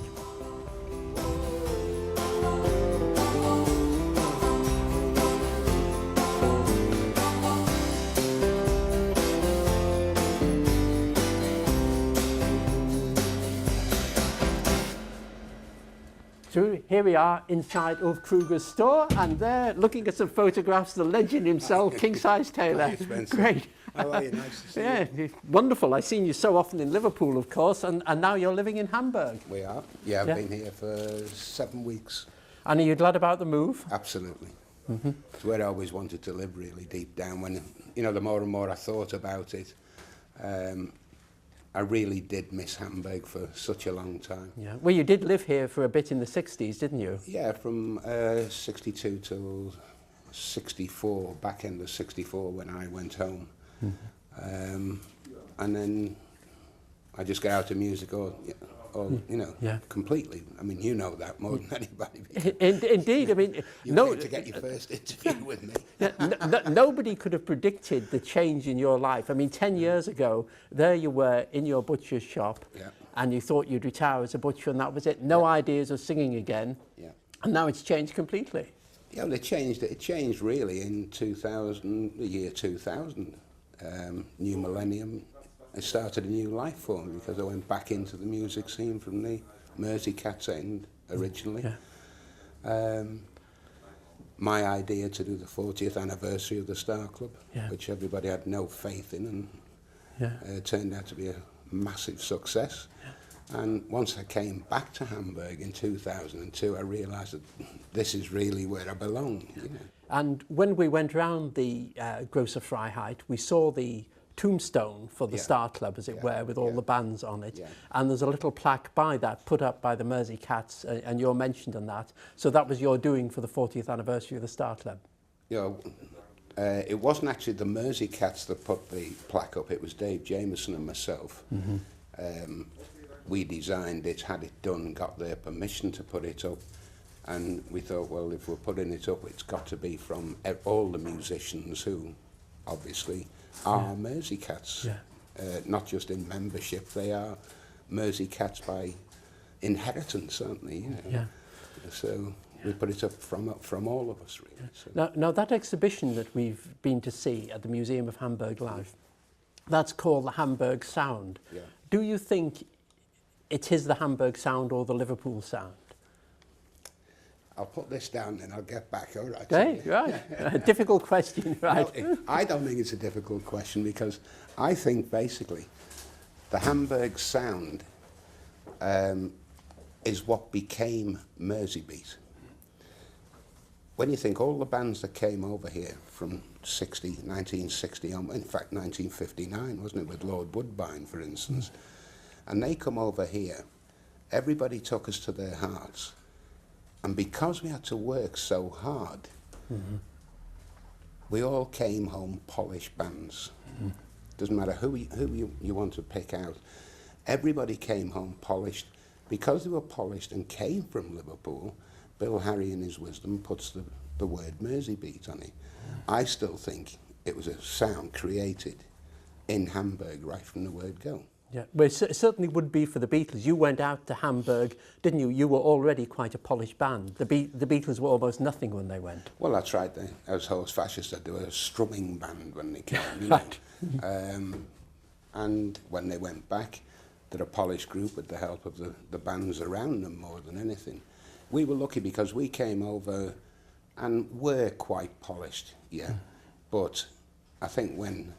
So here we are inside Ulf Kruger's store, and there, looking at some photographs, the legend himself, Kingsize Taylor. Hi, Spencer. Great. How are you? Nice to see Yeah, you. wonderful. I've seen you so often in Liverpool, of course, and now you're living in Hamburg. We are. Yeah, I've Yeah. been here for 7 weeks. And are you glad about the move? Absolutely. It's where I always wanted to live, really deep down. When, the more and more I thought about it, I really did miss Hamburg for such a long time. Yeah. Well, you did live here for a bit in the 60s, didn't you? Yeah, from 62 till 64, back end of 64 when I went home. And then I just got out of music Yeah. completely. I mean, you know that more than anybody. Indeed, I mean, You no, came to get your first interview with me. nobody could have predicted the change in your life. I mean, 10 years ago, there you were in your butcher's shop, Yeah. and you thought you'd retire as a butcher, and that was it. No ideas of singing again, Yeah. and now it's changed completely. Yeah, well, it changed really in 2000, the year 2000, new millennium. It started a new life for me because I went back into the music scene from the Merseybeat end originally. Yeah. My idea to do the 40th anniversary of the Star Club, Yeah. which everybody had no faith in, and Yeah. turned out to be a massive success. And once I came back to Hamburg in 2002, I realised that this is really where I belong. You know? And when we went round the Große Freiheit, we saw the tombstone for the Yeah. Star Club, as it Yeah. were, with all Yeah. the bands on it. Yeah. And there's a little plaque by that, put up by the Merseycats, and you're mentioned in that. So that was your doing for the 40th anniversary of the Star Club. You know, it wasn't actually the Merseycats that put the plaque up, it was Dave Jameson and myself. We designed it, had it done, got their permission to put it up, and we thought, well, if we're putting it up, it's got to be from all the musicians who, obviously, are Merseycats. Yeah. Not just in membership, they are Merseycats by inheritance, certainly. You know. Yeah. So we put it up from all of us, really. So. Now that exhibition that we've been to see at the Museum of Hamburg Life, that's called the Hamburg Sound. Yeah. Do you think it is the Hamburg sound or the Liverpool sound? I'll put this down and I'll get back, all right? Okay, right. Difficult question, right? Well, I don't think it's a difficult question because I think basically the Hamburg sound is what became Merseybeat. When you think all the bands that came over here from 1960 on, in fact 1959, wasn't it, with Lord Woodbine, for instance, and they come over here, everybody took us to their hearts. And because we had to work so hard, we all came home polished bands. Doesn't matter who you want to pick out. Everybody came home polished. Because they were polished and came from Liverpool, Bill Harry in his wisdom puts the word Merseybeat on it. I still think it was a sound created in Hamburg right from the word go. Yeah, well, it certainly would be for the Beatles. You went out to Hamburg, didn't you? You were already quite a polished band. The Beatles were almost nothing when they went. Well, I tried. As Horst Fascist said, they were a strumming band when they came. You know. Right. And when they went back, they're a polished group with the help of the bands around them more than anything. We were lucky because we came over and were quite polished, yeah. But I think when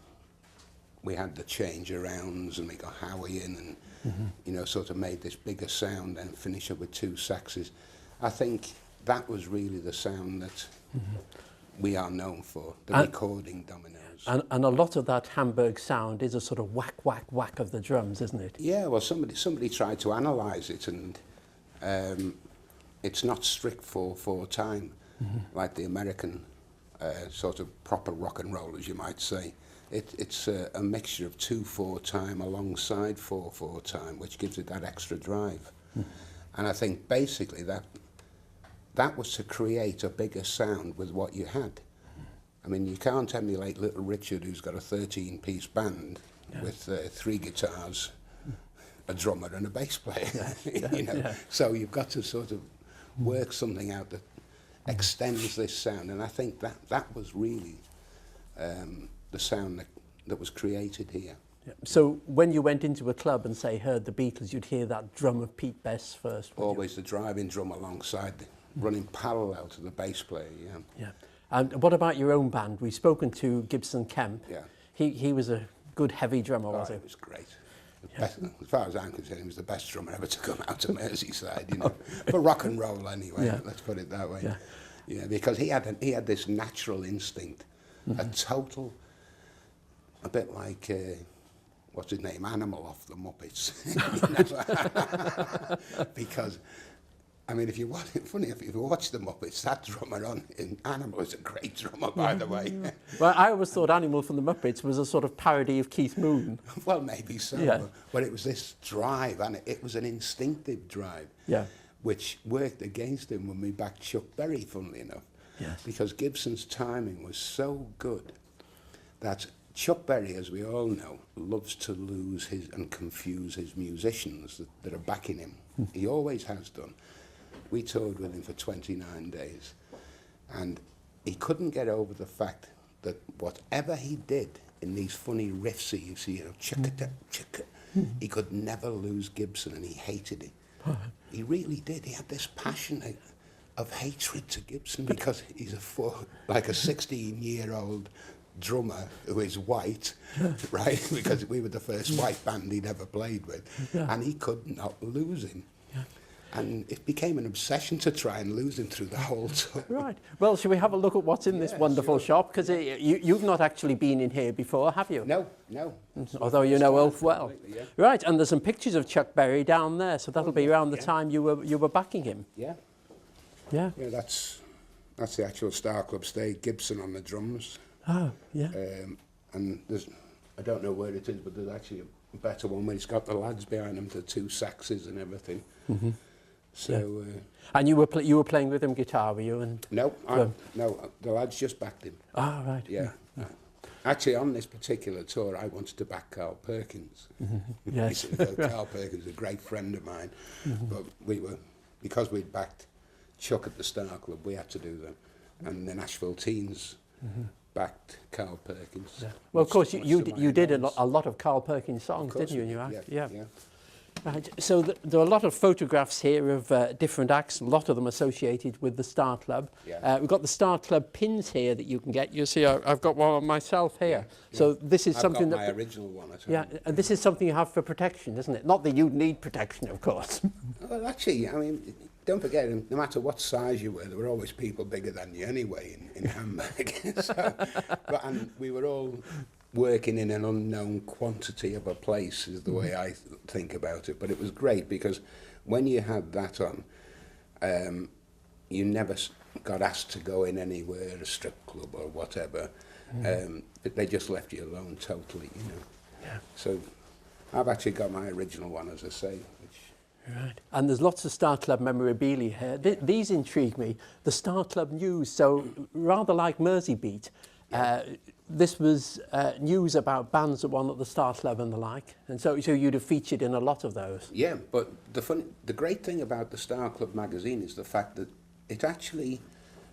we had the change arounds and we got Howie in and, you know, sort of made this bigger sound and finish up with 2 saxes, I think that was really the sound that we are known for, the recording dominoes. And a lot of that Hamburg sound is a sort of whack, whack, whack of the drums, isn't it? Yeah, well, somebody tried to analyse it, and it's not strict 4/4 time, like the American sort of proper rock and roll, as you might say. It's a mixture of 2/4 time alongside 4/4 time, which gives it that extra drive. And I think basically that was to create a bigger sound with what you had. I mean, you can't emulate Little Richard, who's got a 13-piece band with 3 guitars, a drummer and a bass player. You know, so you've got to sort of work something out that extends this sound, and I think that was really the sound that was created here. Yeah. So when you went into a club and say heard the Beatles, you'd hear that drum of Pete Best first. Always the driving drum alongside, running parallel to the bass player. Yeah. Yeah. And what about your own band? We've spoken to Gibson Kemp. Yeah. He was a good heavy drummer, was he? It was great. Best, as far as I'm concerned, he was the best drummer ever to come out of Merseybeat, you know, for rock and roll anyway. Yeah. Let's put it that way. Yeah. Yeah, because he had this natural instinct, a total, a bit like what's his name, Animal off the Muppets. Because, I mean, if you watch the Muppets, that drummer in Animal is a great drummer, by the way. Well, I always thought Animal from the Muppets was a sort of parody of Keith Moon. Well, maybe so, Yeah. but it was this drive, and it was an instinctive drive, which worked against him when we backed Chuck Berry, funnily enough. Yes. Because Gibson's timing was so good that Chuck Berry, as we all know, loves to lose and confuse his musicians that are backing him. He always has done. We toured with him for 29 days, and he couldn't get over the fact that whatever he did in these funny riffs you see, you know, chicka chicka, he could never lose Gibson, and he hated it. He really did. He had this passion of hatred to Gibson because he's like a 16-year-old drummer who is white, right? Because we were the first white band he'd ever played with, and he could not lose him. And it became an obsession to try and lose him through the whole tour. Right. Well, shall we have a look at what's in this wonderful shop? Because you've not actually been in here before, have you? No. Although you know Ulf well. Yeah. Right, and there's some pictures of Chuck Berry down there, so that'll be around the time you were backing him. Yeah. Yeah. Yeah, that's the actual Star Club stage. Gibson on the drums. Oh, yeah. And I don't know where it is, but there's actually a better one where he's got the lads behind him, the 2 saxes and everything. So, and you were playing with him guitar, were you? And no, the lads just backed him. Ah, right. Yeah. Actually, on this particular tour, I wanted to back Carl Perkins. Yes. Carl Perkins is a great friend of mine, but because we'd backed Chuck at the Star Club, we had to do them, and the Nashville Teens backed Carl Perkins. Yeah. Well, of course, you did a lot of Carl Perkins songs, didn't you? In your act? Yeah. Right. So there are a lot of photographs here of different acts, a lot of them associated with the Star Club. Yeah. We've got the Star Club pins here that you can get. You see, I've got one on myself here. Yeah. So this is something I've got that... my original one at home. Yeah, and this is something you have for protection, isn't it? Not that you need protection, of course. Well, actually, I mean, don't forget, no matter what size you were, there were always people bigger than you anyway in Hamburg. And we were all working in an unknown quantity of a place, is the way I think about it. But it was great because when you had that on, you never got asked to go in anywhere, a strip club or whatever. But they just left you alone totally, you know. Yeah. So I've actually got my original one, as I say. Right. And there's lots of Star Club memorabilia here. These intrigue me. The Star Club news, so rather like Merseybeat, this was news about bands that won at the Star Club and the like. And so you'd have featured in a lot of those. Yeah, but the great thing about the Star Club magazine is the fact that it actually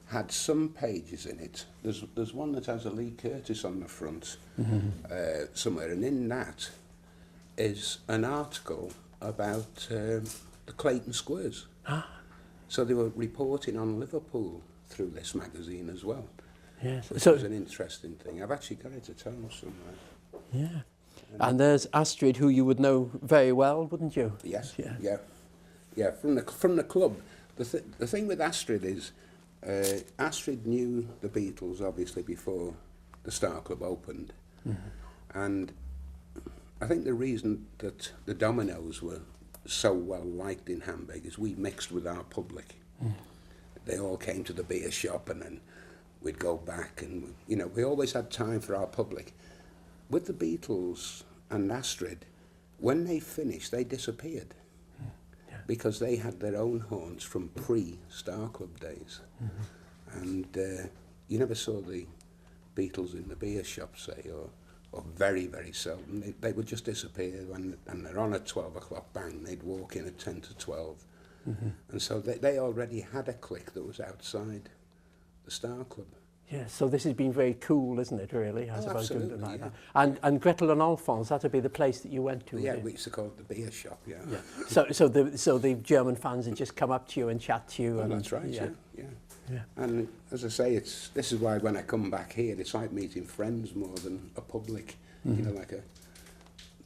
had some pages in it. There's one that has a Lee Curtis on the front somewhere, and in that is an article about the Clayton Squares. So they were reporting on Liverpool through this magazine as well. Yes. Which So was an interesting thing. I've actually got it at home somewhere. yeah. And there's Astrid, who you would know very well, wouldn't you? Yes. Yeah. Yeah. From the club. The thing with Astrid is, Astrid knew the Beatles obviously before the Star Club opened, and I think the reason that the Dominoes were so well liked in Hamburg is we mixed with our public. They all came to the beer shop, and then we'd go back, and you know, we always had time for our public. With the Beatles and Astrid, when they finished, they disappeared because they had their own haunts from pre-Star Club days, and you never saw the Beatles in the beer shop, say, or very, very seldom. They would just disappear, and they're on at 12 o'clock, bang, they'd walk in at 10 to 12. And so they already had a clique that was outside the Star Club. Yeah, so this has been very cool, isn't it, really, I suppose, doing it absolutely, like yeah. that. And Gretel and Alphonse, that would be the place that you went to, Yeah, would it? we used to call it the beer shop, yeah. So the German fans would just come up to you and chat to you. Oh, and that's right, yeah. Yeah. And as I say, this is why when I come back here, it's like meeting friends more than a public. You know,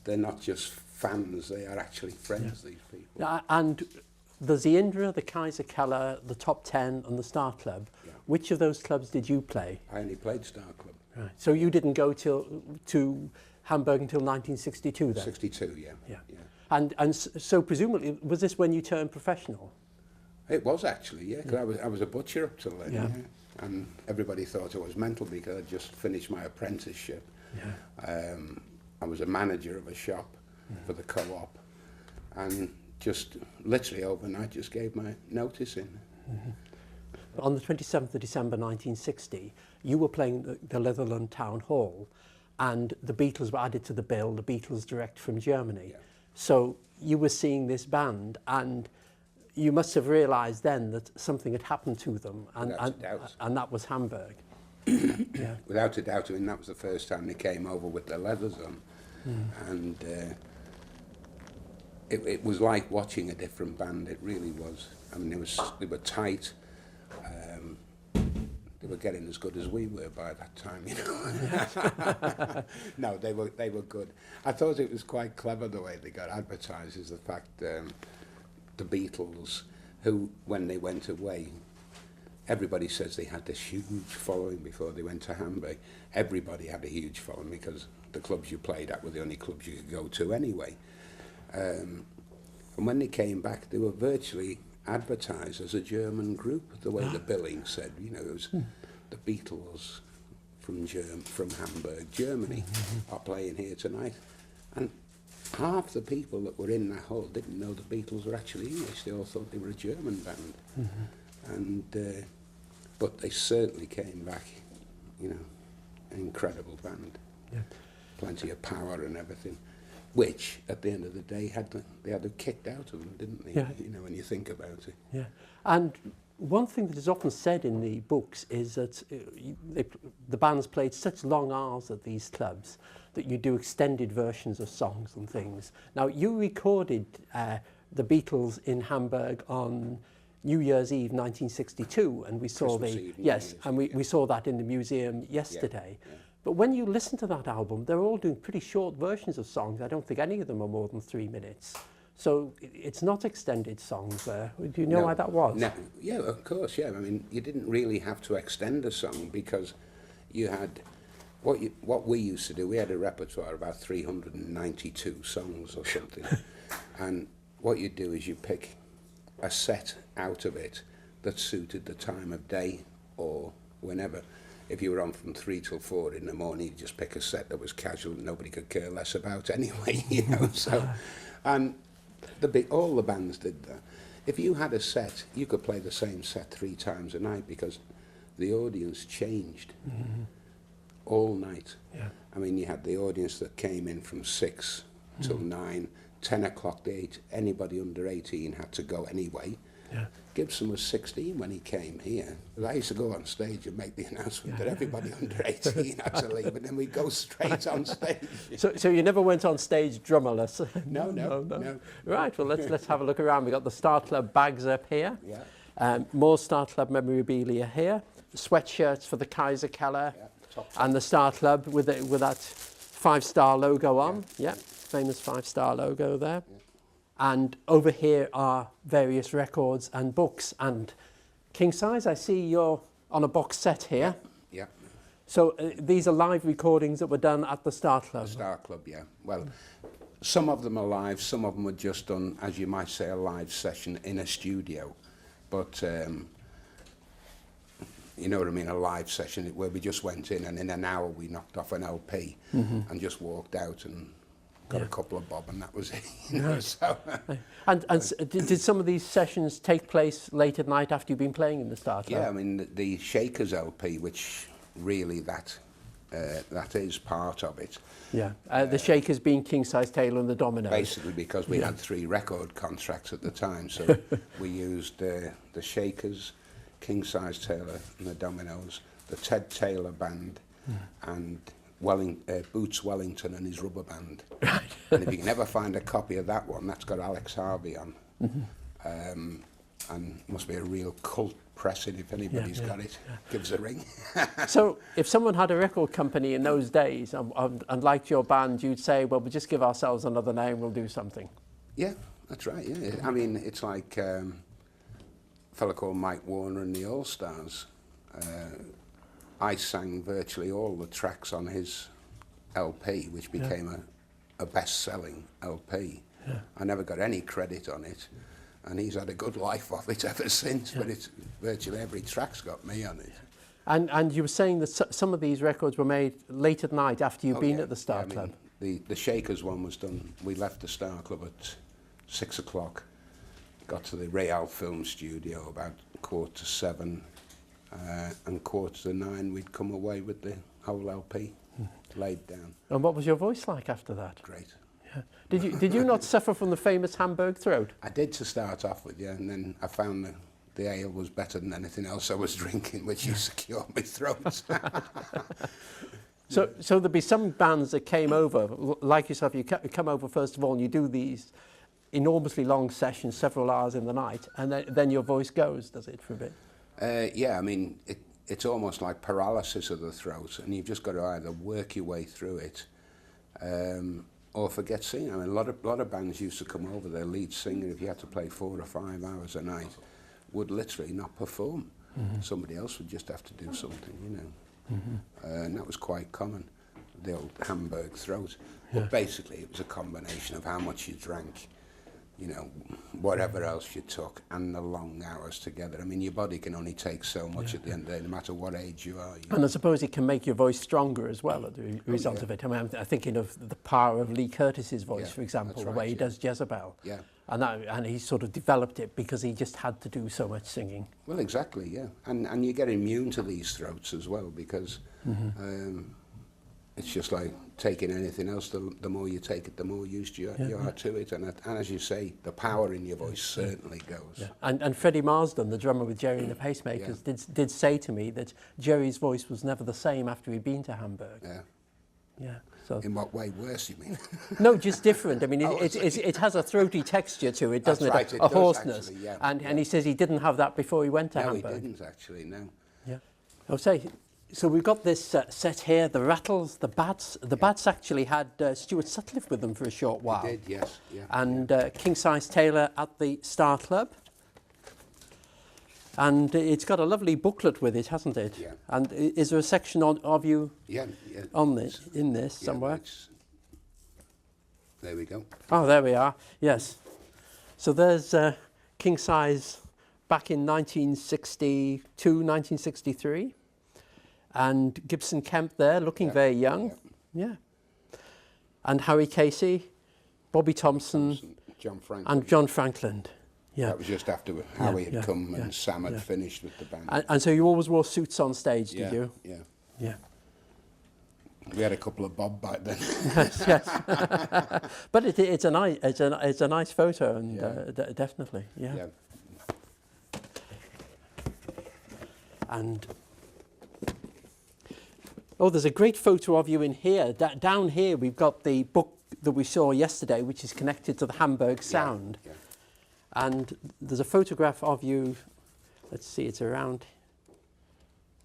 they're not just fans; they are actually friends. These people. And there's the Indra, the Kaiser Keller, the Top 10 and the Star Club. Yeah. Which of those clubs did you play? I only played Star Club. Right. So you didn't go to Hamburg until 1962 then? 62, yeah. Yeah. Yeah. And so presumably, was this when you turned professional? It was actually, yeah, because I was a butcher up till then, Yeah. and everybody thought I was mental because I'd just finished my apprenticeship. Yeah. I was a manager of a shop for the co-op, and just literally overnight just gave my notice in. On the 27th of December 1960, you were playing the Netherlands Town Hall, and the Beatles were added to the bill, the Beatles direct from Germany. Yeah. So you were seeing this band, and you must have realised then that something had happened to them, Without a doubt. and that was Hamburg. Yeah. Without a doubt, I mean, that was the first time they came over with their leathers on, and it was like watching a different band. It really was. I mean, they were tight. They were getting as good as we were by that time, you know. No, they were good. I thought it was quite clever the way they got advertised. Is the fact the Beatles, who when they went away, everybody says they had this huge following before they went to Hamburg. Everybody had a huge following because the clubs you played at were the only clubs you could go to anyway. And when they came back, they were virtually advertised as a German group, the way the billing said, you know, it was the Beatles from Hamburg, Germany, are playing here tonight. And half the people that were in that hall didn't know the Beatles were actually English. They all thought they were a German band. And but they certainly came back, you know, an incredible band. Yeah. Plenty of power and everything. Which, at the end of the day, they had them kicked out of them, didn't they? Yeah. You know, when you think about it. Yeah, and one thing that is often said in the books is that the bands played such long hours at these clubs that you do extended versions of songs and things. Now, you recorded the Beatles in Hamburg on New Year's Eve 1962, and we saw Christmas Eve, New yes, Year's, and we yeah. saw that in the museum yesterday. Yeah. But when you listen to that album, they're all doing pretty short versions of songs. I don't think any of them are more than 3 minutes. So it's not extended songs there. Do you know why that was? No. Yeah, of course, yeah. I mean, you didn't really have to extend a song because you had, what we used to do, we had a repertoire of about 392 songs or something. And what you do is you pick a set out of it that suited the time of day or whenever. If you were on from 3 till 4 in the morning, you just pick a set that was casual and nobody could care less about anyway, you know. So, and all the bands did that. If you had a set, you could play the same set 3 times a night because the audience changed all night. Yeah. I mean, you had the audience that came in from 6 till 9, 10 o'clock, anybody under 18 had to go anyway. Yeah. Gibson was 16 when he came here. I used to go on stage and make the announcement that everybody under 18 had to leave, and then we'd go straight on stage. So you never went on stage drummerless? No. Right, well, let's have a look around. We've got the Star Club bags up here. Yeah. More Star Club memorabilia here. The sweatshirts for the Kaiser Keller, top and the Star Club with that 5-star logo on. Yeah, famous 5-star logo there. Yeah. And over here are various records and books. And Kingsize, I see you're on a box set here. Yeah. So these are live recordings that were done at the Star Club. The Star Club, yeah. Well, some of them are live, some of them were just done, as you might say, a live session in a studio. But you know what I mean, a live session where we just went in and in an hour we knocked off an LP and just walked out and got a couple of bob and that was it. You know, so. And did some of these sessions take place late at night after you've been playing in the Star Club? Yeah, I mean, the Shakers LP, which really that is part of it. Yeah, the Shakers being Kingsize, Taylor and the Dominoes. Basically because we had 3 record contracts at the time, so we used the Shakers, Kingsize, Taylor and the Dominoes, the Ted Taylor Band and Boots Wellington and his rubber band. Right. And if you can ever find a copy of that one, that's got Alex Harvey on. And must be a real cult pressing. If anybody's got it, give us a ring. So if someone had a record company in those days and liked your band, you'd say, well, we'll just give ourselves another name, we'll do something. Yeah, that's right, yeah. I mean, it's like a fella called Mike Warner and the All-Stars. I sang virtually all the tracks on his LP, which became a best-selling LP. Yeah. I never got any credit on it, and he's had a good life of it ever since, but it's virtually every track's got me on it. And you were saying that some of these records were made late at night after you'd been at the Star Club. I mean, the Shakers one was done, we left the Star Club at 6 o'clock, got to the Real Film Studio about 6:45, and 9:15 we'd come away with the whole LP laid down. And what was your voice like after that? Great. Yeah. Did you not suffer from the famous Hamburg throat? I did to start off with, yeah, and then I found the ale was better than anything else I was drinking, which secured my throat. So there'd be some bands that came over, like yourself, you come over first of all and you do these enormously long sessions, several hours in the night, and then your voice goes, does it, for a bit? Yeah, I mean, it's almost like paralysis of the throat, and you've just got to either work your way through it or forget singing. I mean, a lot of bands used to come over, their lead singer, if you had to play 4 or 5 hours a night, would literally not perform. Somebody else would just have to do something, you know. And that was quite common, the old Hamburg throat. But basically, it was a combination of how much you drank, you know, whatever else you took, and the long hours together. I mean, your body can only take so much at the end of the day, no matter what age you are. And I suppose it can make your voice stronger as well, as a result of it. I mean, I'm thinking of the power of Lee Curtis's voice, for example, the way he does Jezebel. Yeah. And he sort of developed it because he just had to do so much singing. Well, exactly, yeah. And you get immune to these throats as well, because it's just like taking anything else. The more you take it, the more used you are to it. And as you say, the power in your voice certainly goes. Yeah. And Freddie Marsden, the drummer with Jerry and the Pacemakers, did say to me that Jerry's voice was never the same after he'd been to Hamburg. Yeah. Yeah. So in what way worse, you mean? No, just different. I mean, it has a throaty texture to it, doesn't That's it? Right, a hoarseness. Actually, yeah. And he says he didn't have that before he went to Hamburg. No, he didn't actually, no. Yeah. I'll say, so we've got this set here, the Rattles, the Bats. The Bats actually had Stuart Sutcliffe with them for a short while. They did, yes. Yeah, and Kingsize Taylor at the Star Club. And it's got a lovely booklet with it, hasn't it? Yeah. And is there a section of you on this, in this somewhere? There we go. Oh, there we are, yes. So there's Kingsize back in 1962, 1963. And Gibson Kemp there, looking very young. Yeah. And Harry Casey, Bobby Thompson, John Franklin. and John Franklin. Yeah. That was just after Howie had come and Sam had finished with the band. And so you always wore suits on stage, did you? Yeah. Yeah. We had a couple of bob back then. yes. But it's a nice photo, and definitely, yeah. And there's a great photo of you in here. Down here, we've got the book that we saw yesterday, which is connected to the Hamburg sound. Yeah. And there's a photograph of you let's see, it's around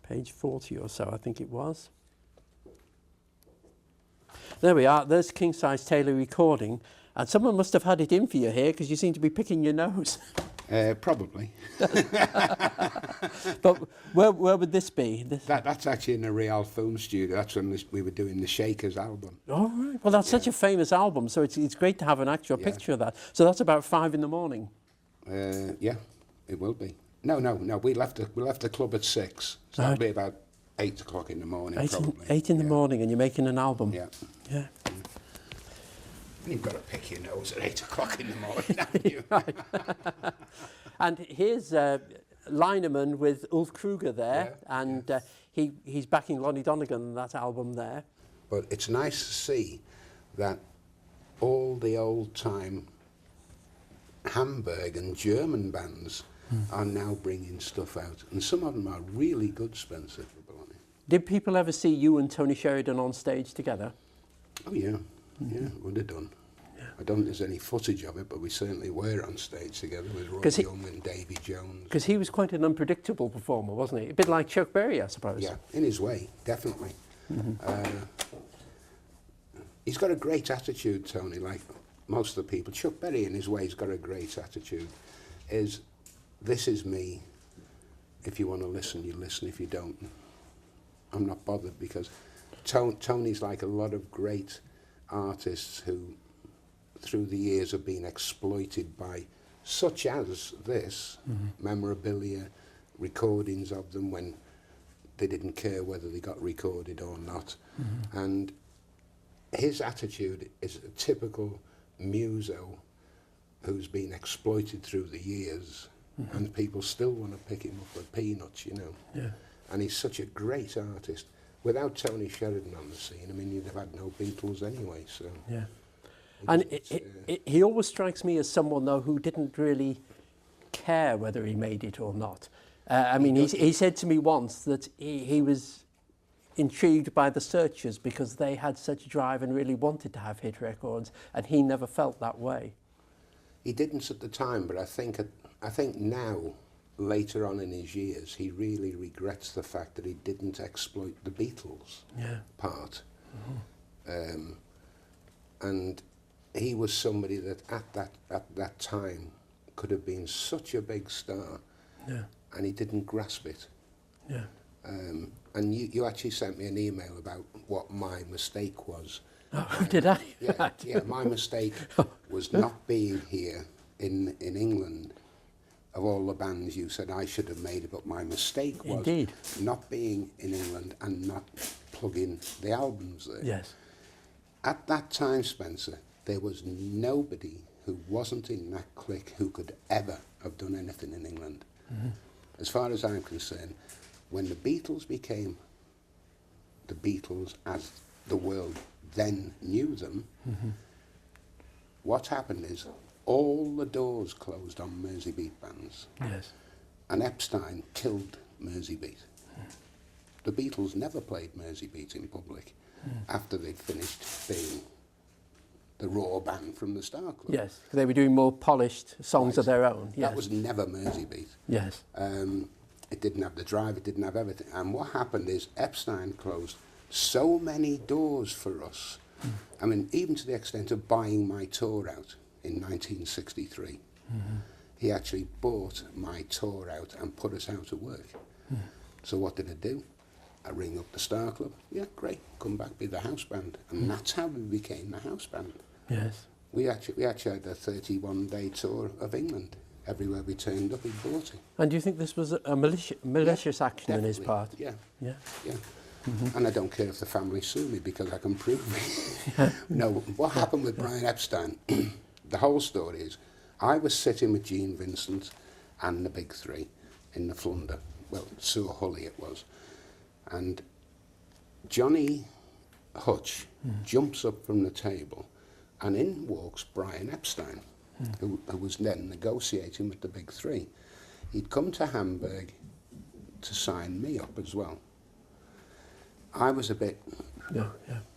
page 40 or so, I think it was. There we are, there's Kingsize Taylor recording, and someone must have had it in for you here because you seem to be picking your nose. Probably. But where would this be? That's actually in the Real Film Studio. That's when we were doing the Shakers album. Oh, right. Well, that's such a famous album, so it's great to have an actual picture of that. So that's about 5 in the morning. Yeah, it will be. No. We left the club at 6. So that'll be about 8 o'clock in the morning, probably. 8 in the morning, and you're making an album. Yeah. Yeah. You've got to pick your nose at 8 o'clock in the morning, haven't you? Right. And here's Lineman with Ulf Kruger there, and he's backing Lonnie Donegan in that album there. But it's nice to see that all the old-time Hamburg and German bands are now bringing stuff out, and some of them are really good, Spencer. Did people ever see you and Tony Sheridan on stage together? Oh yeah, would have done. Yeah. I don't think there's any footage of it, but we certainly were on stage together with Roy Young and Davy Jones. Because he was quite an unpredictable performer, wasn't he? A bit like Chuck Berry, I suppose. Yeah, in his way, definitely. He's got a great attitude, Tony, like most of the people. Chuck Berry, in his way, has got a great attitude. This is me. If you want to listen, you listen. If you don't, I'm not bothered, because Tony's like a lot of great artists who, through the years, have been exploited by, such as this, memorabilia, recordings of them when they didn't care whether they got recorded or not. And his attitude is a typical muso who's been exploited through the years, and people still want to pick him up for peanuts, you know. Yeah. And he's such a great artist. Without Tony Sheridan on the scene, I mean, you'd have had no Beatles anyway, so... Yeah. And he always strikes me as someone, though, who didn't really care whether he made it or not. I mean, he said to me once that he was intrigued by the Searchers because they had such drive and really wanted to have hit records, and he never felt that way. He didn't at the time, but I think now, later on in his years, he really regrets the fact that he didn't exploit the Beatles part. And he was somebody that at that time could have been such a big star, and he didn't grasp it. And you actually sent me an email about what my mistake was. Oh, did I? Yeah, my mistake was not being here in England. Of all the bands you said I should have made it, but my mistake was not being in England and not plugging the albums there. Yes. At that time, Spencer, there was nobody who wasn't in that clique who could ever have done anything in England. As far as I'm concerned, when the Beatles became the Beatles as the world then knew them, what happened is all the doors closed on Merseybeat bands. Yes. And Epstein killed Merseybeat. The Beatles never played Merseybeat in public after they'd finished being the raw band from the Star Club. Yes, they were doing more polished songs of their own. Yes. That was never Merseybeat. Yes. It didn't have the drive, it didn't have everything. And what happened is Epstein closed so many doors for us. I mean, even to the extent of buying my tour out in 1963. He actually bought my tour out and put us out of work. So what did I do? I ring up the Star Club. Yeah, great, come back, be the house band. And that's how we became the house band. Yes. We actually had a 31-day tour of England. Everywhere we turned up, he bought it. And do you think this was a malicious action on his part? Yeah. And I don't care if the family sue me because I can prove it. No, what happened with Brian Epstein, the whole story is, I was sitting with Gene Vincent and the Big Three in the Flunder. Well, Sue Hully it was. And Johnny Hutch jumps up from the table and in walks Brian Epstein, who was then negotiating with the Big Three. He'd come to Hamburg to sign me up as well. I was a bit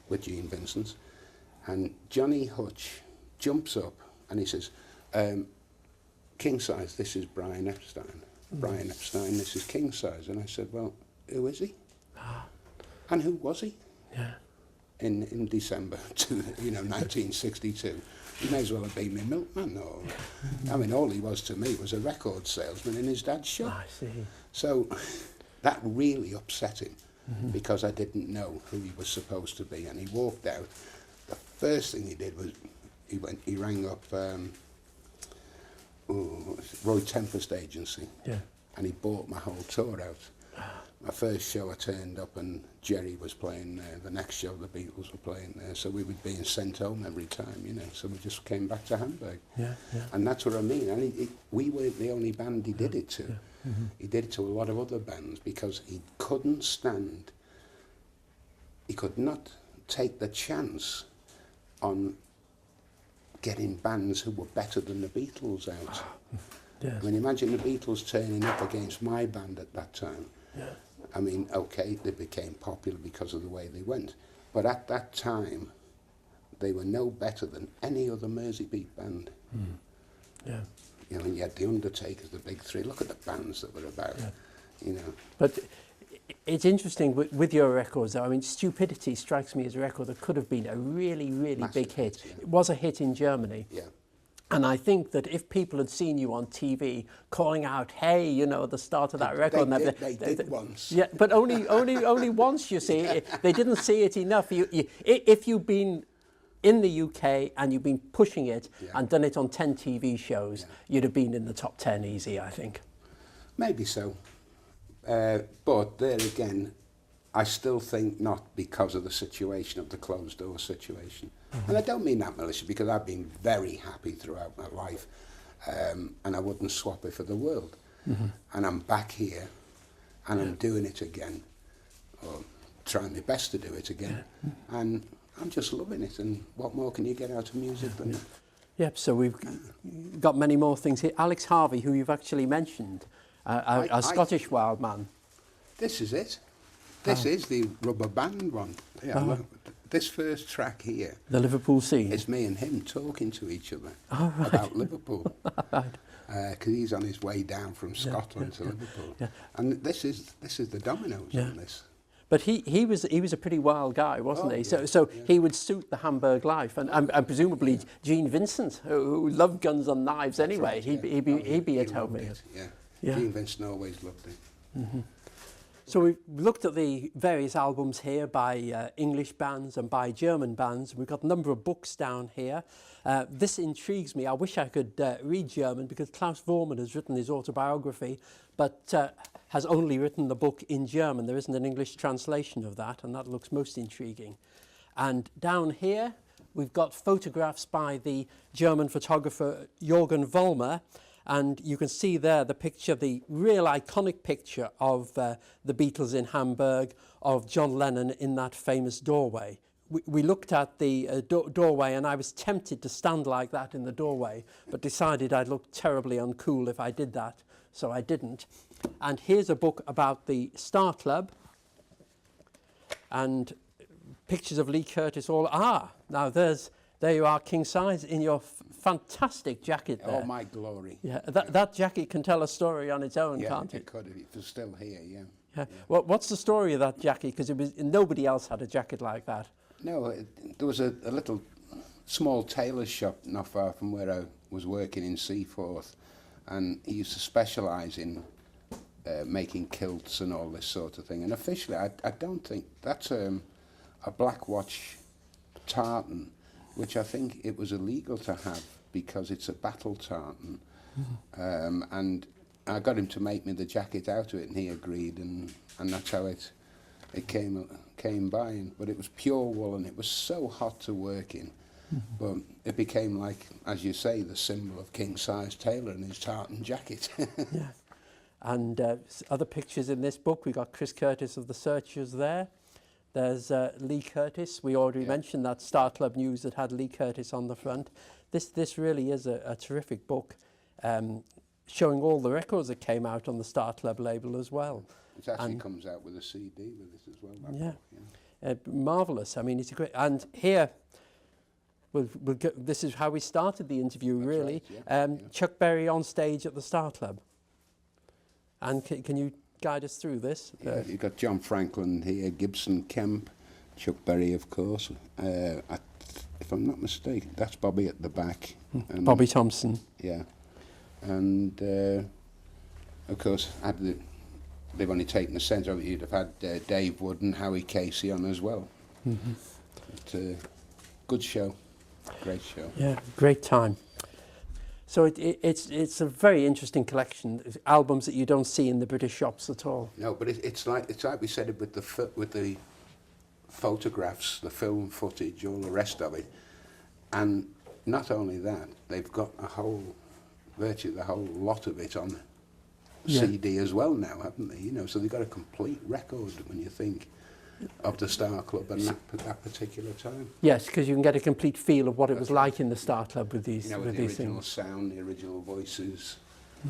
with Gene Vincent, and Johnny Hutch jumps up and he says, Kingsize, this is Brian Epstein. Brian Epstein, this is Kingsize. And I said, well, who is he? And who was he? Yeah. In December, 1962. He may as well have been my milkman. Or, I mean, all he was to me was a record salesman in his dad's shop. I see. So that really upset him because I didn't know who he was supposed to be. And he walked out. The first thing he did was he rang up Roy Tempest Agency. Yeah. And he bought my whole tour out. My first show I turned up and Jerry was playing there. The next show the Beatles were playing there. So we were being sent home every time, So we just came back to Hamburg. Yeah, yeah. And that's what I mean. And we weren't the only band he did it to. Yeah. Mm-hmm. He did it to a lot of other bands because he couldn't stand, he could not take the chance on getting bands who were better than the Beatles out. Yes. I mean, imagine the Beatles turning up against my band at that time. Yeah. I mean, okay, they became popular because of the way they went. But at that time, they were no better than any other Merseybeat band. Mm. Yeah. And you had the Undertakers, the big three. Look at the bands that were about, But it's interesting with your records, though. I mean, Stupidity strikes me as a record that could have been a really, really Massive big hit. hit, yeah. It was a hit in Germany. Yeah. And I think that if people had seen you on TV calling out, "Hey," at the start of that record, They did once. Yeah, but only once. You see, they didn't see it enough. If you've been in the UK and you've been pushing it and done it on 10 TV shows, you'd have been in the top 10 easy, I think. Maybe so. But there again, I still think not because of the situation of the closed door situation. And I don't mean that malicious because I've been very happy throughout my life and I wouldn't swap it for the world. And I'm back here and I'm doing it again, or trying my best to do it again. And I'm just loving it. And what more can you get out of music than that? Yep, so we've got many more things here. Alex Harvey, who you've actually mentioned, a Scottish wild man. This is it. This is the rubber band one. Yeah, look, this first track here. The Liverpool scene. It's me and him talking to each other right. about Liverpool. Right. Because he's on his way down from Scotland to Liverpool. Yeah. And this is the dominoes on this. But he was a pretty wild guy, wasn't he? So he would suit the Hamburg life, and presumably Gene Vincent, who loved guns and knives anyway, right, he'd be at home here. Yeah. Gene Vincent always loved it. Mm-hmm. So we've looked at the various albums here by English bands and by German bands. We've got a number of books down here. This intrigues me. I wish I could read German because Klaus Voormann has written his autobiography, but has only written the book in German. There isn't an English translation of that, and that looks most intriguing. And down here, we've got photographs by the German photographer Jürgen Vollmer, and you can see there the picture, the real iconic picture of the Beatles in Hamburg, of John Lennon in that famous doorway. We looked at the doorway, and I was tempted to stand like that in the doorway, but decided I'd look terribly uncool if I did that, so I didn't. And here's a book about the Star Club, and pictures of Lee Curtis all. Now there you are, Kingsize, in your fantastic jacket there. Oh, my glory. Yeah, that jacket can tell a story on its own, can't it? Yeah, it could if it was still here, Yeah. Well, what's the story of that jacket? Because nobody else had a jacket like that. No, there was a little small tailor shop not far from where I was working in Seaforth, and he used to specialise in making kilts and all this sort of thing. And officially, I don't think that's a black watch tartan, which I think it was illegal to have because it's a battle tartan. And I got him to make me the jacket out of it, and he agreed, and that's how it came by. But it was pure wool, and it was so hot to work in. But it became, like, as you say, the symbol of Kingsize Taylor and his tartan jacket. Yeah. And other pictures in this book, we got Chris Curtis of the Searchers there. There's Lee Curtis. We already mentioned that Star Club News that had Lee Curtis on the front. This really is a terrific book, showing all the records that came out on the Star Club label as well. It actually comes out with a CD with it as well. Yeah. Marvellous. I mean, it's a great. And here, we'll go, this is how we started the interview, really. Right, Chuck Berry on stage at the Star Club. And can you guide us through this? Yeah, you've got John Franklin here, Gibson, Kemp, Chuck Berry, of course. If I'm not mistaken, that's Bobby at the back. And Bobby Thompson. Yeah. And, of course, they've only taken the centre of it. You'd have had Dave Wood and Howie Casey on as well. But, good show. Great show. Yeah, great time. So it's a very interesting collection of albums that you don't see in the British shops at all. No, but it's like we said it with the photographs, the film footage, all the rest of it, and not only that, they've got virtually the whole lot of it on CD as well now, haven't they? You know, so they've got a complete record when you think of the Star Club and that particular time. Yes, because you can get a complete feel of what it was like in the Star Club with these, with with the these original things. sound, the original voices,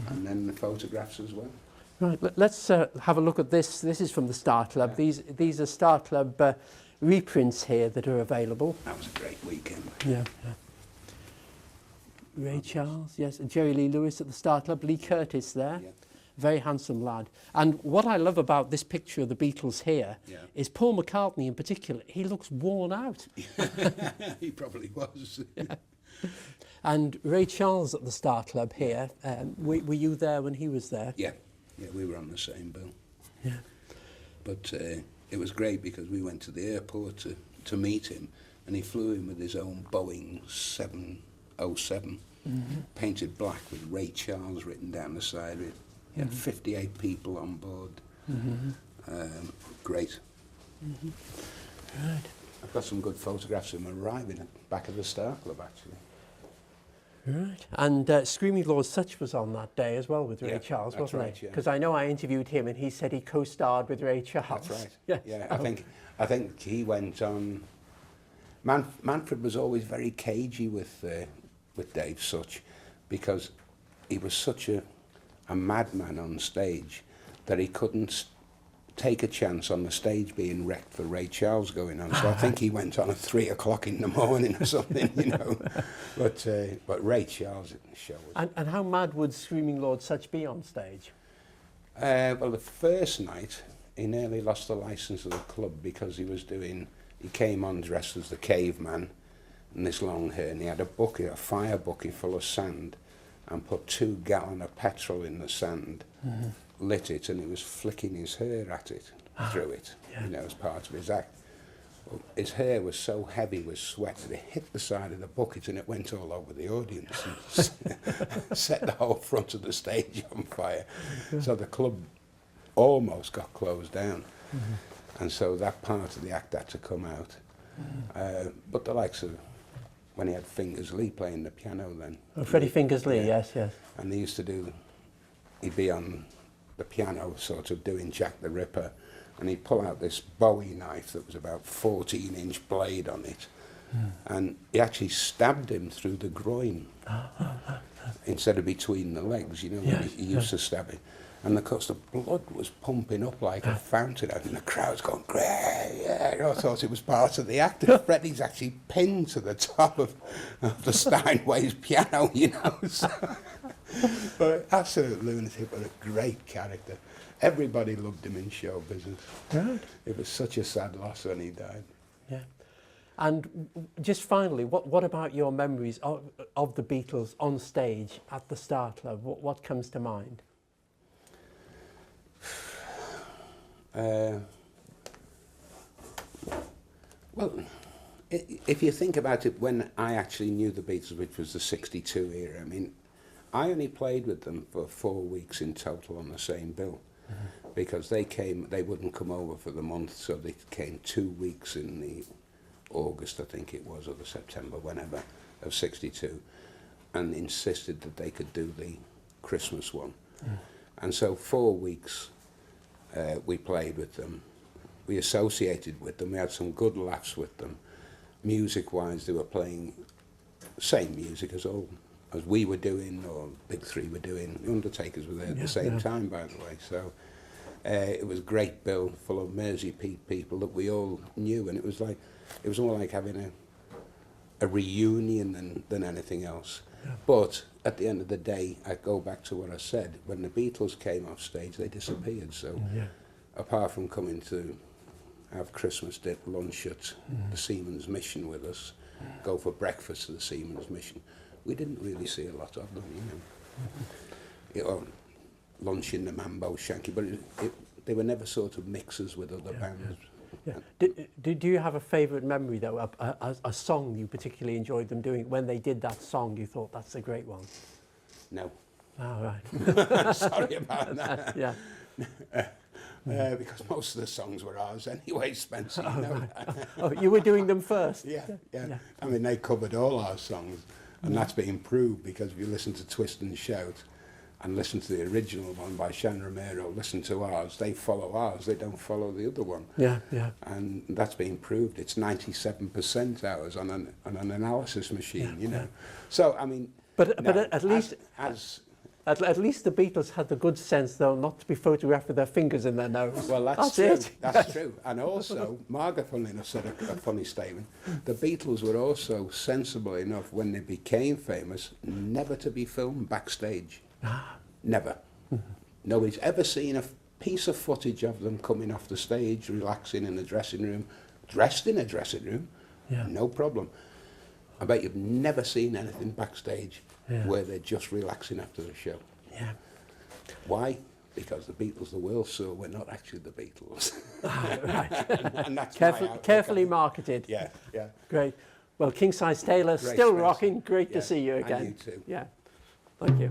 and then the photographs as well. Right, let's have a look at this. This is from the Star Club. Yeah. These are Star Club reprints here that are available. That was a great weekend. Yeah. Ray Charles, yes, Jerry Lee Lewis at the Star Club, Lee Curtis there. Yeah. Very handsome lad. And what I love about this picture of the Beatles here is Paul McCartney in particular. He looks worn out. He probably was. Yeah. And Ray Charles at the Star Club here. Were you there when he was there? Yeah, we were on the same bill. Yeah. But it was great because we went to the airport to meet him, and he flew in with his own Boeing 707, painted black with Ray Charles written down the side of it. He had 58 people on board. Great. Right. I've got some good photographs of him arriving at the back of the Star Club, actually. Right. And Screaming Lord Sutch was on that day as well with Ray Yeah, Charles, that's wasn't right, he? yeah. Because I know I interviewed him and he said he co-starred with Ray Charles. That's right. Yes. Yeah, I think he went on. Manfred was always very cagey with Dave Sutch, because he was such a madman on stage that he couldn't take a chance on the stage being wrecked for Ray Charles going on. So I think he went on at 3 o'clock in the morning or something, you know. But Ray Charles in the show was... And how mad would Screaming Lord Sutch be on stage? Well, the first night, he nearly lost the license of the club because he came on dressed as the caveman and this long hair, and he had a fire bucket full of sand, and put 2 gallons of petrol in the sand, lit it, and he was flicking his hair at it, through it, you know, as part of his act. Well, his hair was so heavy with sweat that it hit the side of the bucket and it went all over the audience and set the whole front of the stage on fire. So the club almost got closed down. And so that part of the act had to come out. But the likes of, when he had Fingers Lee playing the piano then. Oh, Freddie Fingers Lee, yes. And he used to he'd be on the piano sort of doing Jack the Ripper, and he'd pull out this Bowie knife that was about 14-inch blade on it, and he actually stabbed him through the groin instead of between the legs, you know, when he used to stab it. And of course the blood was pumping up like a fountain, and the crowd's going, great, yeah. I thought it was part of the act. And Freddie's actually pinned to the top of the Steinway's piano, you know. So, but absolute lunatic, but a great character. Everybody loved him in show business. Right. It was such a sad loss when he died. Yeah. And just finally, what about your memories of the Beatles on stage at the Star Club? What comes to mind? Well, if you think about it, when I actually knew the Beatles, which was the 62 era, I mean, I only played with them for 4 weeks in total on the same bill, because they wouldn't come over for the month, so they came 2 weeks in the August, I think it was, or the September, whenever, of 62, and insisted that they could do the Christmas one. And so 4 weeks we played with them. We associated with them. We had some good laughs with them. Music-wise, they were playing the same music as we were doing, or Big Three were doing. The Undertakers were there at the same time, by the way. So it was a great bill full of Merseybeat people that we all knew, and it was more like having a reunion than anything else. But at the end of the day, I go back to what I said. When the Beatles came off stage, they disappeared. So apart from coming to have Christmas dip lunch at the Seamen's Mission with us, go for breakfast at the Seamen's Mission, we didn't really see a lot of them, lunch in the Mambo Shanky, but they were never sort of mixers with other bands. Yeah. Do you have a favourite memory though, a song you particularly enjoyed them doing? When they did that song, you thought that's a great one? No. Oh, right. Sorry about that. Yeah. Because most of the songs were ours anyway, Spencer. You know that. Oh, you were doing them first? Yeah. I mean, they covered all our songs, and that's been proved because if you listen to Twist and Shout and listen to the original one by Shan Romero, listen to ours, they follow ours, they don't follow the other one. Yeah. And that's been proved. It's 97% ours on an analysis machine, you know. So, I mean... But at least... At least the Beatles had the good sense, though, not to be photographed with their fingers in their nose. Well, that's true. It. That's true. And also, Margaret, funnily enough, said a funny statement. The Beatles were also sensible enough, when they became famous, never to be filmed backstage. Never. Nobody's ever seen a piece of footage of them coming off the stage, relaxing in the dressing room, dressed in a dressing room, no problem. I bet you've never seen anything backstage where they're just relaxing after the show. Yeah. Why? Because the Beatles, the world saw we're not actually the Beatles. Right. And that's carefully marketed. Yeah. Great. Well, Kingsize Taylor, Great still space. rocking. Great to see you again. And you too. Yeah. Thank you.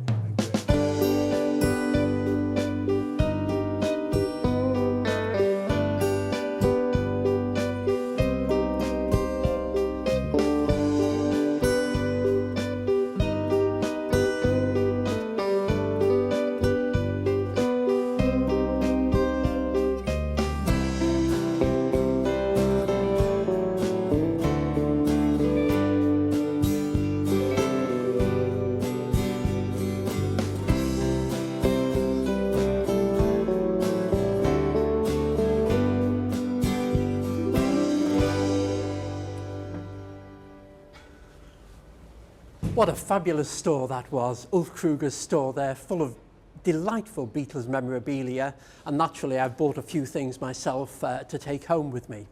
What a fabulous store that was, Ulf Kruger's store there, full of delightful Beatles memorabilia, and naturally I've bought a few things myself to take home with me.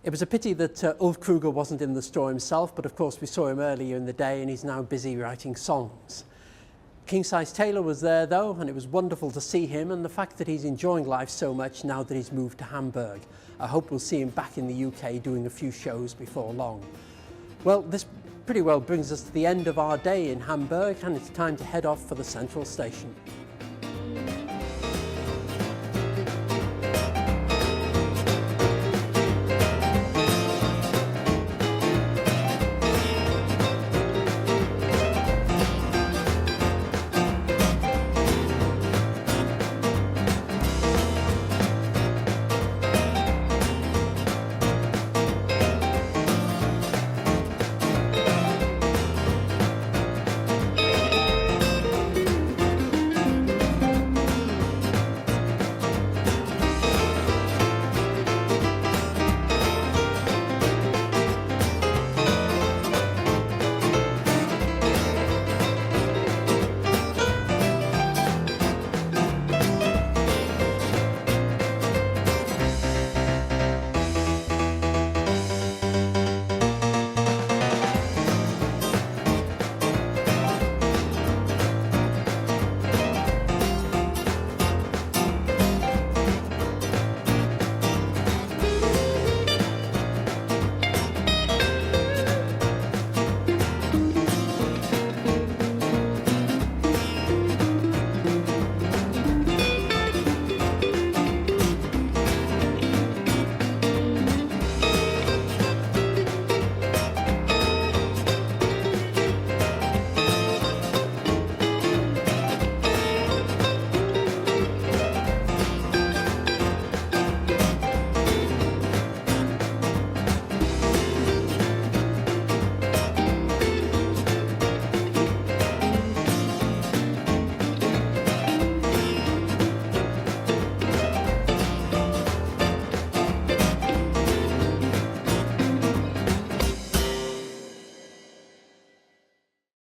It was a pity that Ulf Kruger wasn't in the store himself, but of course we saw him earlier in the day and he's now busy writing songs. Kingsize Taylor was there though, and it was wonderful to see him, and the fact that he's enjoying life so much now that he's moved to Hamburg. I hope we'll see him back in the UK doing a few shows before long. Well, this pretty well brings us to the end of our day in Hamburg, and it's time to head off for the central station.